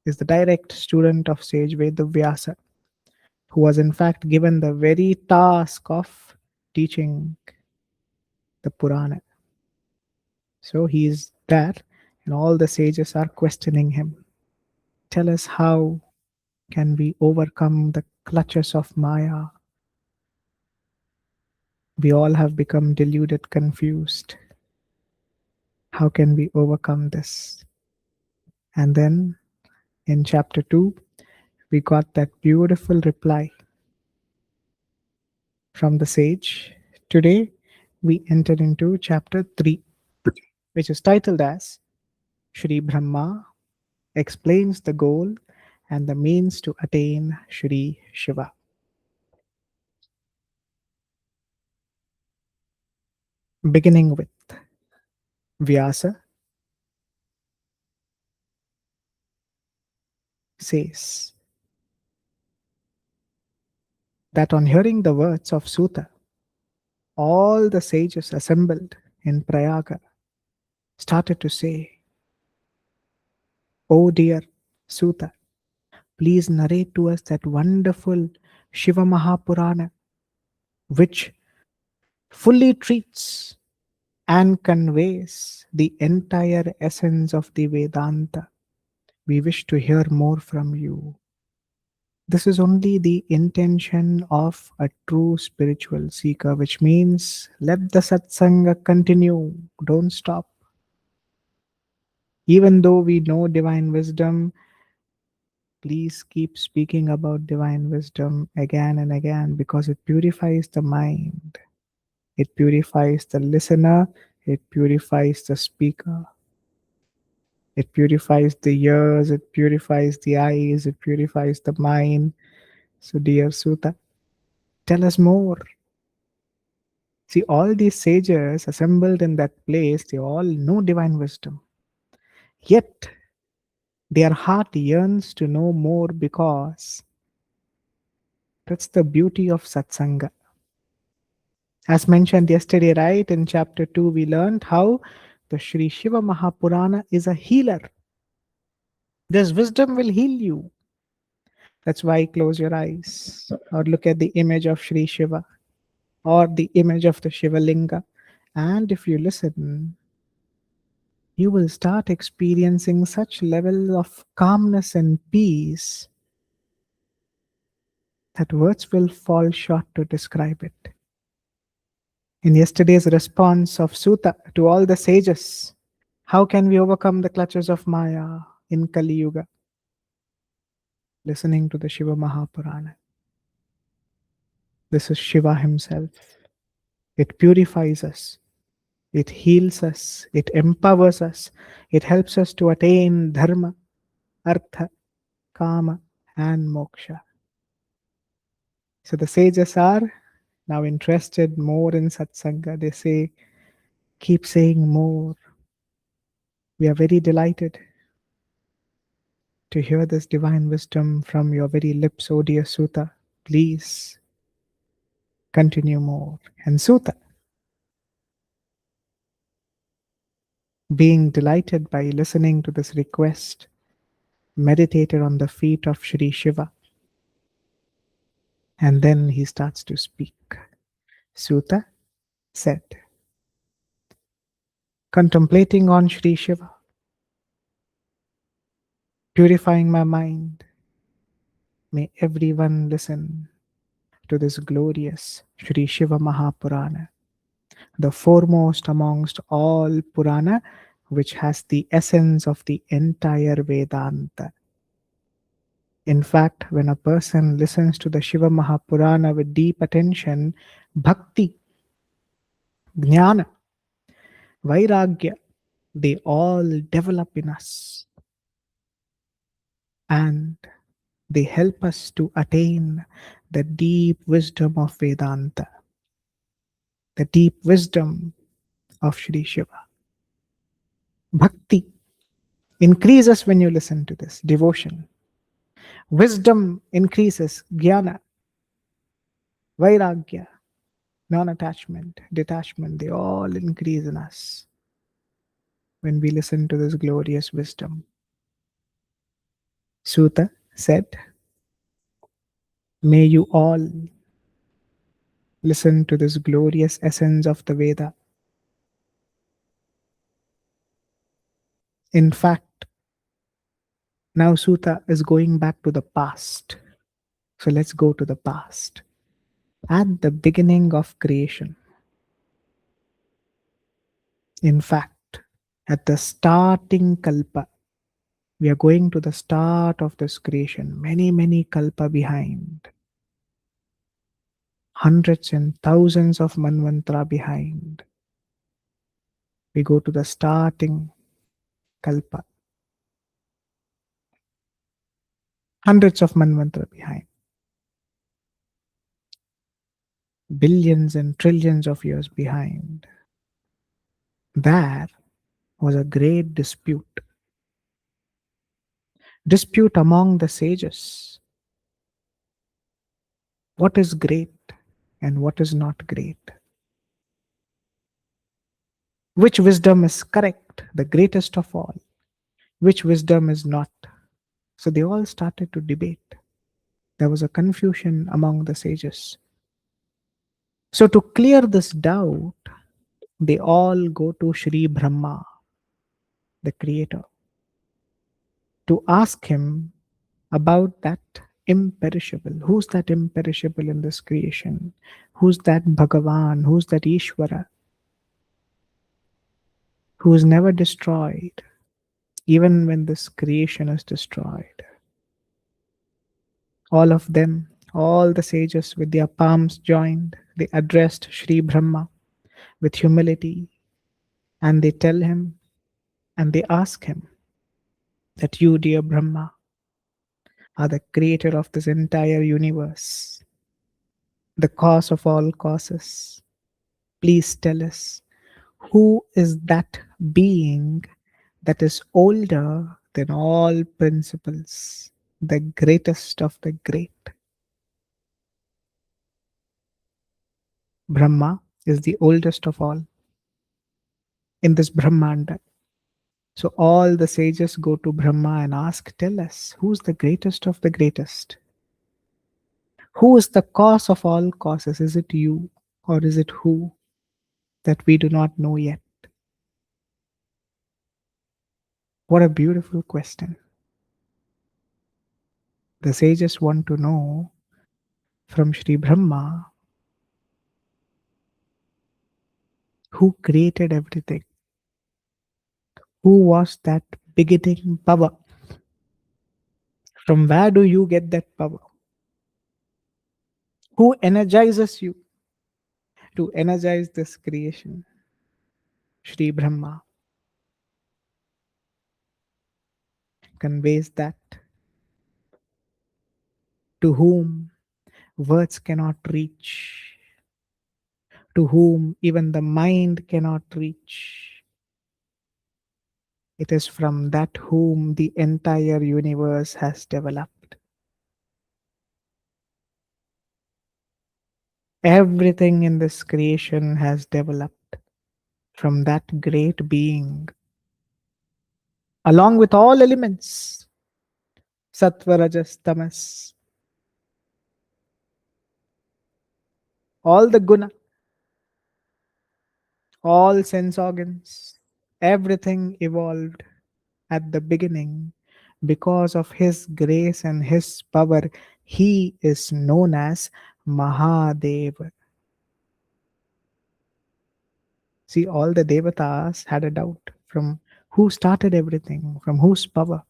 is the direct student of sage Vedavyasa, who was in fact given the very task of teaching the Purana. So he is there, and all the sages are questioning him. Tell us, how can we overcome the clutches of Maya? We all have become deluded, confused. How can we overcome this? And then in chapter 2, we got that beautiful reply from the sage. Today, we enter into chapter 3, which is titled as Shri Brahma explains the goal and the means to attain Shri Shiva. Beginning with Vyasa says that on hearing the words of Sūta, all the sages assembled in Prayaga started to say, "Oh dear Sūta, please narrate to us that wonderful Shiva Mahapurana, which fully treats and conveys the entire essence of the Vedanta. We wish to hear more from you." This is only the intention of a true spiritual seeker, which means let the satsanga continue, don't stop. Even though we know divine wisdom, please keep speaking about divine wisdom again and again, because it purifies the mind, it purifies the listener, it purifies the speaker, it purifies the ears, it purifies the eyes, it purifies the mind. So, dear Sūta, tell us more. See, all these sages assembled in that place, they all know divine wisdom. Yet, their heart yearns to know more, because that's the beauty of satsanga. As mentioned yesterday, right, in chapter 2, we learned how the Sri Shiva Mahapurana is a healer. This wisdom will heal you. That's why close your eyes or look at the image of Sri Shiva or the image of the Shiva Linga. And if you listen, you will start experiencing such level of calmness and peace that words will fall short to describe it. In yesterday's response of Sūta to all the sages, how can we overcome the clutches of Maya? in Kali Yuga, listening to the Shiva Mahapurana. This is Shiva himself. It purifies us, it heals us, it empowers us, it helps us to attain dharma, artha, kama, and moksha. So the sages are now interested more in satsanga. They say, keep saying more. We are very delighted to hear this divine wisdom from your very lips, O dear Sutta. Please continue more. And Sutta, being delighted by listening to this request, meditated on the feet of Sri Shiva. And then he starts to speak. Sutta said, contemplating on Sri Shiva, purifying my mind, may everyone listen to this glorious Sri Shiva Mahapurana, the foremost amongst all Purana, which has the essence of the entire Vedanta. In fact, when a person listens to the Shiva Mahapurana with deep attention, bhakti, jnana, vairagya, they all develop in us. And they help us to attain the deep wisdom of Vedanta, the deep wisdom of Sri Shiva. Bhakti increases when you listen to this, devotion. Wisdom increases, jnana, vairagya, non-attachment, detachment, they all increase in us when we listen to this glorious wisdom. Sutta said, may you all listen to this glorious essence of the Veda. In fact, now Sutta is going back to the past. So let's go to the past. At the beginning of creation, in fact, at the starting kalpa, we are going to the start of this creation, many, many kalpa behind, hundreds and thousands of manvantara behind. We go to the starting kalpa, hundreds of manvantara behind, billions and trillions of years behind. There was a great dispute among the sages. What is great and what is not great? Which wisdom is correct, the greatest of all? Which wisdom is not? So they all started to debate. There was a confusion among the sages. So to clear this doubt, they all go to Sri Brahma, the creator, to ask him about that imperishable. Who's that imperishable in this creation? Who's that Bhagavan? Who's that Ishvara? Who is never destroyed, even when this creation is destroyed. All of them, all the sages with their palms joined, they addressed Sri Brahma with humility, and they tell him and they ask him that you, dear Brahma, are the creator of this entire universe, the cause of all causes. Please tell us, who is that being that is older than all principles, the greatest of the great? Brahma is the oldest of all in this Brahmanda. So all the sages go to Brahma and ask, tell us, who's the greatest of the greatest? Who is the cause of all causes? Is it you or is it who that we do not know yet? What a beautiful question. The sages want to know from Sri Brahma who created everything. Who was that beginning Bhava? From where do you get that power? Who energizes you to energize this creation? Shri Brahma conveys that, to whom words cannot reach, to whom even the mind cannot reach. It is from that whom the entire universe has developed. Everything in this creation has developed from that great being, along with all elements, sattva, rajas, tamas, all the guna, all sense organs, everything evolved at the beginning because of his grace and his power. He is known as Mahadeva. See, all the devatas had a doubt from who started everything, from whose power.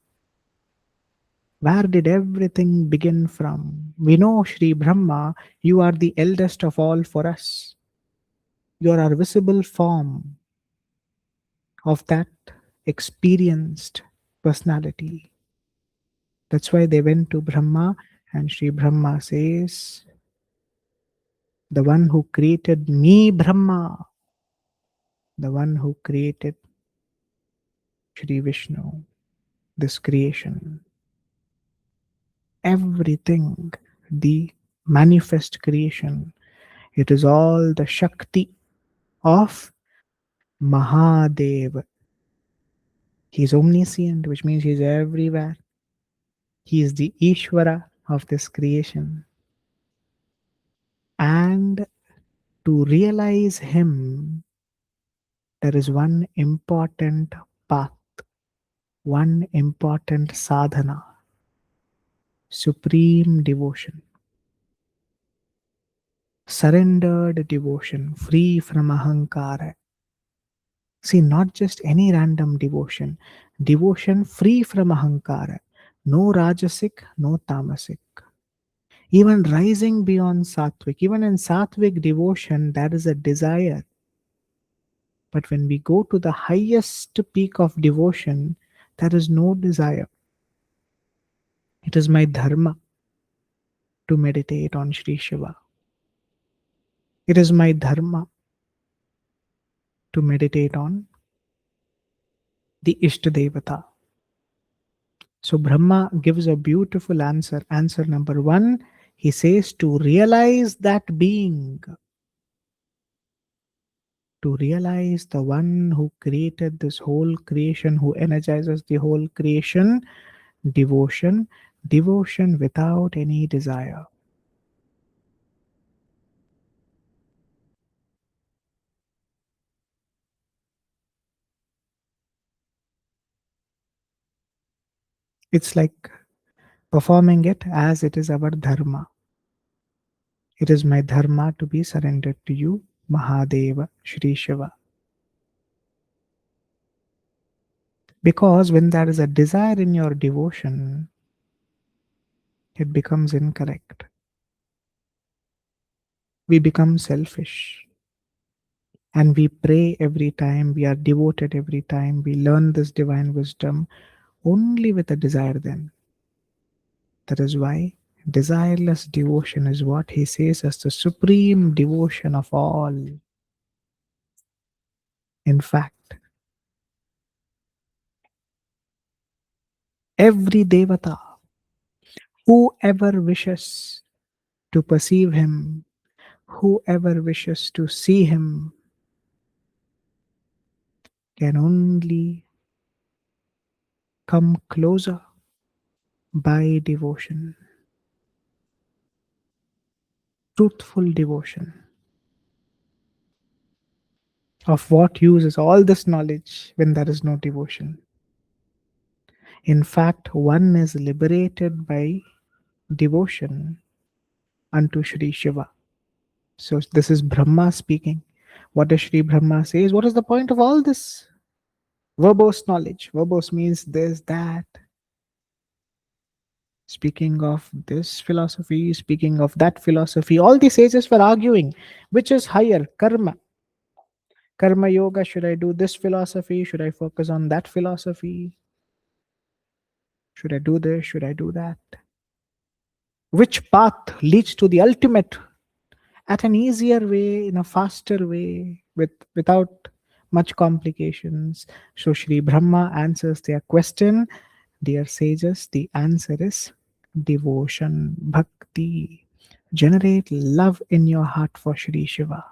Where did everything begin from? We know, Sri Brahma, you are the eldest of all for us. You are our visible form of that experienced personality. That's why they went to Brahma, and Sri Brahma says, the one who created me, Brahma, the one who created Sri Vishnu, this creation, everything, the manifest creation, it is all the Shakti of Mahadev. He is omniscient, which means he is everywhere. He is the Ishvara of this creation. And to realize him, there is one important path, one important sadhana: supreme devotion, surrendered devotion, free from ahankara. See, not just any random devotion, devotion free from ahankara, no rajasic, no tamasic. Even rising beyond sattvic, even in sattvic devotion, there is a desire. But when we go to the highest peak of devotion, there is no desire. It is my dharma to meditate on Sri Shiva. It is my dharma to meditate on the Ishtadevata. So Brahma gives a beautiful answer. Answer number one, he says to realize that being, to realize the one who created this whole creation, who energizes the whole creation, devotion, devotion without any desire. It's like performing it as it is our dharma. It is my dharma to be surrendered to you, Mahadeva, Shri Shiva. Because when there is a desire in your devotion, it becomes incorrect. We become selfish. And we pray every time, we are devoted every time, we learn this divine wisdom only with a desire then. That is why desireless devotion is what he says as the supreme devotion of all. In fact, every devata, whoever wishes to perceive him, whoever wishes to see him, can only come closer by devotion, truthful devotion. Of what use is all this knowledge when there is no devotion? In fact, one is liberated by devotion unto Sri Shiva. So this is Brahma speaking. What does Sri Brahma says? What is the point of all this? Verbose knowledge. Verbose means this, that. Speaking of this philosophy, speaking of that philosophy, all the sages were arguing which is higher, karma yoga. Should I do this philosophy? Should I focus on that philosophy? Should I do this? Should I do that? Which path leads to the ultimate at an easier way, in a faster way, without much complications? So Sri Brahma answers their question. Dear sages, the answer is devotion, bhakti. Generate love in your heart for Sri Shiva.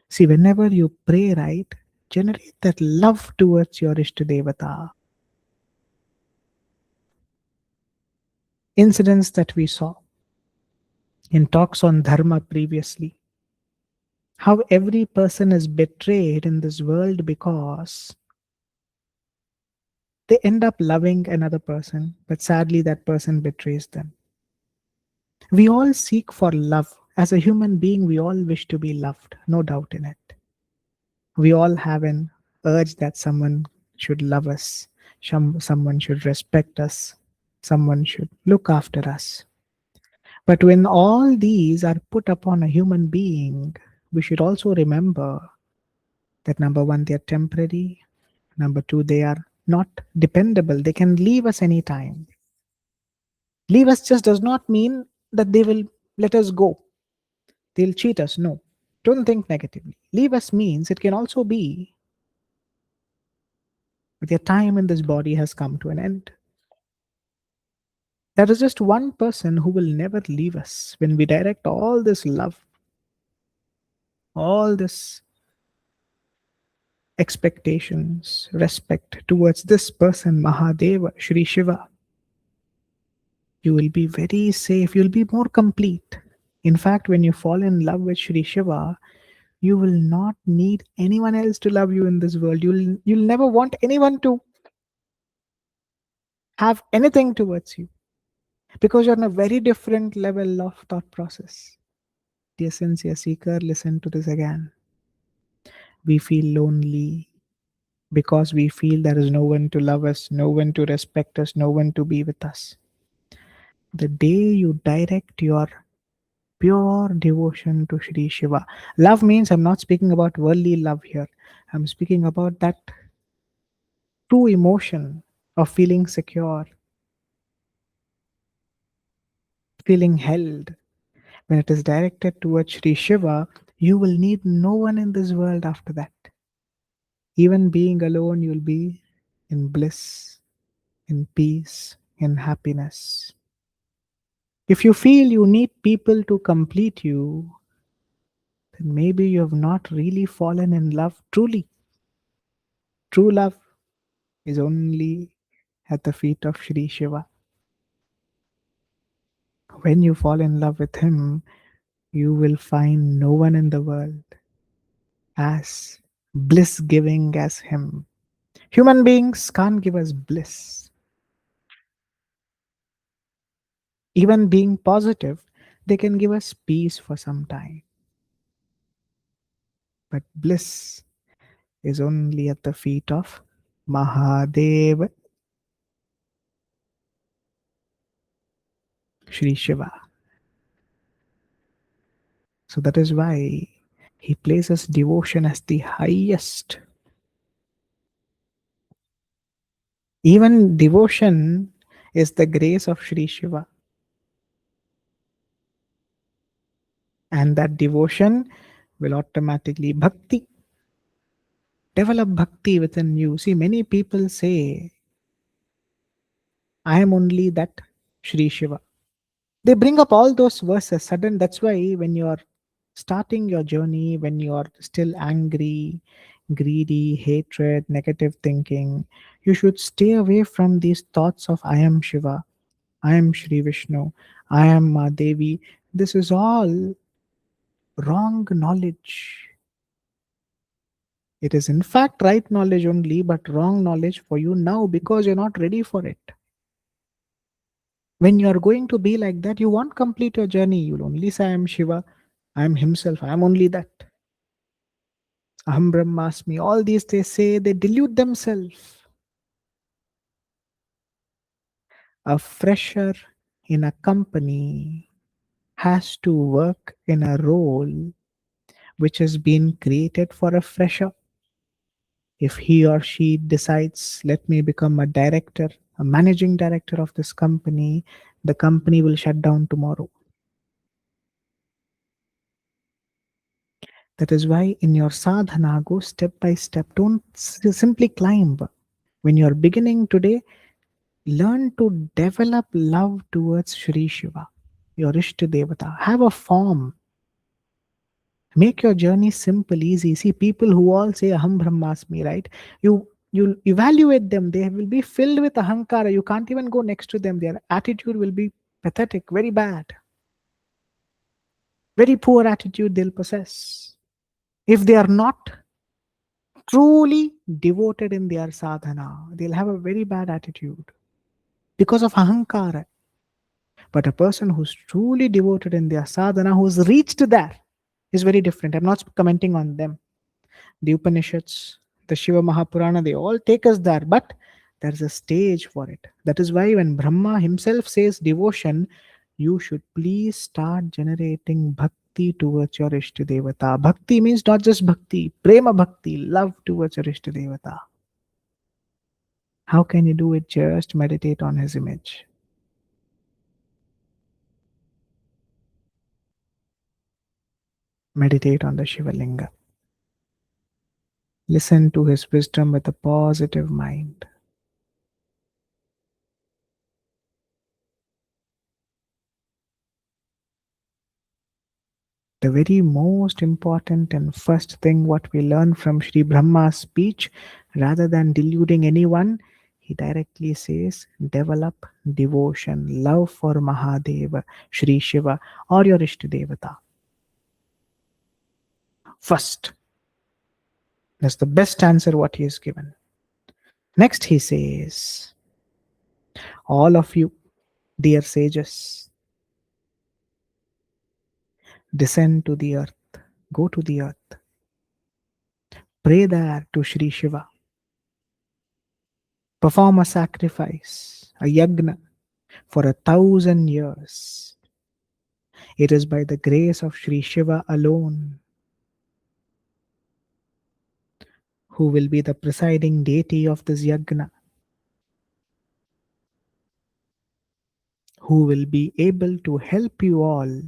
See, whenever you pray, right, generate that love towards your Ishtadevata. Incidents that we saw in talks on Dharma previously. How every person is betrayed in this world because they end up loving another person, but sadly that person betrays them. We all seek for love. As a human being, we all wish to be loved, no doubt in it. We all have an urge that someone should love us, someone should respect us, someone should look after us. But when all these are put upon a human being, we should also remember that number one, they are temporary. Number two, they are not dependable. They can leave us anytime. Leave us just does not mean that they will let us go. They'll cheat us. No. Don't think negatively. Leave us means it can also be that their time in this body has come to an end. There is just one person who will never leave us when we direct all this love, all this expectations, respect towards this person, Mahadeva, Shri Shiva. You will be very safe. You'll be more complete. In fact, when you fall in love with Shri Shiva, you will not need anyone else to love you in this world. You'll never want anyone to have anything towards you because you're on a very different level of thought process. Dear sincere seeker, listen to this again. We feel lonely because we feel there is no one to love us, no one to respect us, no one to be with us. The day you direct your pure devotion to Shri Shiva, love means I'm not speaking about worldly love here. I'm speaking about that true emotion of feeling secure, feeling held. When it is directed towards Sri Shiva, you will need no one in this world after that. Even being alone, you'll be in bliss, in peace, in happiness. If you feel you need people to complete you, then maybe you have not really fallen in love truly. True love is only at the feet of Sri Shiva. When you fall in love with him, you will find no one in the world as bliss giving as him. Human beings can't give us bliss. Even being positive, they can give us peace for some time. But bliss is only at the feet of Mahadeva, Sri Shiva. So that is why he places devotion as the highest. Even devotion is the grace of Sri Shiva. And that devotion will automatically bhakti. Develop bhakti within you. See, many people say, I am only that Sri Shiva. They bring up all those verses. Sudden, that's why when you're starting your journey, when you're still angry, greedy, hatred, negative thinking, you should stay away from these thoughts of I am Shiva, I am Shri Vishnu, I am Ma Devi. This is all wrong knowledge. It is in fact right knowledge only, but wrong knowledge for you now because you're not ready for it. When you're going to be like that, you won't complete your journey. You'll only say, I am Shiva, I am Himself, I am only that. Aham Brahmasmi. All these they say, they delude themselves. A fresher in a company has to work in a role which has been created for a fresher. If he or she decides, let me become a director, a managing director of this company, the company will shut down tomorrow. That is why in your sadhana, go step by step. Don't simply climb. When you're beginning today, learn to develop love towards Shri Shiva, your Ishta Devata. Have a form. Make your journey simple, easy. See, people who all say Aham Brahmasmi, right? You evaluate them. They will be filled with ahankara. You can't even go next to them. Their attitude will be pathetic, very bad. Very poor attitude they'll possess. If they are not truly devoted in their sadhana, they'll have a very bad attitude because of ahankara. But a person who's truly devoted in their sadhana, who's reached there, is very different. I'm not commenting on them. The Upanishads, the Shiva Mahapurana, they all take us there, but there's a stage for it. That is why when Brahma himself says devotion, you should please start generating bhakti towards your Ishta Devata. Bhakti means not just bhakti, prema bhakti, love towards your Ishta Devata. How can you do it? Just meditate on his image. Meditate on the Shiva Linga. Listen to his wisdom with a positive mind. The very most important and first thing what we learn from Sri Brahma's speech, rather than deluding anyone, he directly says, develop devotion, love for Mahadeva, Sri Shiva, or your Ishta Devata. First. That's the best answer what he has given. Next he says, all of you, dear sages, descend to the earth, go to the earth, pray there to Sri Shiva, perform a sacrifice, a yagna, for 1,000 years. It is by the grace of Sri Shiva alone who will be the presiding deity of this yagna, who will be able to help you all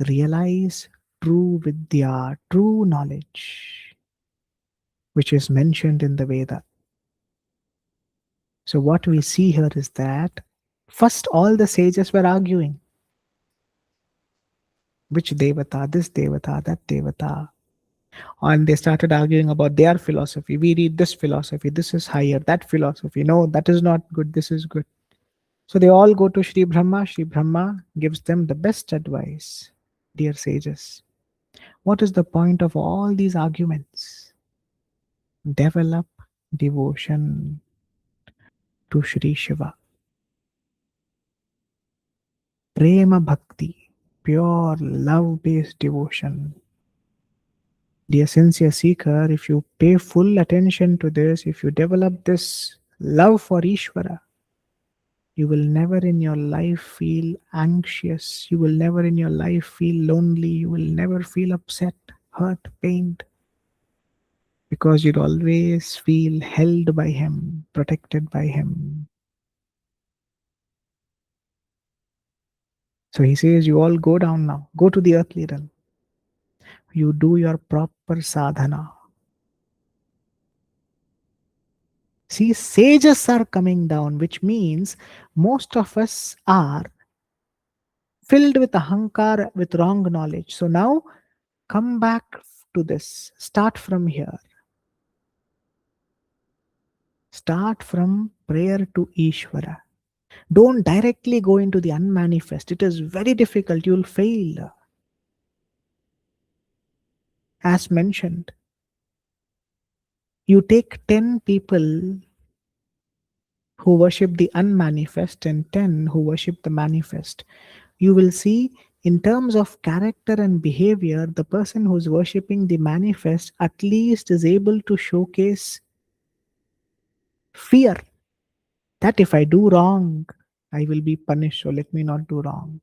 realize true vidya, true knowledge, which is mentioned in the Veda. So what we see here is that first all the sages were arguing. Which devata, this devata, that devata. And they started arguing about their philosophy. We read this philosophy, this is higher, that philosophy. No, that is not good, this is good. So they all go to Sri Brahma. Sri Brahma gives them the best advice. Dear sages, what is the point of all these arguments? Develop devotion to Sri Shiva. Prema Bhakti, pure love-based devotion. Dear sincere seeker, if you pay full attention to this, if you develop this love for Ishvara, you will never in your life feel anxious. You will never in your life feel lonely. You will never feel upset, hurt, pained. Because you'd always feel held by Him, protected by Him. So He says, you all go down now. Go to the earthly realm. You do your proper sadhana. See, sages are coming down, which means most of us are filled with ahankar, with wrong knowledge. So now come back to this. Start from here. Start from prayer to Ishvara. Don't directly go into the unmanifest. It is very difficult. You'll fail. As mentioned, you take 10 people who worship the unmanifest and 10 who worship the manifest. You will see in terms of character and behavior, the person who's worshipping the manifest at least is able to showcase fear that if I do wrong, I will be punished, so let me not do wrong.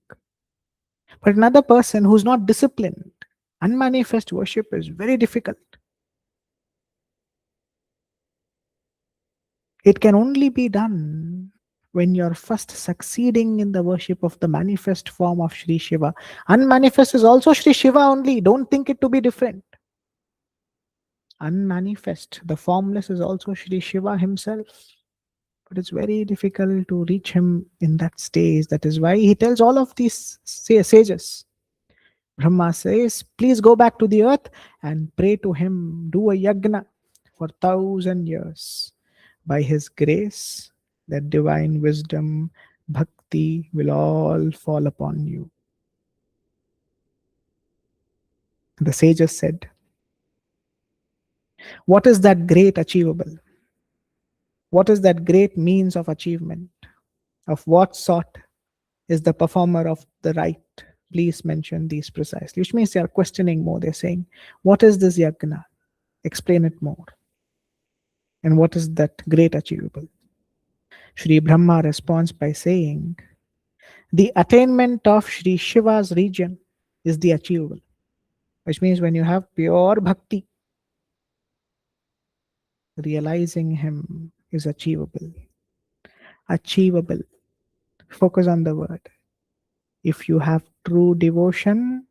But another person who's not disciplined, unmanifest worship is very difficult. It can only be done when you're first succeeding in the worship of the manifest form of Sri Shiva. Unmanifest is also Sri Shiva only. Don't think it to be different. Unmanifest, the formless, is also Sri Shiva himself. But it's very difficult to reach him in that stage. That is why he tells all of these sages. Brahma says, please go back to the earth and pray to him. Do a yagna for 1,000 years. By his grace, that divine wisdom, bhakti will all fall upon you. The sages said, what is that great achievable? What is that great means of achievement? Of what sort is the performer of the right? Please mention these precisely. Which means they are questioning more. They're saying, what is this yagna? Explain it more. And what is that great achievable? Sri Brahma responds by saying, the attainment of Sri Shiva's region is the achievable. Which means when you have pure bhakti, realizing him is achievable. Achievable. Focus on the word. If you have true devotion,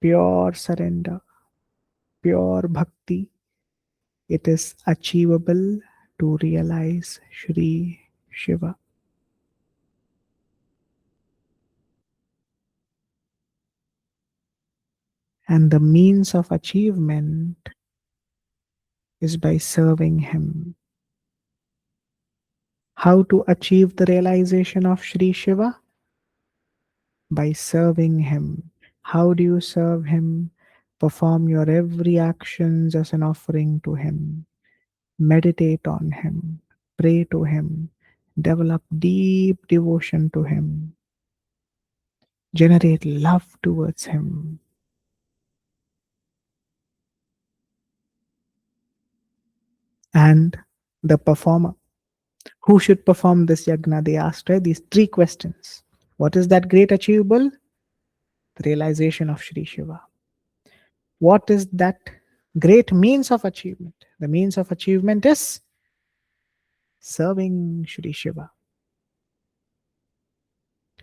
pure surrender, pure bhakti, it is achievable to realize Sri Shiva. And the means of achievement is by serving him. How to achieve the realization of Sri Shiva? By serving him. How do you serve him? Perform your every actions as an offering to him. Meditate on him. Pray to him. Develop deep devotion to him. Generate love towards him. And the performer. Who should perform this yagna? They asked, right? These three questions. What is that great achievable? The realization of Sri Shiva. What is that great means of achievement? The means of achievement is serving Sri Shiva.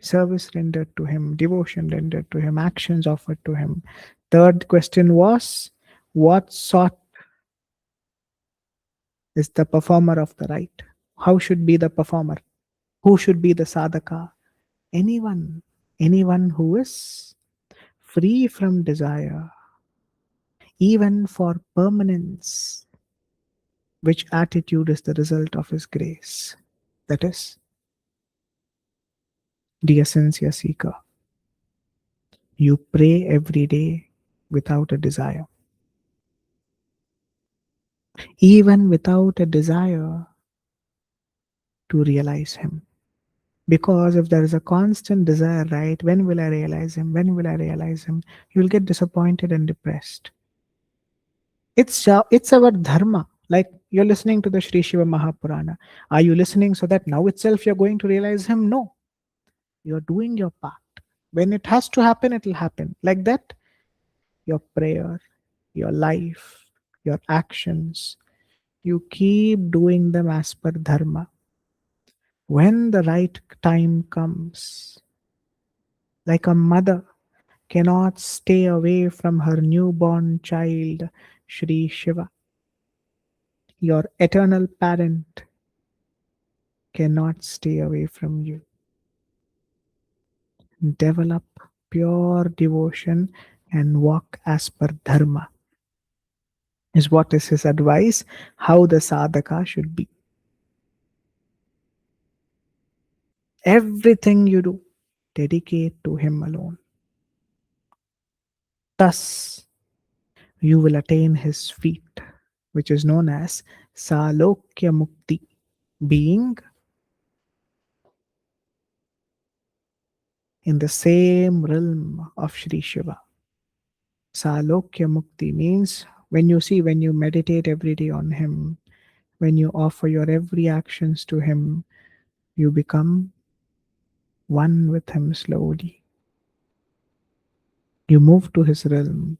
Service rendered to him, devotion rendered to him, actions offered to him. Third question was, what sort is the performer of the right? How should be the performer? Who should be the sadhaka? Anyone who is free from desire, even for permanence. Which attitude is the result of his grace? That is, dear sincere seeker, you pray every day without a desire. Even without a desire to realize him. Because if there is a constant desire, right, when will I realize him? When will I realize him? You will get disappointed and depressed. It's our dharma. Like you're listening to the Sri Shiva Mahapurana. Are you listening so that now itself you're going to realize him? No. You're doing your part. When it has to happen, it will happen. Like that, your prayer, your life, your actions, you keep doing them as per dharma. When the right time comes, like a mother cannot stay away from her newborn child, Sri Shiva, your eternal parent cannot stay away from you. Develop pure devotion and walk as per dharma, is what is his advice, how the sadhaka should be. Everything you do, dedicate to him alone. Thus, you will attain his feet, which is known as Salokya Mukti, being in the same realm of Sri Shiva. Salokya Mukti means when you meditate every day on him, when you offer your every actions to him, You become one with him slowly. You move to his realm.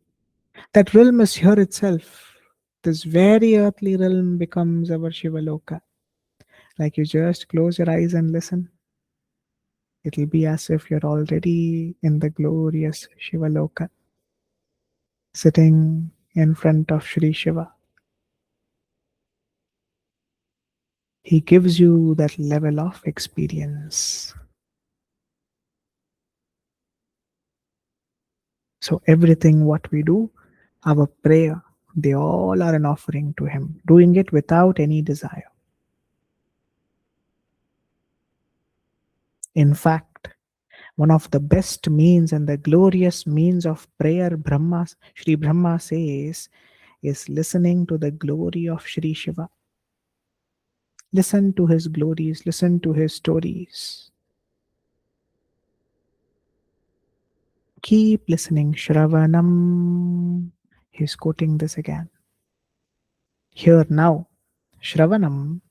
That realm is here itself. This very earthly realm becomes our Shivaloka. Like you just close your eyes and listen. It'll be as if you're already in the glorious Shivaloka, sitting in front of Sri Shiva. He gives you that level of experience. So everything what we do, our prayer, they all are an offering to him, doing it without any desire. In fact, one of the best means and the glorious means of prayer, Sri Brahma says, is listening to the glory of Sri Shiva. Listen to his glories, listen to his stories. Keep listening. Shravanam. He's quoting this again. Here now, Shravanam,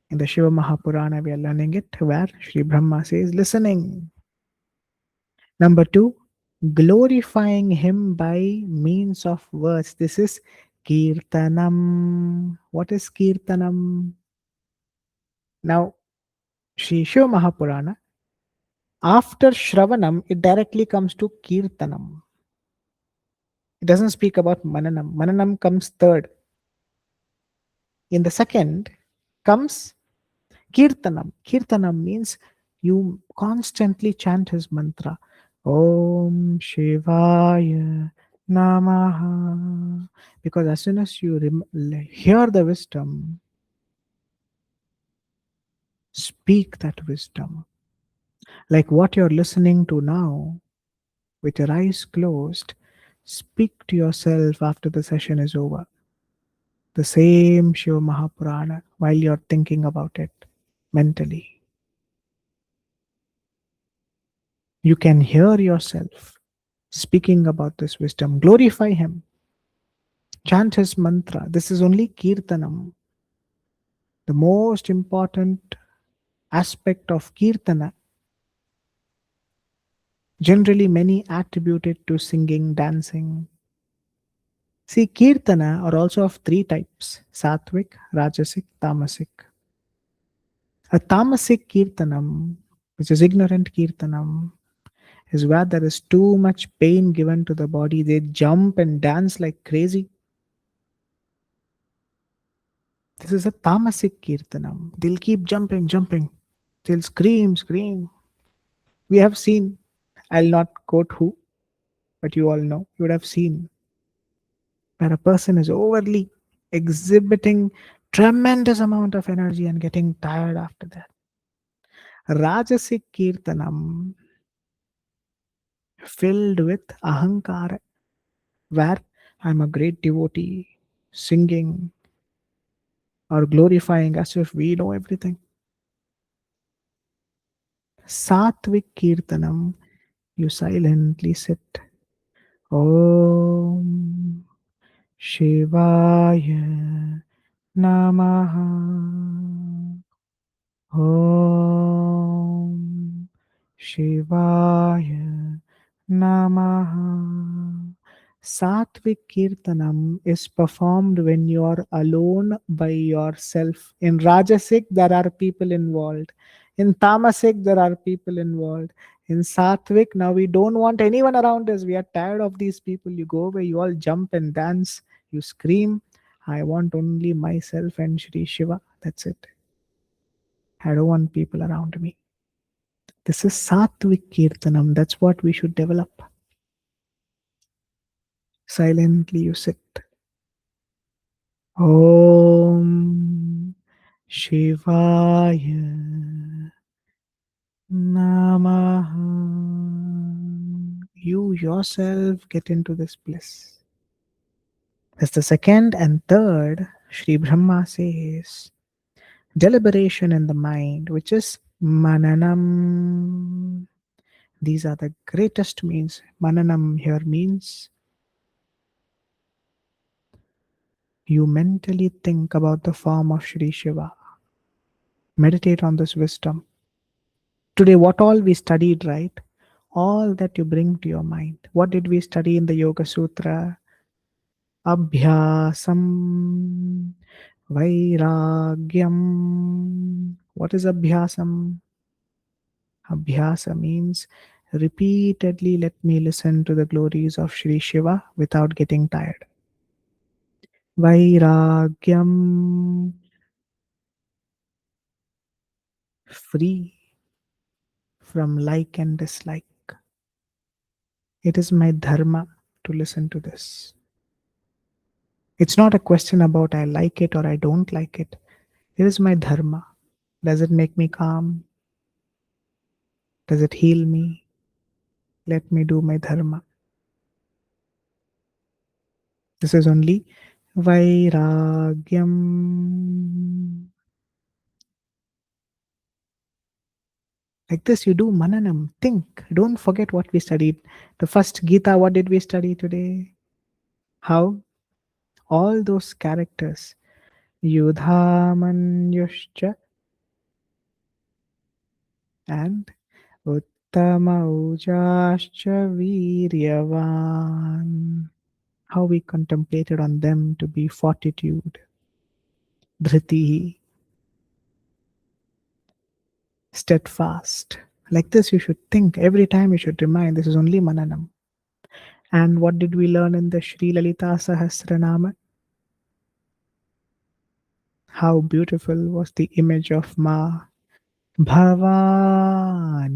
in the Śiva Purāṇa, we are learning it, where Sri Brahma says, listening. Number two, glorifying him by means of words. This is Kirtanam. What is Kirtanam? Now, Sri Shiva Mahapurana, after Shravanam, it directly comes to Kirtanam. It doesn't speak about Mananam. Mananam comes third. In the second comes Kirtanam. Kirtanam means you constantly chant his mantra. Om Shivaya Namaha. Because as soon as you hear the wisdom, speak that wisdom. Like what you're listening to now, with your eyes closed, speak to yourself after the session is over. The same Shiva Mahapurana while you're thinking about it mentally. You can hear yourself speaking about this wisdom. Glorify him. Chant his mantra. This is only Kirtanam. The most important aspect of Kirtana. Generally, many attribute it to singing, dancing. See, Kirtana are also of three types: Sattvic, Rajasic, Tamasic. A Tamasic Kirtanam, which is ignorant Kirtanam, is where there is too much pain given to the body. They jump and dance like crazy. This is a tamasic kirtanam. They'll keep jumping, jumping. They'll scream, scream. We have seen, I'll not quote who, but you all know, you would have seen, where a person is overly exhibiting tremendous amount of energy and getting tired after that. Rajasic kirtanam, filled with ahankara, where I'm a great devotee, singing or glorifying as if we know everything. Sattvic kirtanam, you silently sit. Om Shivaya Namaha. Om Shivaya Namaha. Sattvic Kirtanam is performed when you are alone by yourself. In Rajasic, there are people involved. In Tamasic, there are people involved. In Sattvic, now we don't want anyone around us. We are tired of these people. You go where you all jump and dance. You scream. I want only myself and Shri Shiva. That's it. I don't want people around me. This is Sattvic Kirtanam. That's what we should develop. Silently you sit. Om Shivaya Namaha. You yourself get into this bliss. That's the second and third. Sri Brahma says deliberation in the mind, which is Mananam. These are the greatest means. Mananam here means you mentally think about the form of Sri Shiva. Meditate on this wisdom. Today, what all we studied, right? All that you bring to your mind. What did we study in the Yoga Sutra? Abhyasam, Vairagyam. What is Abhyasam? Abhyasa means repeatedly let me listen to the glories of Sri Shiva without getting tired. Vairagyam, free from like and dislike. It is my dharma to listen to this. It's not a question about I like it or I don't like it. It is my dharma. Does it make me calm? Does it heal me? Let me do my dharma. This is only Vairagyam. Like this, you do mananam. Think. Don't forget what we studied. The first Gita, what did we study today? How? All those characters. Yudhamanyuscha and Uttamaujascha Viryavan. How we contemplated on them to be fortitude, dhriti, steadfast. Like this, you should think. Every time you should remind this is only mananam. And what did we learn in the Sri Lalitā Sahasranāma? How beautiful was the image of Ma Bhavani.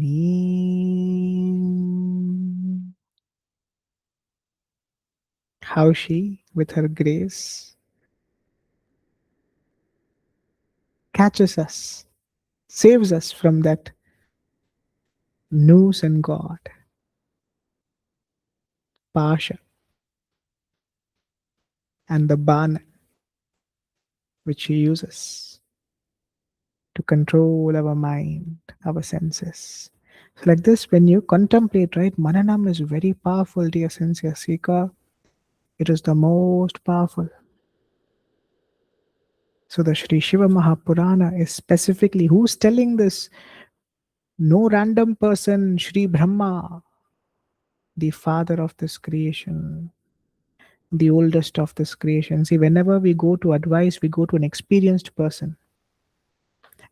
How she, with her grace, catches us, saves us from that noose and God, Pasha, and the Bana, which she uses to control our mind, our senses. So like this, when you contemplate, right, Mananam is very powerful, dear sincere seeker. It is the most powerful. So the Sri Shiva Mahapurana is specifically, who's telling this? No random person, Sri Brahma, the father of this creation, the oldest of this creation. See, whenever we go to advice, we go to an experienced person.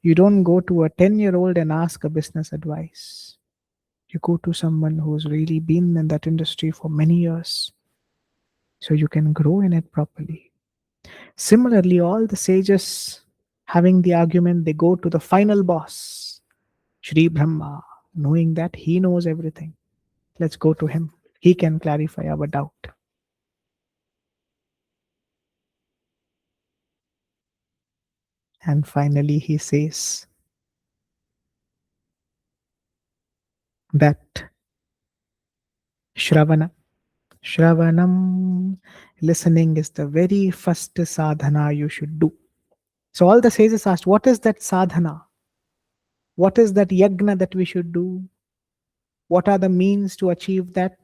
You don't go to a 10-year-old and ask a business advice. You go to someone who's really been in that industry for many years, so you can grow in it properly. Similarly, all the sages having the argument, they go to the final boss, Sri Brahma, knowing that he knows everything. Let's go to him. He can clarify our doubt. And finally, he says that Shravanam, listening is the very first sadhana you should do. So all the sages asked, what is that sadhana? What is that yagna that we should do? What are the means to achieve that?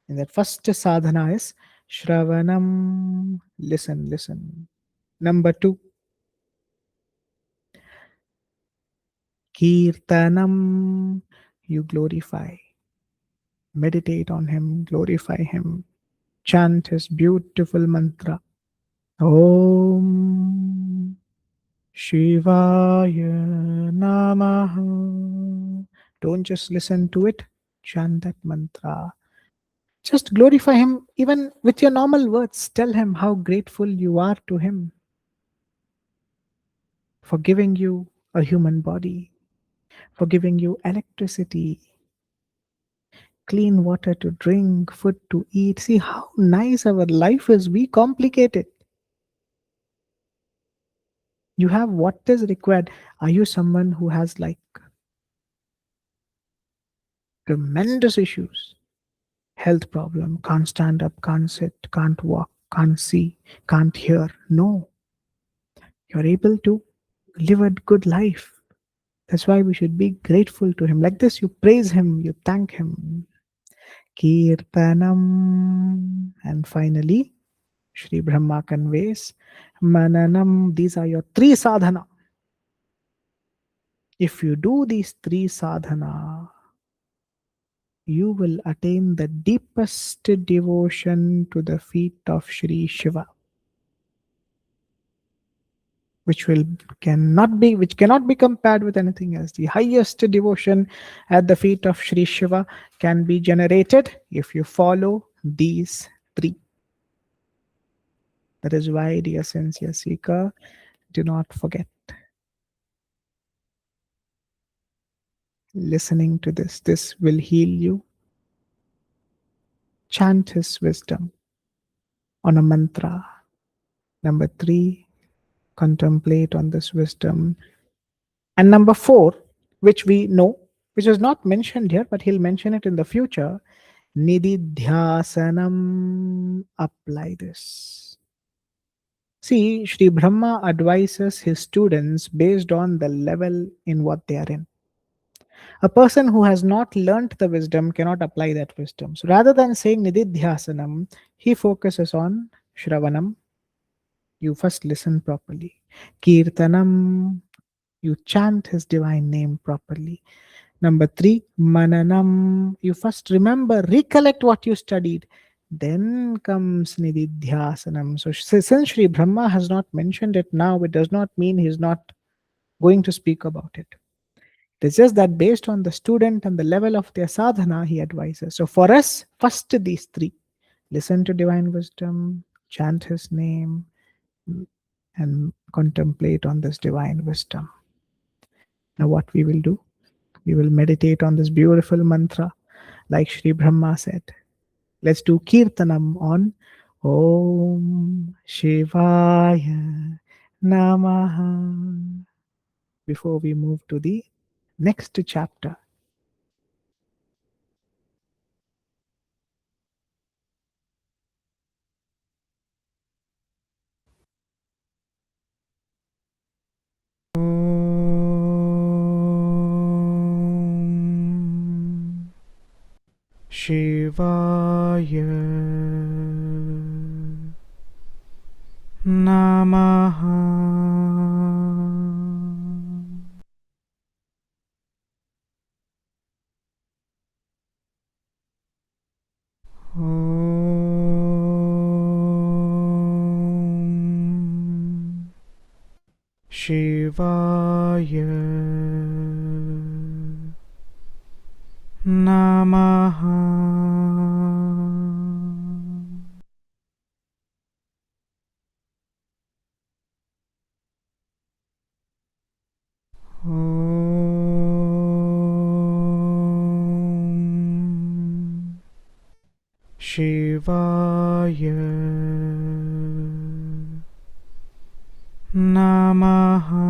And that first sadhana is Shravanam, listen, listen. Number 2, Kirtanam, you glorify. Meditate on him, glorify him. Chant his beautiful mantra. Om Shivaya Namaha. Don't just listen to it, chant that mantra. Just glorify him even with your normal words. Tell him how grateful you are to him for giving you a human body, for giving you electricity, clean water to drink, food to eat. See how nice our life is. We complicate it. You have what is required. Are you someone who has like tremendous issues? Health problem, can't stand up, can't sit, can't walk, can't see, can't hear. No. You're able to live a good life. That's why we should be grateful to him. Like this, you praise him, you thank him. Kirtanam. And finally, Sri Brahma conveys Mananam. These are your 3 sadhana. If you do these three sadhana, you will attain the deepest devotion to the feet of Shri Shiva, which cannot be compared with anything else. The highest devotion at the feet of Shri Shiva can be generated if you follow these three. That is why, dear sincere seeker, do not forget. Listening to this will heal you. Chant his wisdom on a mantra. Number 3, contemplate on this wisdom. And number 4, which we know, which is not mentioned here, but he'll mention it in the future, Nididhyasanam. Apply this. See, Sri Brahma advises his students based on the level in what they are in. A person who has not learnt the wisdom cannot apply that wisdom. So rather than saying Nididhyasanam, he focuses on Shravanam. You first listen properly. Kirtanam, you chant his divine name properly. Number 3, Mananam, you first remember, recollect what you studied. Then comes Nididhyasanam. So since Sri Brahma has not mentioned it now, it does not mean he's not going to speak about it. It's just that based on the student and the level of their sadhana, he advises. So for us, first these 3: listen to divine wisdom, chant his name, and contemplate on this divine wisdom. Now, what we will do? We will meditate on this beautiful mantra, like Sri Brahma said. Let's do Kirtanam on Om Shivaya Namaha before we move to the next chapter. Shivaya Namaha. Om Shivaya Namaha. Om Shivaya Namaha.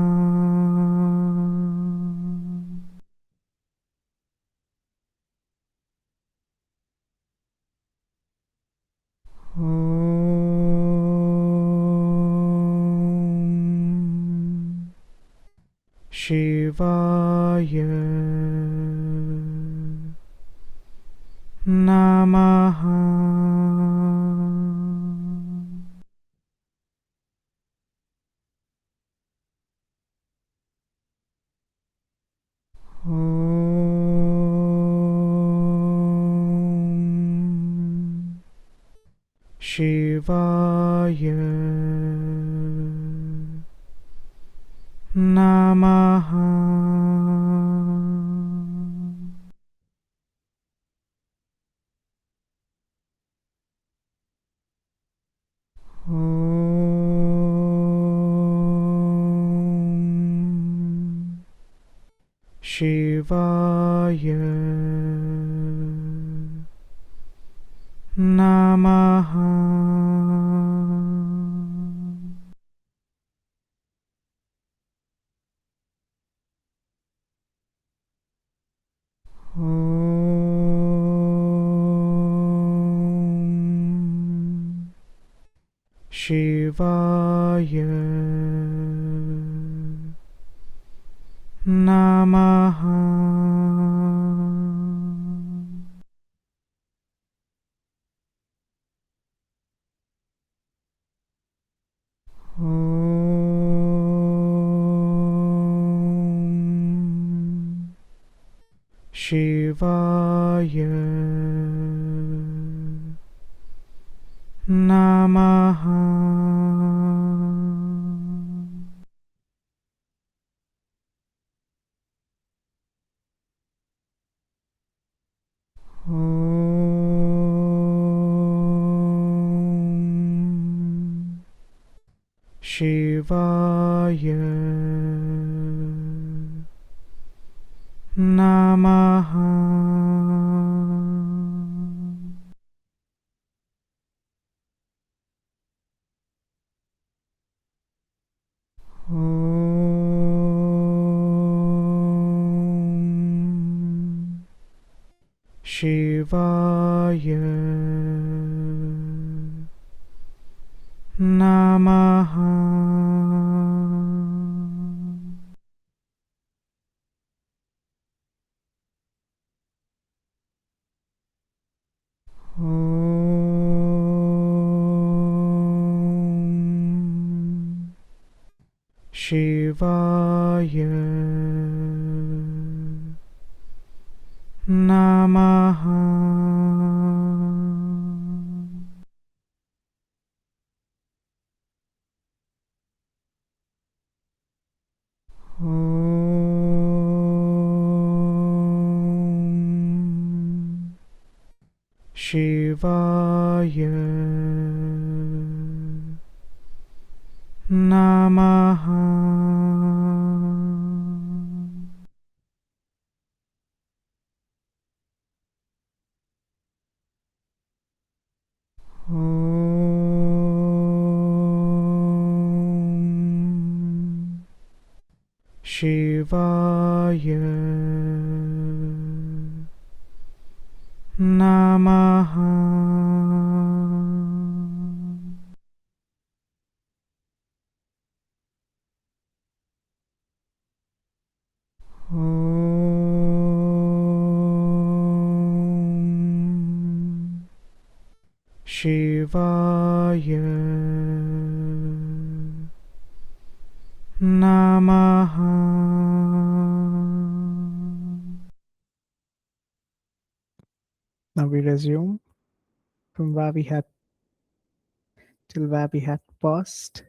Om Shivaya Namaha. Om Shivaya Namaha. Om Shivaya Namaha. Om Shivaya Namaha. Om Shivaya Namaha. Om Shivaya Namaha. Om Shivaya Namaha. Om Shivaya Namaha. Om Shivaya Namaha. Om Shivaya Namaha. Om Shivaya Namaha. Now we resume from where we had till where we had paused.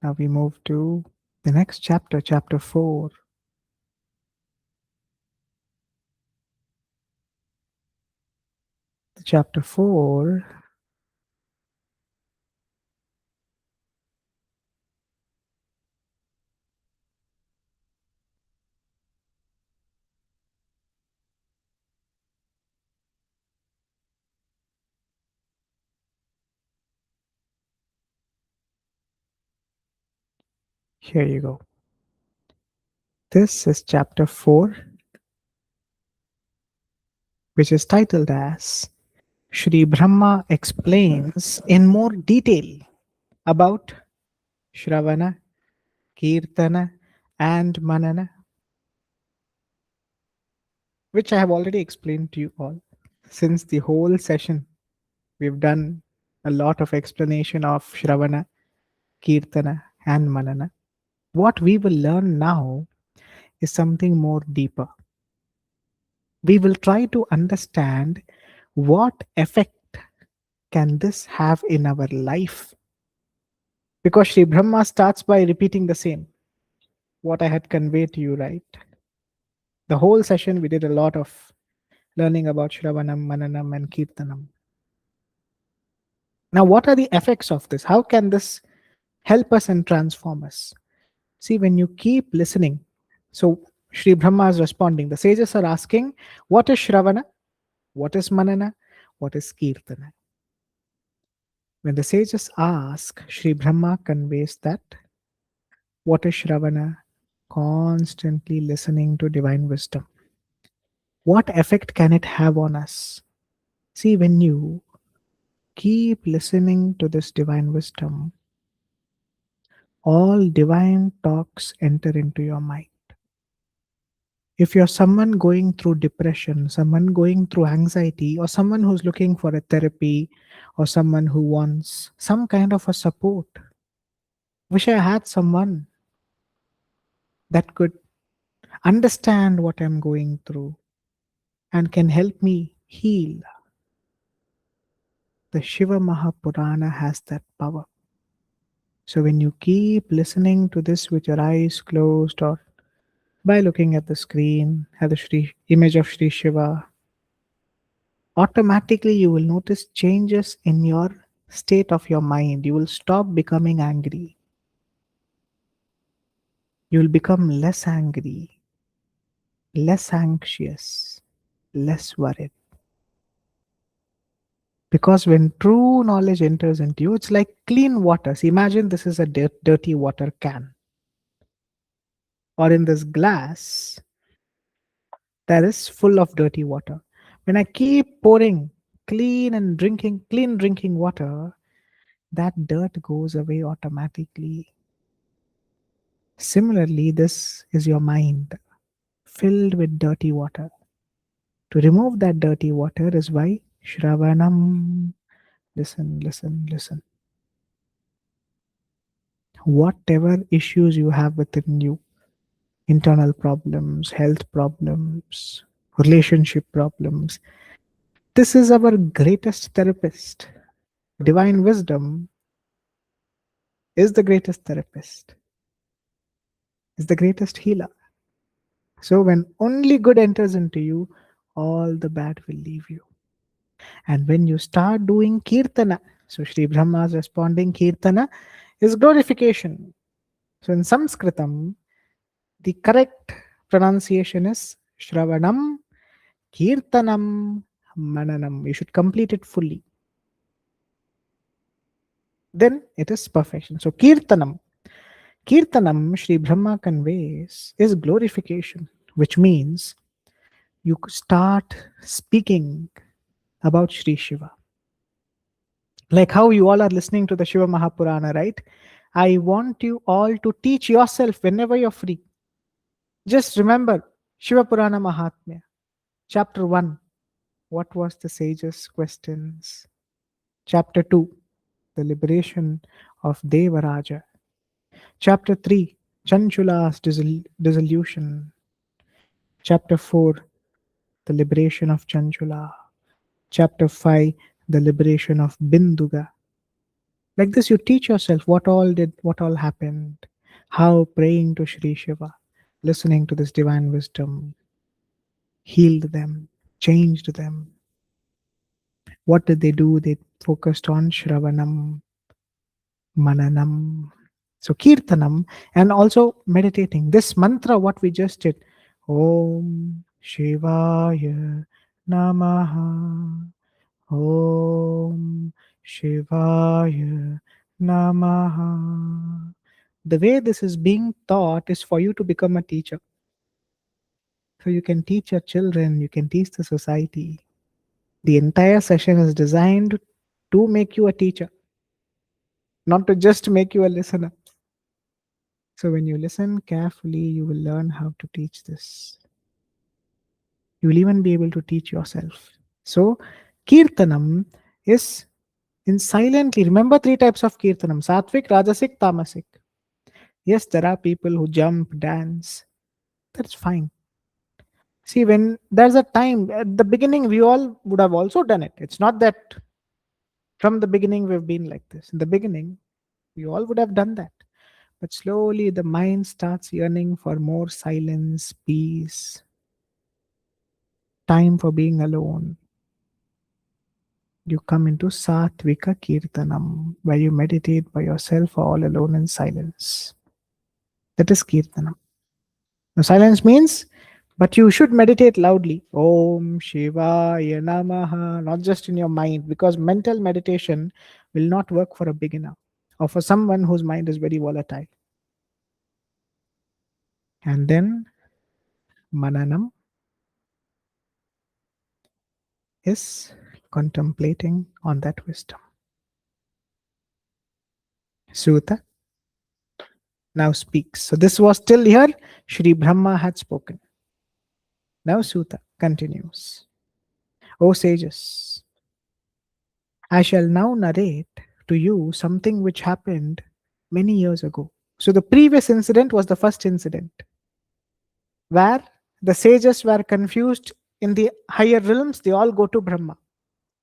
Now we move to the next chapter, chapter 4. Chapter 4 here you go. This is chapter 4, which is titled as Shri Brahma explains in more detail about Shravana, Kirtana, and Manana, which I have already explained to you all. Since the whole session, we've done a lot of explanation of Shravana, Kirtana, and Manana. What we will learn now is something more deeper. We will try to understand what effect can this have in our life. Because Sri Brahma starts by repeating the same, what I had conveyed to you, right? The whole session we did a lot of learning about Shravanam, Mananam, and Kirtanam. Now, what are the effects of this? How can this help us and transform us? See, when you keep listening, so Sri Brahma is responding. The sages are asking, what is Shravana? What is Manana? What is Kirtana? When the sages ask, Sri Brahma conveys that what is Shravana? Constantly listening to divine wisdom. What effect can it have on us? See, when you keep listening to this divine wisdom, all divine talks enter into your mind. If you're someone going through depression, someone going through anxiety, or someone who's looking for a therapy, or someone who wants some kind of a support, wish I had someone that could understand what I'm going through, and can help me heal. The Shiva Mahapurana has that power. So when you keep listening to this with your eyes closed or by looking at the screen, at the image of Sri Shiva, automatically you will notice changes in your state of your mind. You will stop becoming angry. You will become less angry, less anxious, less worried. Because when true knowledge enters into you, it's like clean water. So imagine this is a dirty water can, or in this glass, that is full of dirty water. When I keep pouring clean drinking water, that dirt goes away automatically. Similarly, this is your mind filled with dirty water. To remove that dirty water is why Shravanam. Listen, listen, listen. Whatever issues you have within you, internal problems, health problems, relationship problems, this is our greatest therapist. Divine wisdom is the greatest therapist, is the greatest healer. So when only good enters into you, all the bad will leave you. And when you start doing kirtana, so Sri Brahma is responding, kirtana is glorification. So in Sanskritam, the correct pronunciation is Shravanam, Kirtanam, Mananam. You should complete it fully. Then it is perfection. So Kirtanam. Kirtanam, Sri Brahma conveys, is glorification, which means you start speaking about Sri Shiva. Like how you all are listening to the Shiva Mahapurana, right? I want you all to teach yourself whenever you're free. Just remember Shiva Purana Mahatmya, chapter 1. What was the sage's questions? Chapter 2, the liberation of Devaraja. Chapter 3, Chanchula's dissolution. Chapter 4, the liberation of Chanchula. Chapter 5, the liberation of Binduga. Like this, you teach yourself what all happened, how praying to Sri Shiva, listening to this divine wisdom, healed them, changed them. What did they do? They focused on Shravanam, Mananam, so Kirtanam, and also meditating. This mantra, what we just did, Om Shivaya Namaha, Om Shivaya Namaha. The way this is being taught is for you to become a teacher. So you can teach your children, you can teach the society. The entire session is designed to make you a teacher, not to just make you a listener. So when you listen carefully, you will learn how to teach this. You will even be able to teach yourself. So Kirtanam is in silently. Remember three types of Kirtanam: Satvik, Rajasic, Tamasic. Yes, there are people who jump, dance. That's fine. See, when there's a time at the beginning, we all would have also done it. It's not that from the beginning we've been like this. In the beginning, we all would have done that. But slowly the mind starts yearning for more silence, peace, time for being alone. You come into Satvika Kirtanam, where you meditate by yourself all alone in silence. That is Kirtanam. Now, silence means, but you should meditate loudly. Om Shivaya Namaha, not just in your mind, because mental meditation will not work for a beginner or for someone whose mind is very volatile. And then Mananam is contemplating on that wisdom. Sutta now speaks. So this was till here, Sri Brahma had spoken. Now Sutta continues. O sages, I shall now narrate to you something which happened many years ago. So the previous incident was the first incident. where the sages were confused in the higher realms, they all go to Brahma.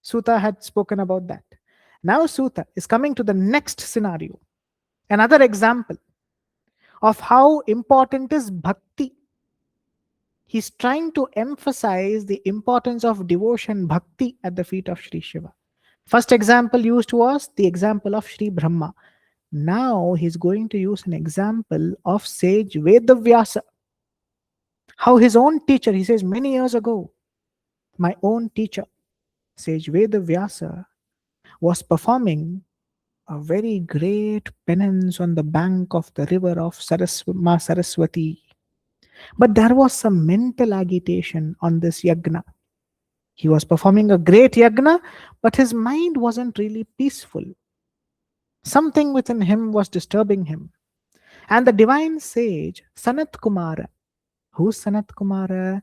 Sutta had spoken about that. Now, Sutta is coming to the next scenario, another example of how important is bhakti. He's trying to emphasize the importance of devotion, bhakti at the feet of Sri Shiva. First example used was the example of Sri Brahma. Now he's going to use an example of sage Vedavyasa. How his own teacher, he says many years ago, my own teacher, sage Vedavyasa, was performing a very great penance on the bank of the river of Saraswati. But there was some mental agitation on this yagna. He was performing a great yagna, but his mind wasn't really peaceful. Something within him was disturbing him. And the divine sage, Sanat Kumara, who's Sanat Kumara?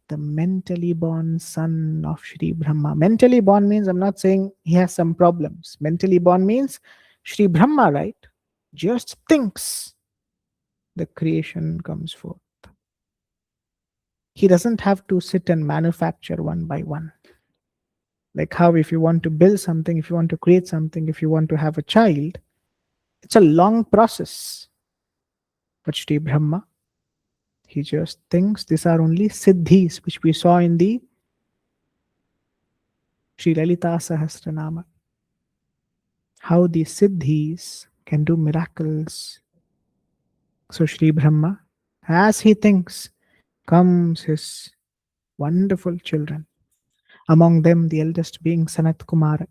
The mentally born son of Sri Brahma. Mentally born means, I'm not saying he has some problems. Mentally born means Sri Brahma, right? Just thinks the creation comes forth. He doesn't have to sit and manufacture one by one. Like how if you want to build something, if you want to create something, if you want to have a child, it's a long process. But Sri Brahma, he just thinks these are only siddhis, which we saw in the Sri Lalitā Sahasranāma. How the siddhis can do miracles. So Sri Brahma, as he thinks, comes his wonderful children. Among them, the eldest being Sanat Kumara,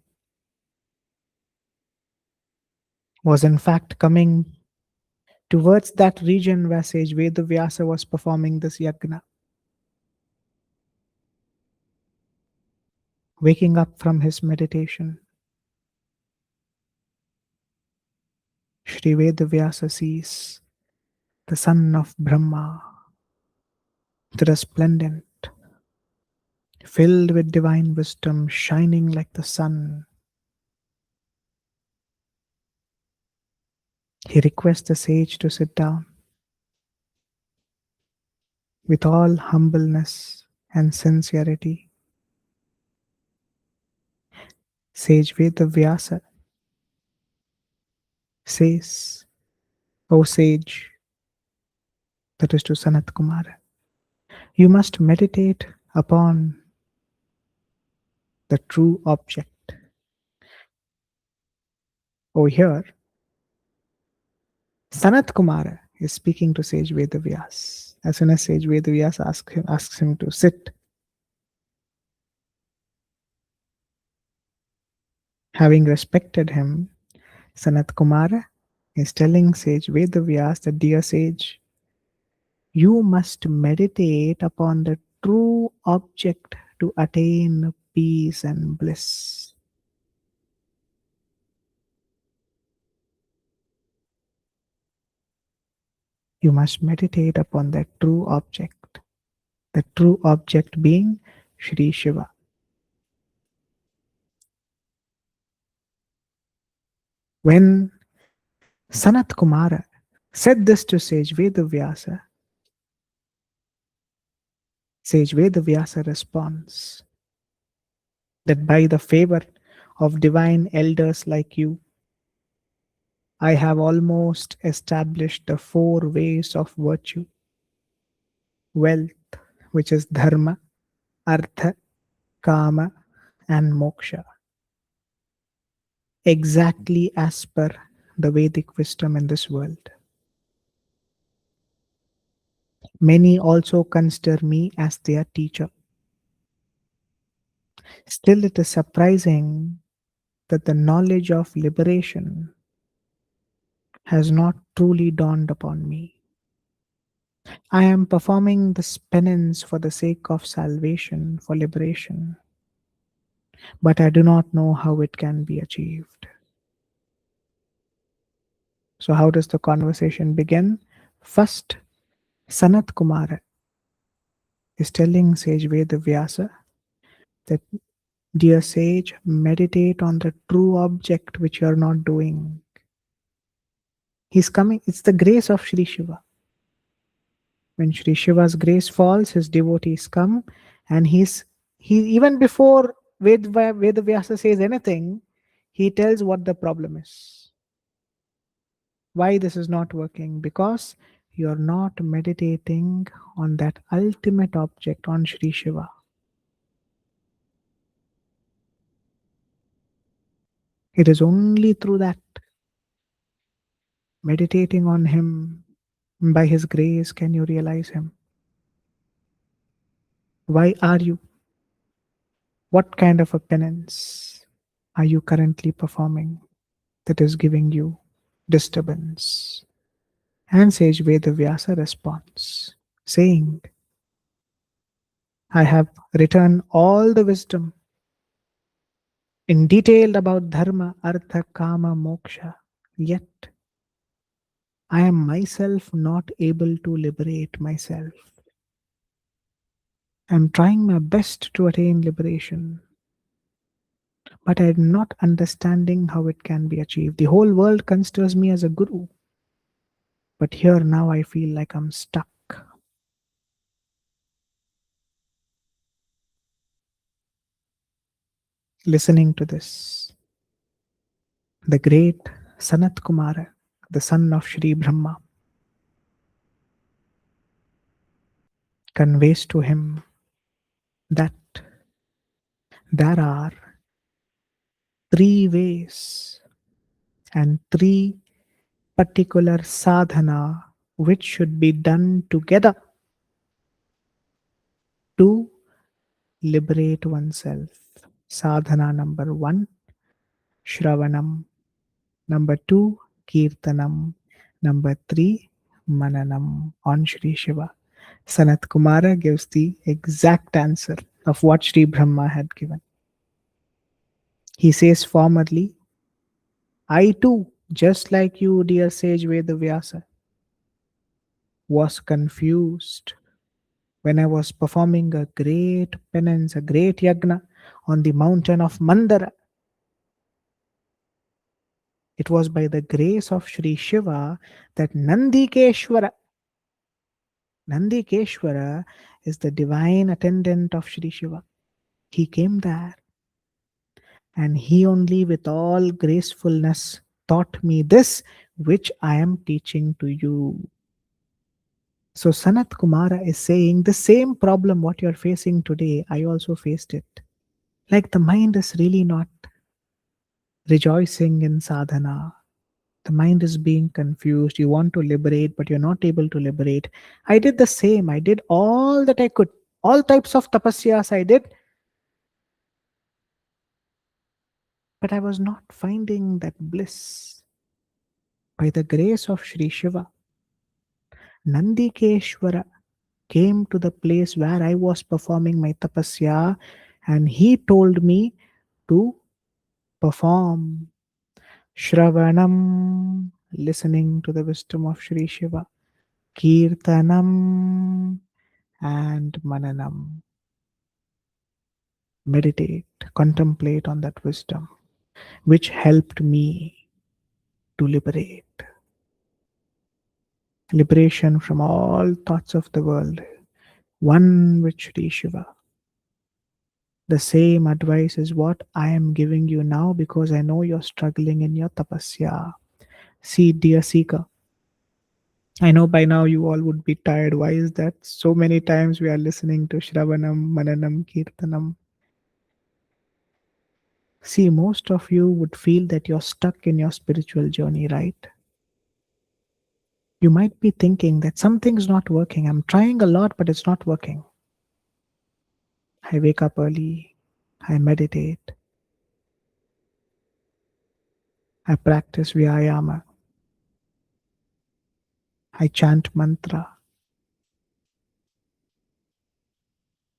was in fact coming towards that region where sage Vedavyasa was performing this yagna. Waking up from his meditation, Sri Vedavyasa sees the son of Brahma, the resplendent, filled with divine wisdom, shining like the sun. He requests the sage to sit down. With all humbleness and sincerity, sage Vedavyasa says, O sage, that is to Sanat Kumara, you must meditate upon the true object. Over here, Sanat Kumara is speaking to sage Vedavyas. As soon as sage Vedavyas asks him to sit, having respected him, Sanat Kumara is telling sage Vedavyas that, dear sage, you must meditate upon the true object to attain peace and bliss. You must meditate upon that true object. The true object being Shri Shiva. When Sanat Kumara said this to sage Vedavyasa, sage Vedavyasa responds that by the favor of divine elders like you, I have almost established the 4 ways of virtue. Wealth, which is dharma, artha, kama, and moksha. Exactly as per the Vedic wisdom in this world. Many also consider me as their teacher. Still, it is surprising that the knowledge of liberation has not truly dawned upon me. I am performing this penance for the sake of salvation, for liberation, but I do not know how it can be achieved. So, how does the conversation begin? First, Sanat Kumara is telling sage Vedavyasa that, dear sage, meditate on the true object which you are not doing. He's coming, it's the grace of Sri Shiva. When Sri Shiva's grace falls, his devotees come, and he even before Vedavyasa says anything, he tells what the problem is. Why this is not working? Because you're not meditating on that ultimate object, on Sri Shiva. It is only through that, meditating on him, by his grace, can you realize him. Why are you? What kind of a penance are you currently performing that is giving you disturbance? And Sage Vedavyasa responds, saying, I have written all the wisdom in detail about dharma, artha, kama, moksha, yet I am myself not able to liberate myself. I am trying my best to attain liberation, but I am not understanding how it can be achieved. The whole world considers me as a guru, but here now I feel like I'm stuck. Listening to this, the great Sanat Kumara, the son of Sri Brahma, conveys to him that there are three ways and three particular sadhana which should be done together to liberate oneself. Sadhana number one, Shravanam. Number two, Kirtanam. Number three, Mananam on Sri Shiva. Sanat Kumara gives the exact answer of what Sri Brahma had given. He says formerly, I too, just like you, dear sage Vedavyasa, was confused when I was performing a great penance, a great yagna on the mountain of Mandara. It was by the grace of Sri Shiva that Nandikeshwara is the divine attendant of Sri Shiva. He came there, and he only with all gracefulness taught me this which I am teaching to you. So Sanat Kumara is saying the same problem what you're facing today, I also faced it. Like the mind is really not rejoicing in sadhana. The mind is being confused. You want to liberate, but you're not able to liberate. I did the same. I did all that I could. All types of tapasyas I did, but I was not finding that bliss. By the grace of Sri Shiva, Nandikeshwara came to the place where I was performing my tapasya, and he told me to perform Shravanam, listening to the wisdom of Sri Shiva, Kirtanam, and Mananam. Meditate, contemplate on that wisdom, which helped me to liberate. Liberation from all thoughts of the world, one with Sri Shiva. The same advice is what I am giving you now because I know you're struggling in your tapasya. See, dear seeker, I know by now you all would be tired. Why is that? So many times we are listening to Shravanam, Mananam, Kirtanam. See, most of you would feel that you're stuck in your spiritual journey, right? You might be thinking that something's not working. I'm trying a lot, but it's not working. I wake up early. I meditate. I practice Vyāyāma. I chant mantra.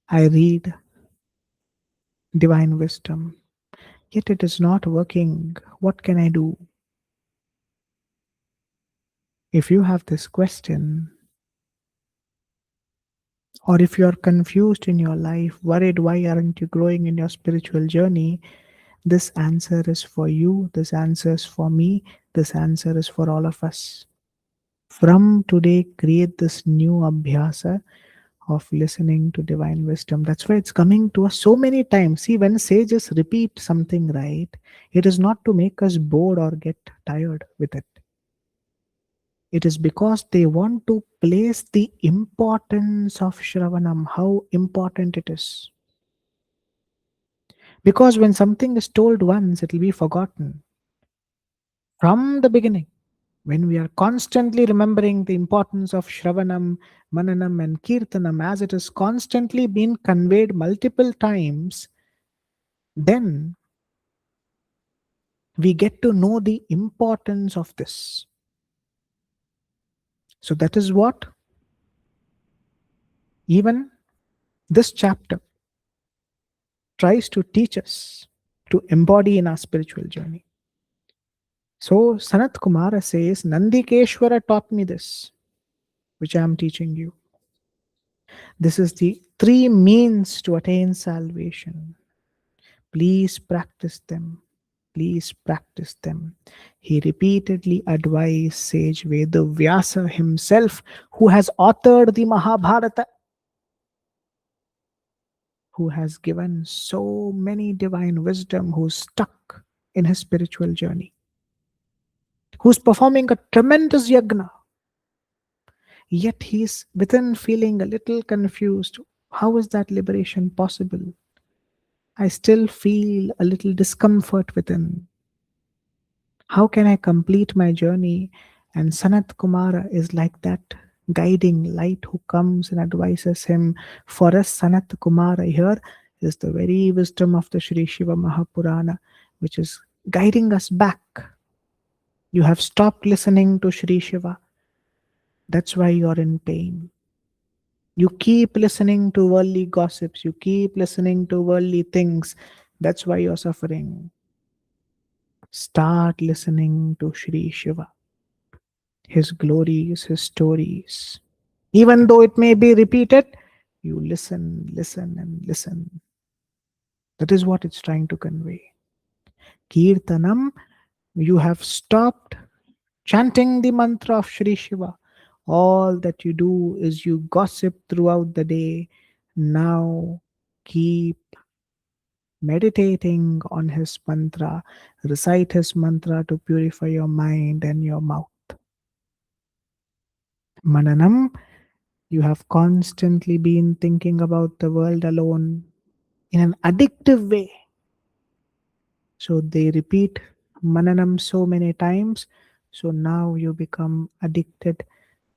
I read divine wisdom. Yet it is not working. What can I do? If you have this question, or if you're confused in your life, worried why aren't you growing in your spiritual journey, this answer is for you, this answer is for me, this answer is for all of us. From today, create this new abhyasa of listening to divine wisdom. That's why it's coming to us so many times. See, when sages repeat something, right, it is not to make us bored or get tired with it. It is because they want to place the importance of Shravanam, how important it is. Because when something is told once, it will be forgotten. From the beginning, when we are constantly remembering the importance of Shravanam, Mananam, and Kirtanam, as it is constantly been conveyed multiple times, then we get to know the importance of this. So that is what even this chapter tries to teach us to embody in our spiritual journey. So Sanat Kumara says, Nandikeshwara taught me this, which I am teaching you. This is the three means to attain salvation. Please practice them. Please practice them. He repeatedly advised sage Vedavyasa himself, who has authored the Mahabharata, who has given so many divine wisdom, who's stuck in his spiritual journey, who's performing a tremendous yagna. Yet he's within feeling a little confused. How is that liberation possible? I still feel a little discomfort within. How can I complete my journey? And Sanat Kumara is like that guiding light who comes and advises him. For us, Sanat Kumara here is the very wisdom of the Sri Shiva Mahapurana, which is guiding us back. You have stopped listening to Sri Shiva. That's why you're in pain. You keep listening to worldly gossips. You keep listening to worldly things. That's why you're suffering. Start listening to Sri Shiva, his glories, his stories. Even though it may be repeated, you listen, listen, and listen. That is what it's trying to convey. Kirtanam, you have stopped chanting the mantra of Sri Shiva. All that you do is you gossip throughout the day. Now keep meditating on his mantra. Recite his mantra to purify your mind and your mouth. Mananam, you have constantly been thinking about the world alone in an addictive way. So they repeat Mananam so many times. So now you become addicted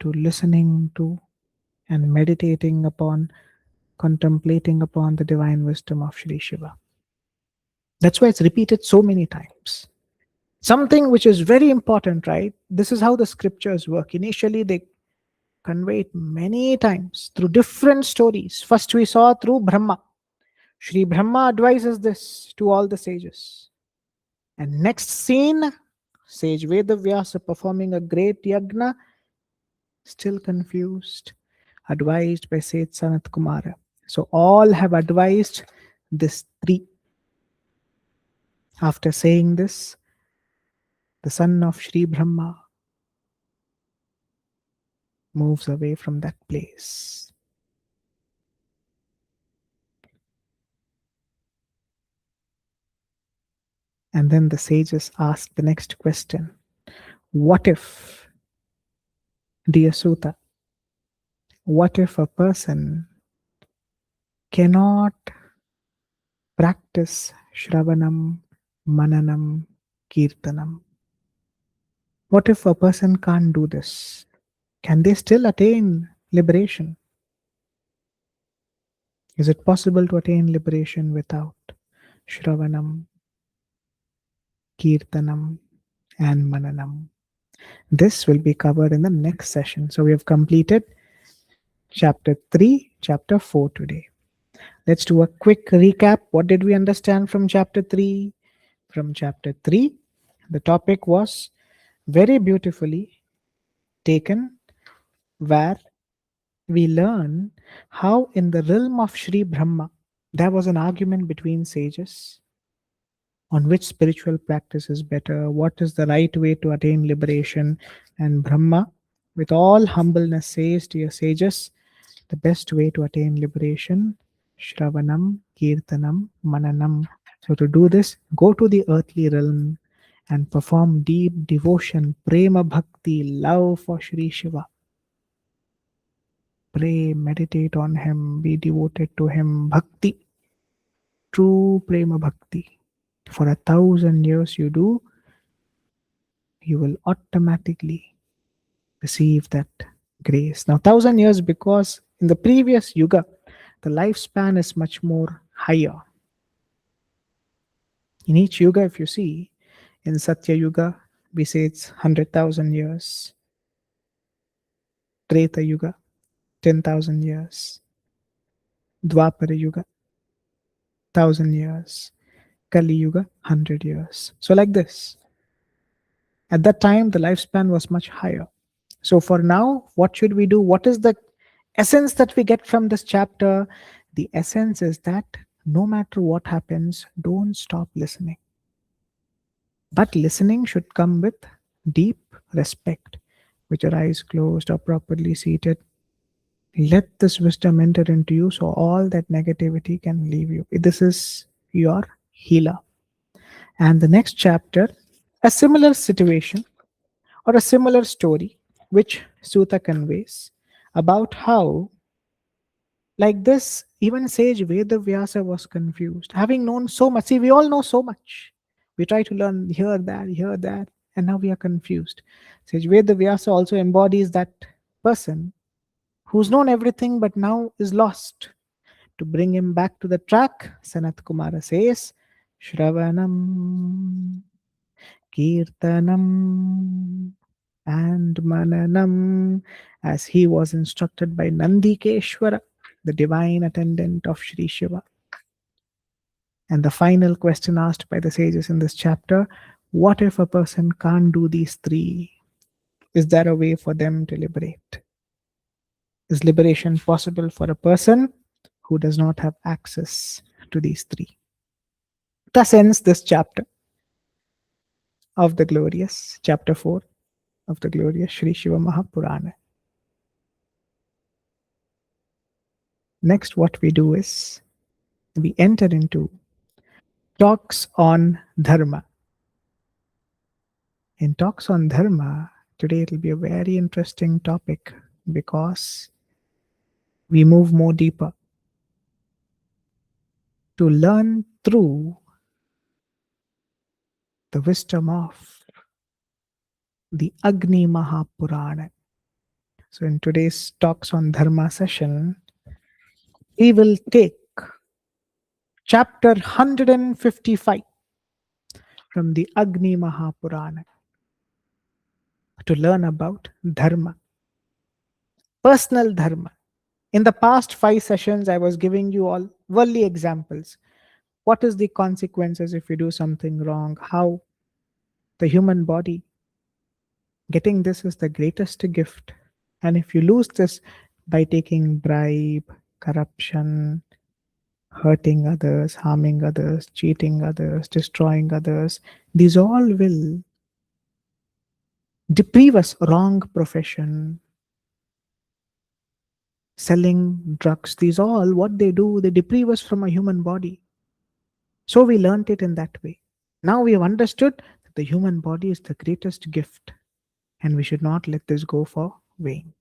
to listening to and meditating upon, contemplating upon the divine wisdom of Sri Shiva. That's why it's repeated so many times. Something which is very important, right? This is how the scriptures work. Initially, they convey it many times through different stories. First, we saw through Brahma. Sri Brahma advises this to all the sages. And next scene, sage Vedavyasa performing a great yagna, still confused, advised by Sage Sanat Kumara. So all have advised this three. After saying this, the son of Sri Brahma moves away from that place. And then the sages ask the next question. What if, dear Sutta, what if a person cannot practice Shravanam, Mananam, Kirtanam? What if a person can't do this? Can they still attain liberation? Is it possible to attain liberation without Shravanam, Kirtanam, and Mananam? This will be covered in the next session. So we have completed chapter 3, chapter 4 today. Let's do a quick recap. What did we understand from chapter 3? From chapter 3, the topic was very beautifully taken, where we learn how in the realm of Sri Brahma, there was an argument between sages on which spiritual practice is better, what is the right way to attain liberation. And Brahma, with all humbleness says, dear sages, the best way to attain liberation, Shravanam, Kirtanam, Mananam. So to do this, go to the earthly realm and perform deep devotion, prema bhakti, love for Sri Shiva. Pray, meditate on him, be devoted to him, bhakti, true prema bhakti. For 1,000 years you do, you will automatically receive that grace. Now, 1,000 years, because in the previous yuga, the lifespan is much more higher. In each yuga, if you see, in Satya Yuga, we say it's 100,000 years. Treta Yuga, 10,000 years. Dwapara Yuga, 1,000 years. Kali Yuga, 100 years. So like this. At that time, the lifespan was much higher. So for now, what should we do? What is the essence that we get from this chapter? The essence is that no matter what happens, don't stop listening. But listening should come with deep respect, with your eyes closed or properly seated. Let this wisdom enter into you so all that negativity can leave you. This is your healer. And the next chapter, a similar situation or a similar story, which Sutta conveys about how, like this, even sage Vedavyasa was confused, having known so much. See, we all know so much. We try to learn here, that, and now we are confused. Sage Vedavyasa also embodies that person who's known everything but now is lost. To bring him back to the track, Sanat Kumara says, Shravanam, Kirtanam, and Mananam, as he was instructed by Nandikeshwara, the divine attendant of Sri Shiva. And the final question asked by the sages in this chapter, what if a person can't do these three? Is there a way for them to liberate? Is liberation possible for a person who does not have access to these three? Thus ends this chapter of the glorious, chapter 4 of the glorious Sri Shiva Mahapurana. Next, what we do is we enter into talks on Dharma. In talks on Dharma, today it will be a very interesting topic because we move more deeper to learn through the wisdom of the Agni Mahapurana. So in today's talks on Dharma session, we will take chapter 155 from the Agni Mahapurana to learn about Dharma, personal Dharma. In the past 5 sessions, I was giving you all worldly examples. What is the consequences if you do something wrong? How the human body, getting this is the greatest gift. And if you lose this by taking bribe, corruption, hurting others, harming others, cheating others, destroying others, these all will deprive us. Wrong profession, selling drugs, these all, what they do, they deprive us from a human body. So we learnt it in that way. Now we have understood that the human body is the greatest gift and we should not let this go for vain.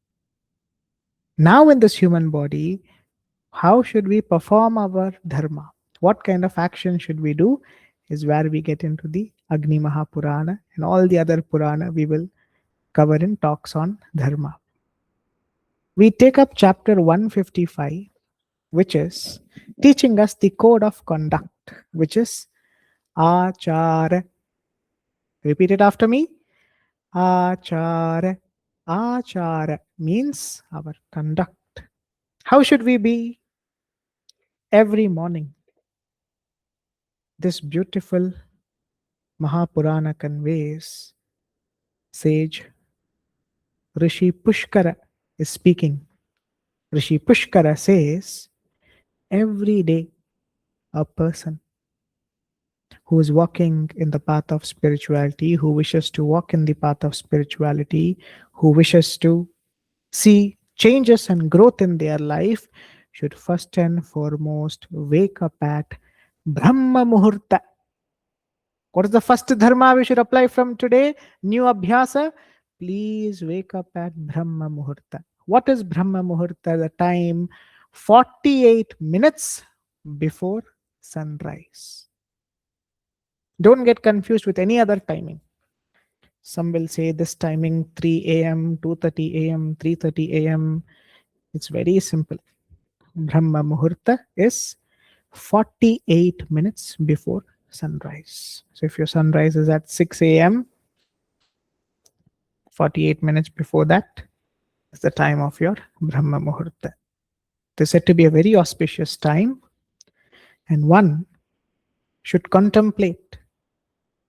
Now in this human body, how should we perform our dharma? What kind of action should we do is where we get into the Agni Mahapurana, and all the other Purana we will cover in talks on dharma. We take up chapter 155, which is teaching us the code of conduct, which is Achara. Repeat it after me. Achara. Achara means our conduct. How should we be every morning? This beautiful Mahapurana conveys. Sage Rishi Pushkara is speaking. Rishi Pushkara says, every day a person who is walking in the path of spirituality, who wishes to walk in the path of spirituality, who wishes to see changes and growth in their life, should first and foremost wake up at Brahma Muhurta. What is the first dharma we should apply from today? New abhyasa. Please wake up at Brahma Muhurta. What is Brahma Muhurta? The time 48 minutes before sunrise. Don't get confused with any other timing. Some will say this timing 3 a.m., 2:30 a.m., 3:30 a.m. It's very simple. Brahma Muhurta is 48 minutes before sunrise. So if your sunrise is at 6 a.m., 48 minutes before that is the time of your Brahma Muhurta. It is said to be a very auspicious time, and one should contemplate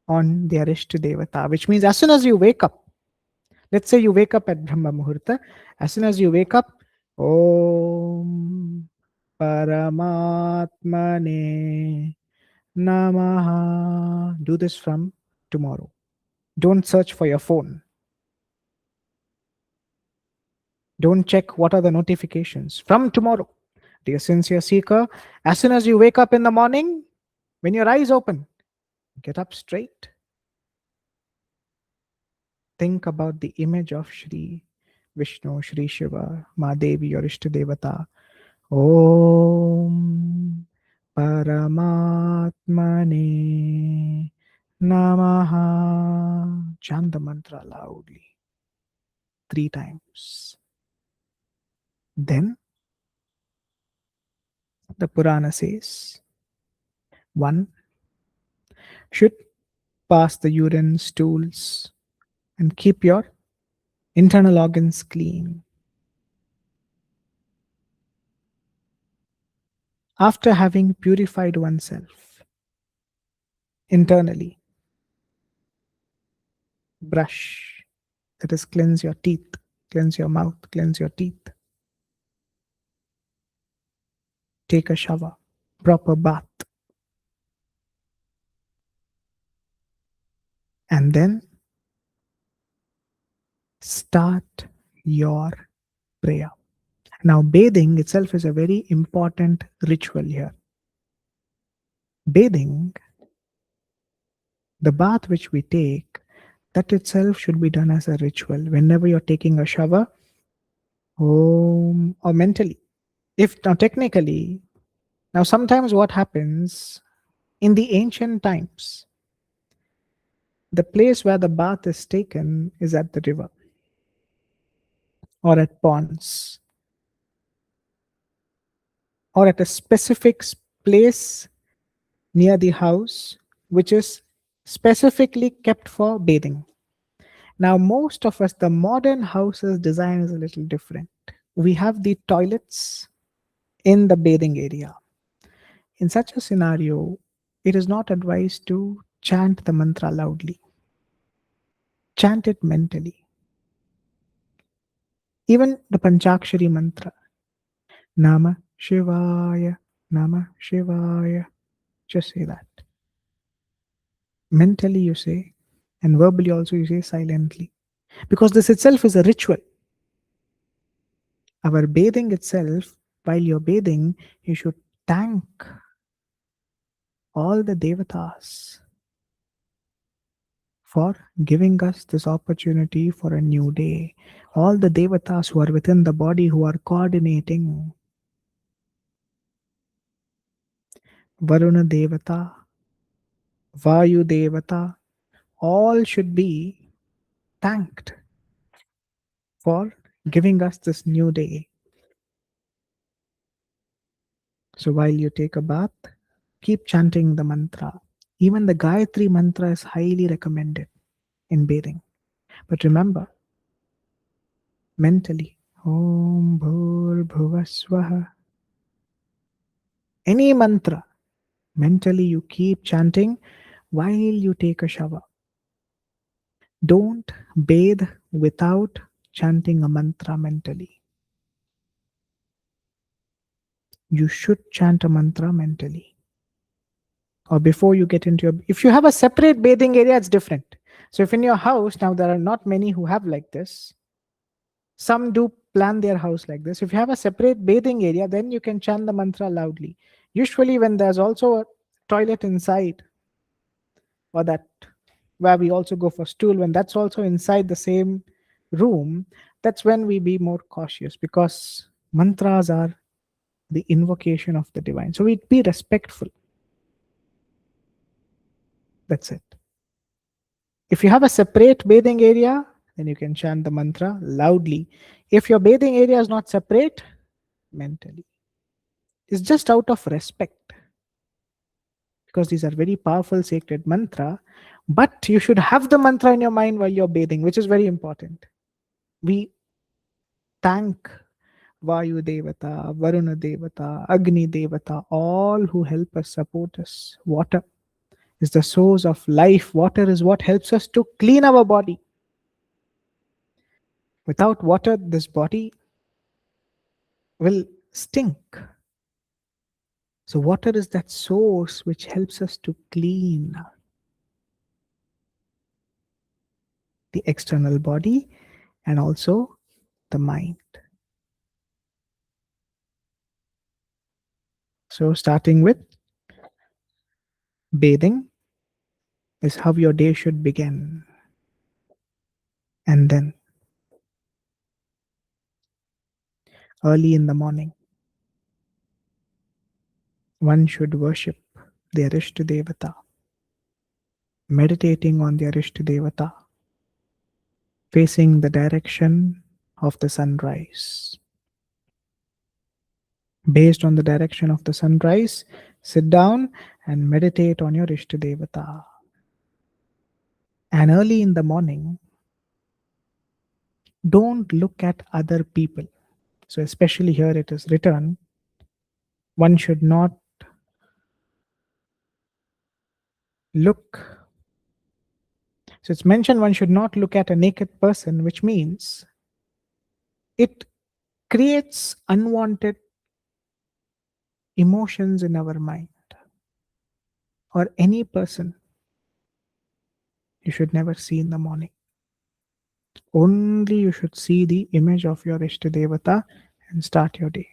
on their Ishta Devata, which means as soon as you wake up, let's say you wake up at Brahma Muhurta, as soon as you wake up, Om Paramatmane Namaha. Do this from tomorrow. Don't search for your phone. Don't check what are the notifications. From tomorrow, dear sincere seeker, as soon as you wake up in the morning, when your eyes open, get up straight. Think about the image of Shri Vishnu, Shri Shiva, Ma Devi, or Ishta Devata. Om Paramatmane Namaha. Chant the mantra loudly 3 times. Then the Purana says, one should pass the urine, stools, and keep your internal organs clean. After having purified oneself internally, brush, that is, cleanse your teeth, cleanse your mouth, cleanse your teeth. Take a shower, proper bath. And then start your prayer. Now, bathing itself is a very important ritual here. Bathing, the bath which we take, that itself should be done as a ritual. Whenever you're taking a shower, or mentally. If now technically, now sometimes what happens in the ancient times, the place where the bath is taken is at the river or at ponds or at a specific place near the house which is specifically kept for bathing. Now, most of us, the modern houses design is a little different. We have the toilets in the bathing area. In such a scenario, it is not advised to chant the mantra loudly. Chant it mentally. Even the Panchakshari mantra, Nama Shivaya, Nama Shivaya, just say that. Mentally you say, and verbally also you say silently. Because this itself is a ritual. Our bathing itself, while you're bathing, you should thank all the devatas for giving us this opportunity for a new day. All the devatas who are within the body who are coordinating. Varuna Devata, Vayu Devata, all should be thanked for giving us this new day. So while you take a bath, keep chanting the mantra. Even the Gayatri mantra is highly recommended in bathing. But remember, mentally, Om Bhur Bhuvaswaha. Any mantra, mentally you keep chanting while you take a shower. Don't bathe without chanting a mantra mentally. You should chant a mantra mentally. or before you get into your, if you have a separate bathing area, it's different. So if in your house, now there are not many who have like this, some do plan their house like this. If you have a separate bathing area, then you can chant the mantra loudly. Usually when there's also a toilet inside, or that where we also go for stool, when that's also inside the same room, that's when we be more cautious, because mantras are the invocation of the divine. So we'd be respectful. That's it. If you have a separate bathing area, then you can chant the mantra loudly. If your bathing area is not separate, mentally. It's just out of respect, because these are very powerful sacred mantra. But you should have the mantra in your mind while you're bathing, which is very important. We thank Vayu Devata, Varuna Devata, Agni Devata, all who help us, support us. Water is the source of life. Water is what helps us to clean our body. Without water, this body will stink. So water is that source which helps us to clean the external body and also the mind. So starting with bathing is how your day should begin. And then early in the morning, one should worship the Arishta Devata, meditating on the Arishta Devata, facing the direction of the sunrise. Based on the direction of the sunrise, sit down and meditate on your Ishta Devata. And early in the morning, don't look at other people. So, especially here it is written, one should not look. So, it's mentioned one should not look at a naked person, which means it creates unwanted emotions in our mind. Or any person you should never see in the morning. Only you should see the image of your Ishta Devata and start your day.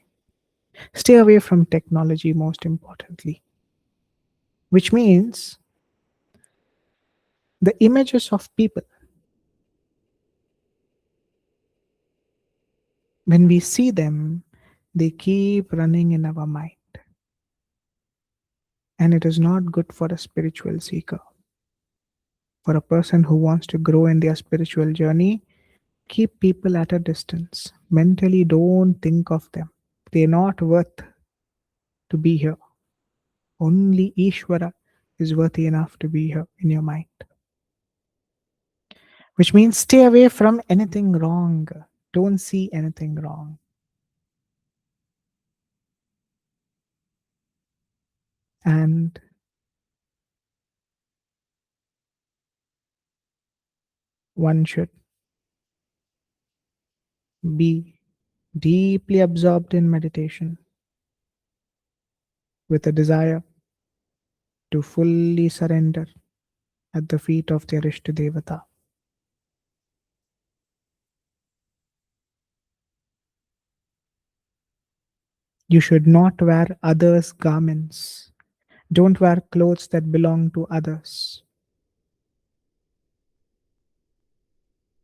Stay away from technology, most importantly, which means the images of people. When we see them, they keep running in our mind. And it is not good for a spiritual seeker. For a person who wants to grow in their spiritual journey, keep people at a distance. Mentally, don't think of them. They're not worth to be here. Only Ishvara is worthy enough to be here in your mind. Which means stay away from anything wrong. Don't see anything wrong. And one should be deeply absorbed in meditation with a desire to fully surrender at the feet of their Ishta Devata. You should not wear others' garments. Don't wear clothes that belong to others.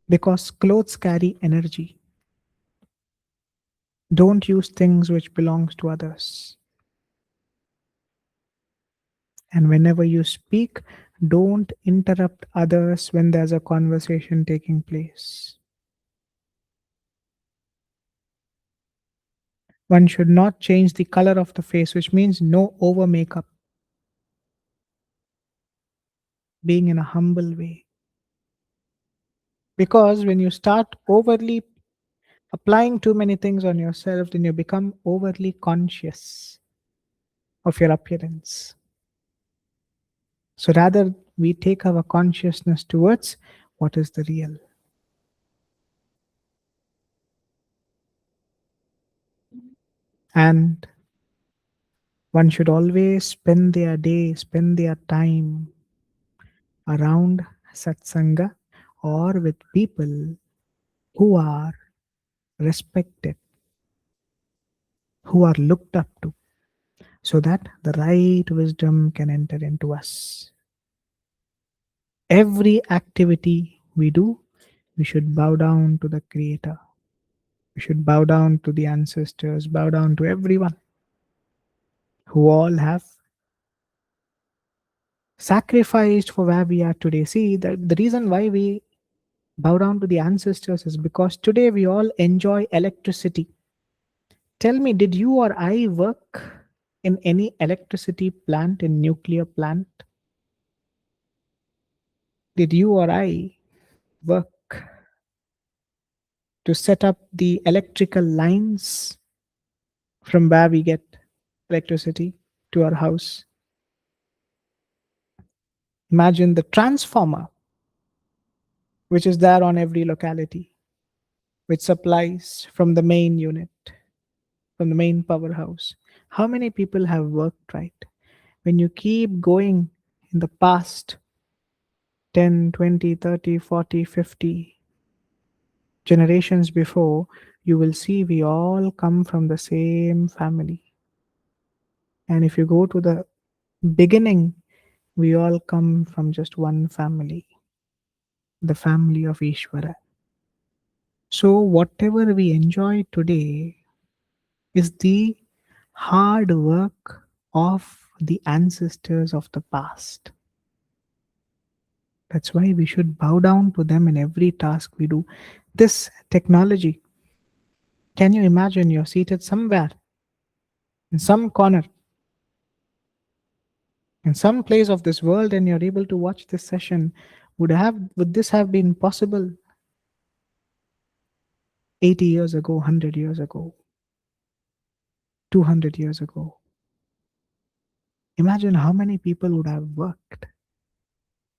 Because clothes carry energy. Don't use things which belongs to others. And whenever you speak, don't interrupt others when there's a conversation taking place. One should not change the color of the face, which means no over makeup. Being in a humble way. Because when you start overly applying too many things on yourself, then you become overly conscious of your appearance. So rather, we take our consciousness towards what is the real. And One should always spend their day, spend their time around satsanga or with people who are respected, who are looked up to, so that the right wisdom can enter into us. Every activity we do, we should bow down to the Creator. We should bow down to the ancestors, bow down to everyone who all have sacrificed for where we are today. See, the reason why we bow down to the ancestors is because today we all enjoy electricity. Tell me, did you or I work in any electricity plant, in nuclear plant? Did you or I work to set up the electrical lines from where we get electricity to our house? Imagine the transformer which is there on every locality, which supplies from the main unit, from the main powerhouse. How many people have worked, right? When you keep going in the past 10, 20, 30, 40, 50 generations before, you will see we all come from the same family. And if you go to the beginning, we all come from just one family, the family of Ishvara. So, whatever we enjoy today is the hard work of the ancestors of the past. That's why we should bow down to them in every task we do. This technology, can you imagine you're seated somewhere in some corner, in some place of this world, and you're able to watch this session? Would this have been possible 80 years ago, 100 years ago, 200 years ago? Imagine how many people would have worked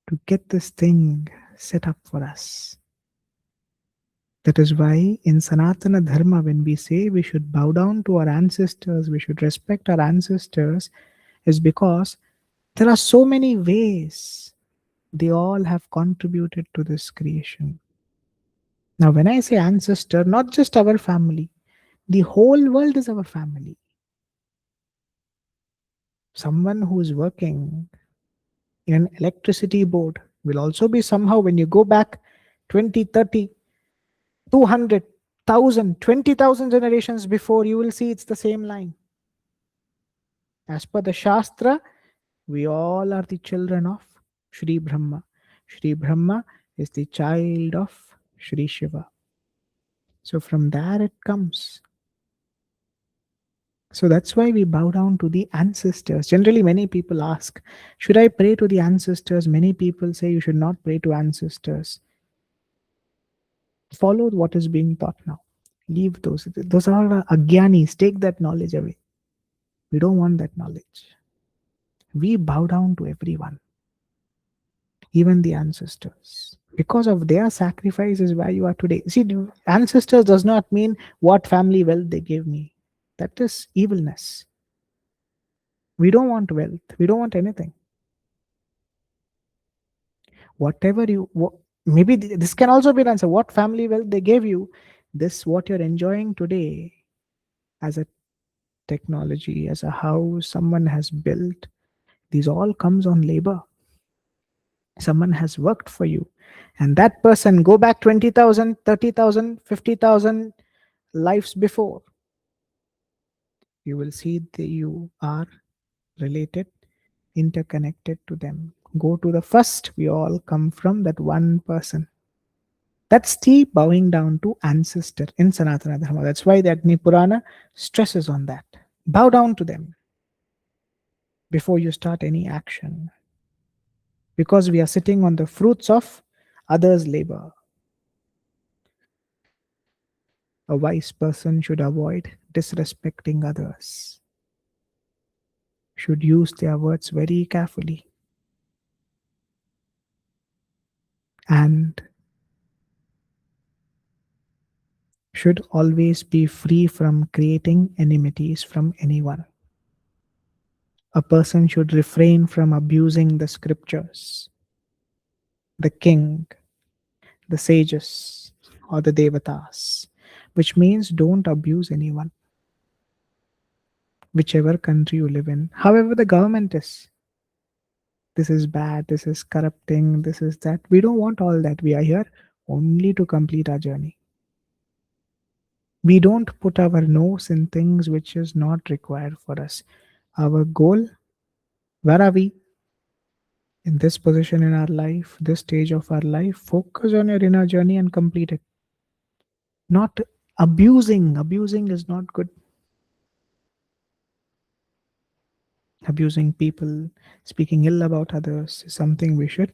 to get this thing set up for us. That is why in Sanātana Dharma, when we say we should bow down to our ancestors, we should respect our ancestors, is because there are so many ways they all have contributed to this creation. Now, when I say ancestor, not just our family, the whole world is our family. Someone who is working in an electricity board will also be somehow, when you go back 20, 30, 200,000, 20,000 generations before, you will see it's the same line. As per the Shastra, we all are the children of Shri Brahma. Shri Brahma is the child of Shri Shiva. So from there it comes. So that's why we bow down to the ancestors. Generally, many people ask, should I pray to the ancestors? Many people say you should not pray to ancestors. Follow what is being taught now. Leave those. Those are agyanis. Take that knowledge away. We don't want that knowledge. We bow down to everyone, even the ancestors. Because of their sacrifice is where you are today. See, ancestors does not mean what family wealth they gave me. That is evilness. We don't want wealth. We don't want anything. Whatever you, maybe this can also be an answer. What family wealth they gave you, this what you're enjoying today as a technology, as a house someone has built, these all comes on labor. Someone has worked for you, and that person, go back 20,000, 30,000, 50,000 lives before, you will see that you are related, interconnected to them. Go to the first, we all come from that one person. That's the bowing down to ancestor in Sanātana Dharma. That's why the Agni Purāṇa stresses on that. Bow down to them before you start any action, because we are sitting on the fruits of others' labor. A wise person should avoid disrespecting others, should use their words very carefully, and should always be free from creating enmities from anyone. A person should refrain from abusing the scriptures, the king, the sages, or the devatas, which means don't abuse anyone, whichever country you live in, however the government is. This is bad, this is corrupting, this is that. We don't want all that. We are here only to complete our journey. We don't put our nose in things which is not required for us. Our goal, where are we? In this position in our life, this stage of our life, focus on your inner journey and complete it. Not abusing. Abusing is not good. Abusing people, speaking ill about others is something we should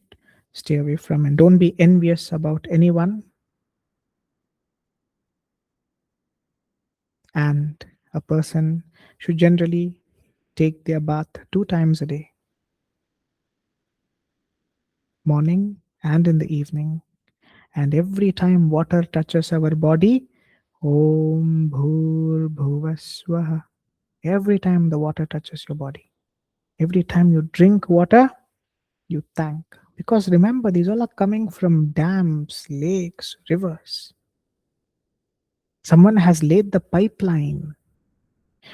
stay away from. And don't be envious about anyone. And a person should generally take their bath 2 times a day, morning and in the evening. And every time water touches our body, Om Bhur Bhuvaswaha. Every time the water touches your body, every time you drink water, you thank. Because remember, these all are coming from dams, lakes, rivers. Someone has laid the pipeline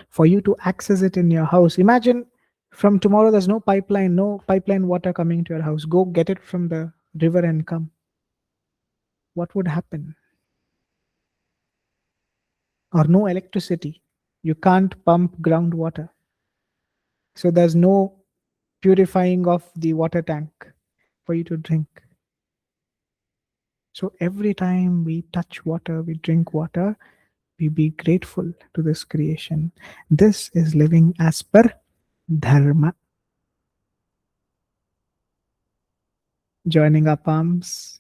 for you to access it in your house. Imagine from tomorrow there's no pipeline water coming to your house. Go get it from the river and come. What would happen? Or no electricity. You can't pump groundwater. So there's no purifying of the water tank for you to drink. So every time we touch water, we drink water, we be grateful to this creation. This is living as per Dharma. Joining our palms,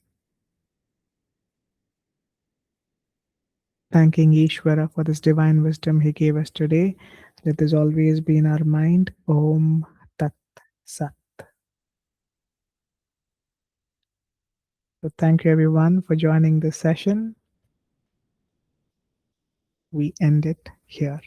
thanking Ishvara for this divine wisdom he gave us today. Let this always be in our mind. Om Tat Sat. So thank you everyone for joining this session. We end it here.